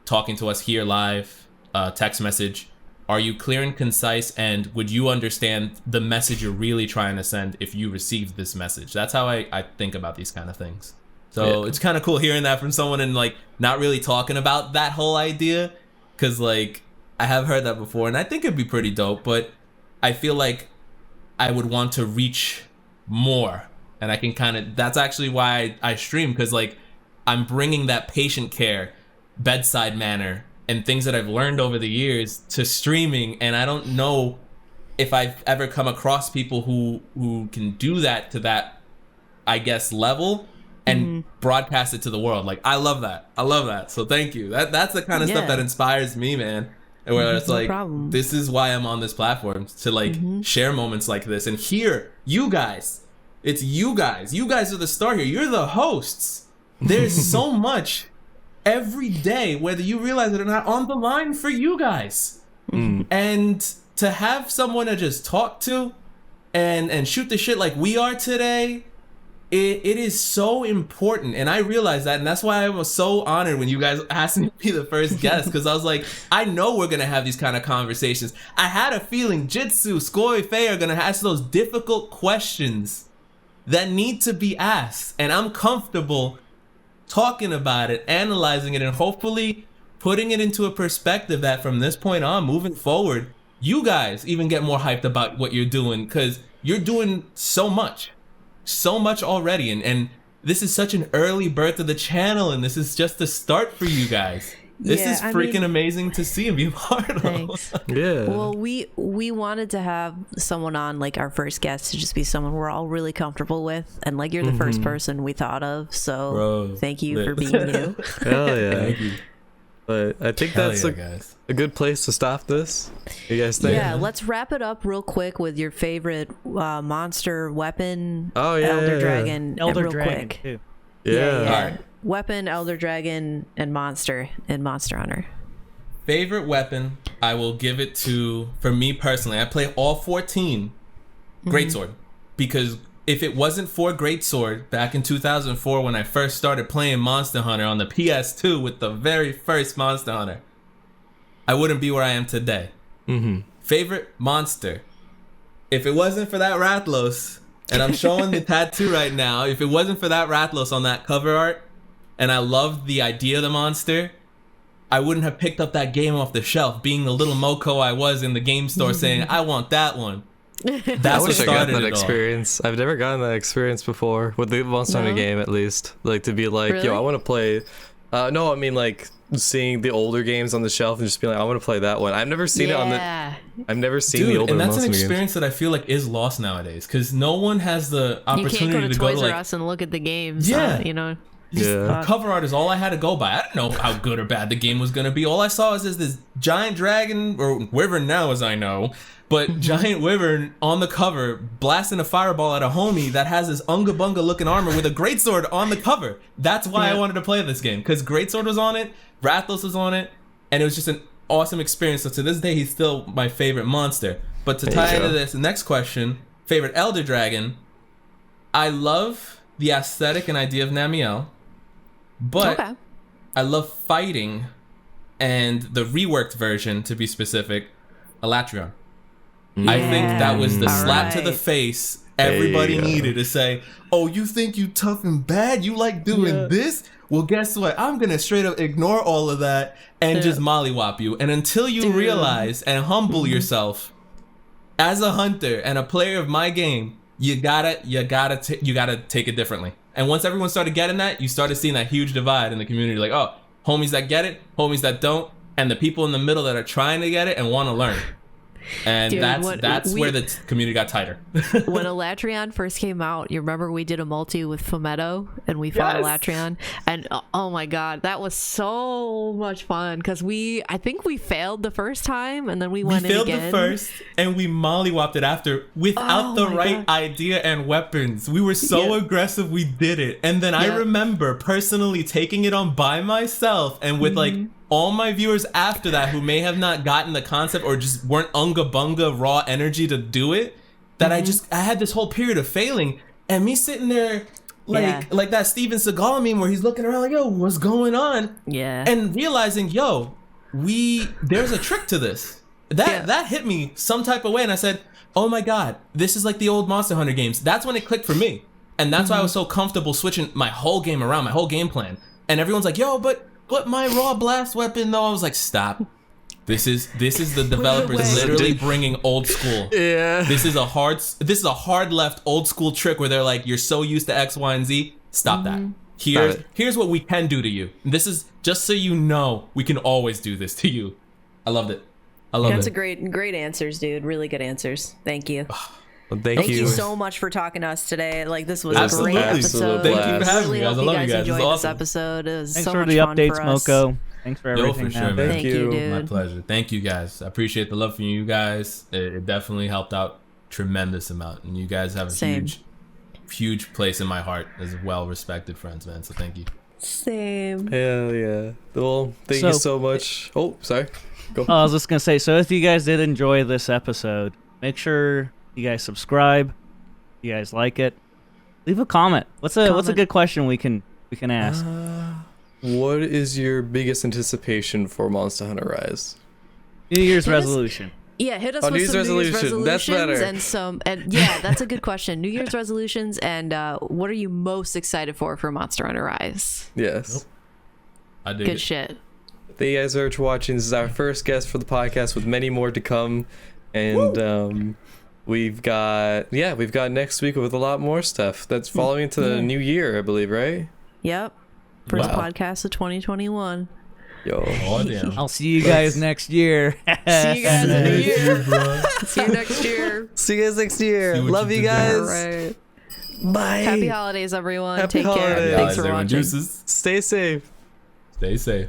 S3: talking to us here live, a text message. Are you clear and concise, and would you understand the message you're really trying to send if you received this message? That's how I think about these kind of things. So it's kind of cool hearing that from someone and like not really talking about that whole idea, because like I have heard that before and I think it'd be pretty dope, but I feel like I would want to reach more, and I can that's actually why I stream, because like I'm bringing that patient care, bedside manner, and things that I've learned over the years to streaming, and I don't know if I've ever come across people who can do that to that, I guess, level and broadcast it to the world. Like, I love that. So thank you. That's the kind of stuff that inspires me, man. And where it's like, this is why I'm on this platform, to like share moments like this and hear you guys. It's you guys. You guys are the star here. You're the hosts. There's so much every day, whether you realize it or not, on the line for you guys. And to have someone to just talk to and shoot the shit like we are today, it is so important. And I realized that, and that's why I was so honored when you guys asked me to be the first guest, because I was like, I know we're gonna have these kind of conversations. I had a feeling Jitsu, Skoy, Faye are gonna ask those difficult questions that need to be asked, and I'm comfortable talking about it, analyzing it, and hopefully putting it into a perspective that from this point on, moving forward, you guys even get more hyped about what you're doing, because you're doing so much already, and this is such an early birth of the channel, and this is just the start for you guys. This is freaking amazing to see and be a part of.
S2: Thanks. Well, we wanted to have someone on, like our first guest, to just be someone we're all really comfortable with, and like you're the first person we thought of. So thank you for being you.
S1: Hell yeah. Thank you. But I think that's a good place to stop this. You guys think?
S2: Yeah, let's wrap it up real quick with your favorite monster weapon.
S1: Oh yeah,
S2: Elder Dragon.
S4: Elder
S2: real
S4: Dragon
S2: quick.
S4: too.
S1: Yeah.
S3: All right.
S2: Weapon, Elder Dragon, and Monster in Monster Hunter.
S3: Favorite weapon, I will give it to, for me personally, I play all 14 Greatsword, because if it wasn't for Greatsword back in 2004 when I first started playing Monster Hunter on the PS2 with the very first Monster Hunter, I wouldn't be where I am today. Favorite monster, if it wasn't for that Rathalos, and I'm showing the tattoo right now, if it wasn't for that Rathalos on that cover art, and I loved the idea of the monster, I wouldn't have picked up that game off the shelf, being the little moco I was in the game store saying, I want that one.
S1: I
S3: That's what
S1: wish I got
S3: started
S1: that
S3: it all.
S1: experience. I've never gotten that experience before with the Monster Hunter
S2: No?
S1: game, at least. Like to be like,
S2: Really?
S1: yo, I want to play. No, I mean like seeing the older games on the shelf and just being like, I want to play that one. I've never seen it on the.
S2: Yeah.
S1: I've never seen
S3: Dude,
S1: the older
S3: and that's an
S1: Monster Hunter games.
S3: experience that I feel like is lost nowadays because no one has the
S2: You
S3: opportunity
S2: can't go to
S3: to go
S2: Toys
S3: to
S2: R
S3: like
S2: Us and look at the games.
S3: Yeah.
S2: You know.
S1: Yeah.
S3: cover art is all I had to go by. I didn't know how good or bad the game was gonna be. All I saw is this giant dragon or wyvern now, as I know, but giant wyvern on the cover blasting a fireball at a homie that has this unga bunga looking armor with a greatsword on the cover. That's why I
S2: Yeah.
S3: wanted to play this game because greatsword was on it, Rathalos was on it, and it was just an awesome experience. So to this day, he's still my favorite monster. But to
S1: There
S3: tie
S1: you
S3: into
S1: go.
S3: this next question, favorite elder dragon. I love the aesthetic and idea of Namiel. But
S2: Okay.
S3: I love fighting and the reworked version, to be specific, Elatrion. I think that was the
S2: All
S3: slap to the
S2: right.
S3: face everybody
S1: There you go.
S3: needed to say, oh, you think you tough and bad? You like doing this? Well, guess what? I'm going to straight up ignore all of that and just mollywop you. And until you
S2: Dude.
S3: realize and humble yourself as a hunter and a player of my game, you gotta take it differently. And once everyone started getting that, you started seeing that huge divide in the community. Like, oh, homies that get it, homies that don't, and the people in the middle that are trying to get it and want to learn. And
S2: Dude,
S3: that's where the community got tighter.
S2: When Elatrion first came out, you remember we did a multi with Fumetto and we fought
S3: Yes.
S2: Elatrion, and oh my god, that was so much fun because I think we failed the first time and then we
S3: We
S2: went
S3: failed
S2: in again.
S3: the first, and we mollywopped it after without
S2: Oh
S3: the
S2: my
S3: right
S2: God.
S3: idea and weapons. We were so
S2: Yeah.
S3: aggressive, we did it. And then I
S2: Yeah.
S3: remember personally taking it on by myself and with like all my viewers after that who may have not gotten the concept or just weren't unga bunga raw energy to do it, that I had this whole period of failing and me sitting there
S2: Yeah.
S3: like that Steven Seagal meme where he's looking around like, yo, what's going on?
S2: Yeah.
S3: And realizing, yo, there's a trick to this. That hit me some type of way, and I said, oh my god, this is like the old Monster Hunter games. That's when it clicked for me. And that's why I was so comfortable switching my whole game around, my whole game plan. And everyone's like, yo, but my raw blast weapon though. I was like, stop. This is the developers
S2: Wait.
S3: literally bringing old school.
S1: Yeah.
S3: This is a hard left old school trick where they're like, you're so used to X, Y, and Z. Stop that. Here's what we can do to you. This is just so you know we can always do this to you. I loved it. I loved
S2: That's
S3: it.
S2: a great answers, dude. Really good answers. Thank you.
S1: Well,
S2: Thank you so much for talking to us today. Like, this was
S3: Absolutely.
S2: a great episode.
S1: Thank you for
S3: having
S2: Really
S3: me, guys.
S2: hope
S3: I love you
S2: you guys
S3: guys. It's
S2: enjoyed this
S3: awesome.
S2: episode. It was
S4: Thanks
S2: so
S4: for
S2: much
S4: the
S2: fun
S4: updates,
S2: for us.
S4: Moko. Thanks for
S3: Yo,
S4: everything.
S3: for sure,
S4: man.
S3: man.
S2: Thank
S1: you.
S2: you, dude.
S3: My pleasure. Thank you guys. I appreciate the love from you guys. It definitely helped out tremendous amount. And you guys have a
S2: Same.
S3: huge place in my heart as well-respected friends, man. So thank you.
S2: Same.
S1: Hell yeah. Well, thank you so much. Oh, sorry. Go.
S4: I was just gonna say, so if you guys did enjoy this episode, make sure you guys subscribe. If you guys like it, leave a comment. What's a good question we can ask?
S1: What is your biggest anticipation for Monster Hunter Rise?
S4: New Year's
S2: Hit us-
S4: resolution.
S2: Yeah, hit us
S1: Oh,
S2: with
S1: New
S2: some
S1: Year's
S2: New Year's
S1: resolution. That's
S2: resolutions
S1: better.
S2: and yeah, that's a good question. New Year's resolutions and what are you most excited for Monster Hunter Rise?
S1: Yes.
S3: I dig
S2: Good
S3: it.
S2: shit.
S1: Thank you guys very much for watching. This is our first guest for the podcast with many more to come. And we've got next week with a lot more stuff. That's following into the new year, I believe, right?
S2: Yep. First
S1: Wow.
S2: podcast of 2021.
S1: Yo.
S3: Oh, damn.
S4: I'll see you guys next year.
S2: See you guys in a year.
S3: bro.
S2: See you next year.
S1: See you guys next year.
S3: See what
S1: Love
S3: you
S1: you
S3: did there.
S1: guys.
S2: All right.
S1: Bye.
S2: Happy holidays, everyone.
S1: Happy
S2: Take care.
S1: holidays.
S2: Thanks for
S3: Everyone,
S2: watching.
S3: Deuces.
S1: Stay safe.
S3: Stay safe.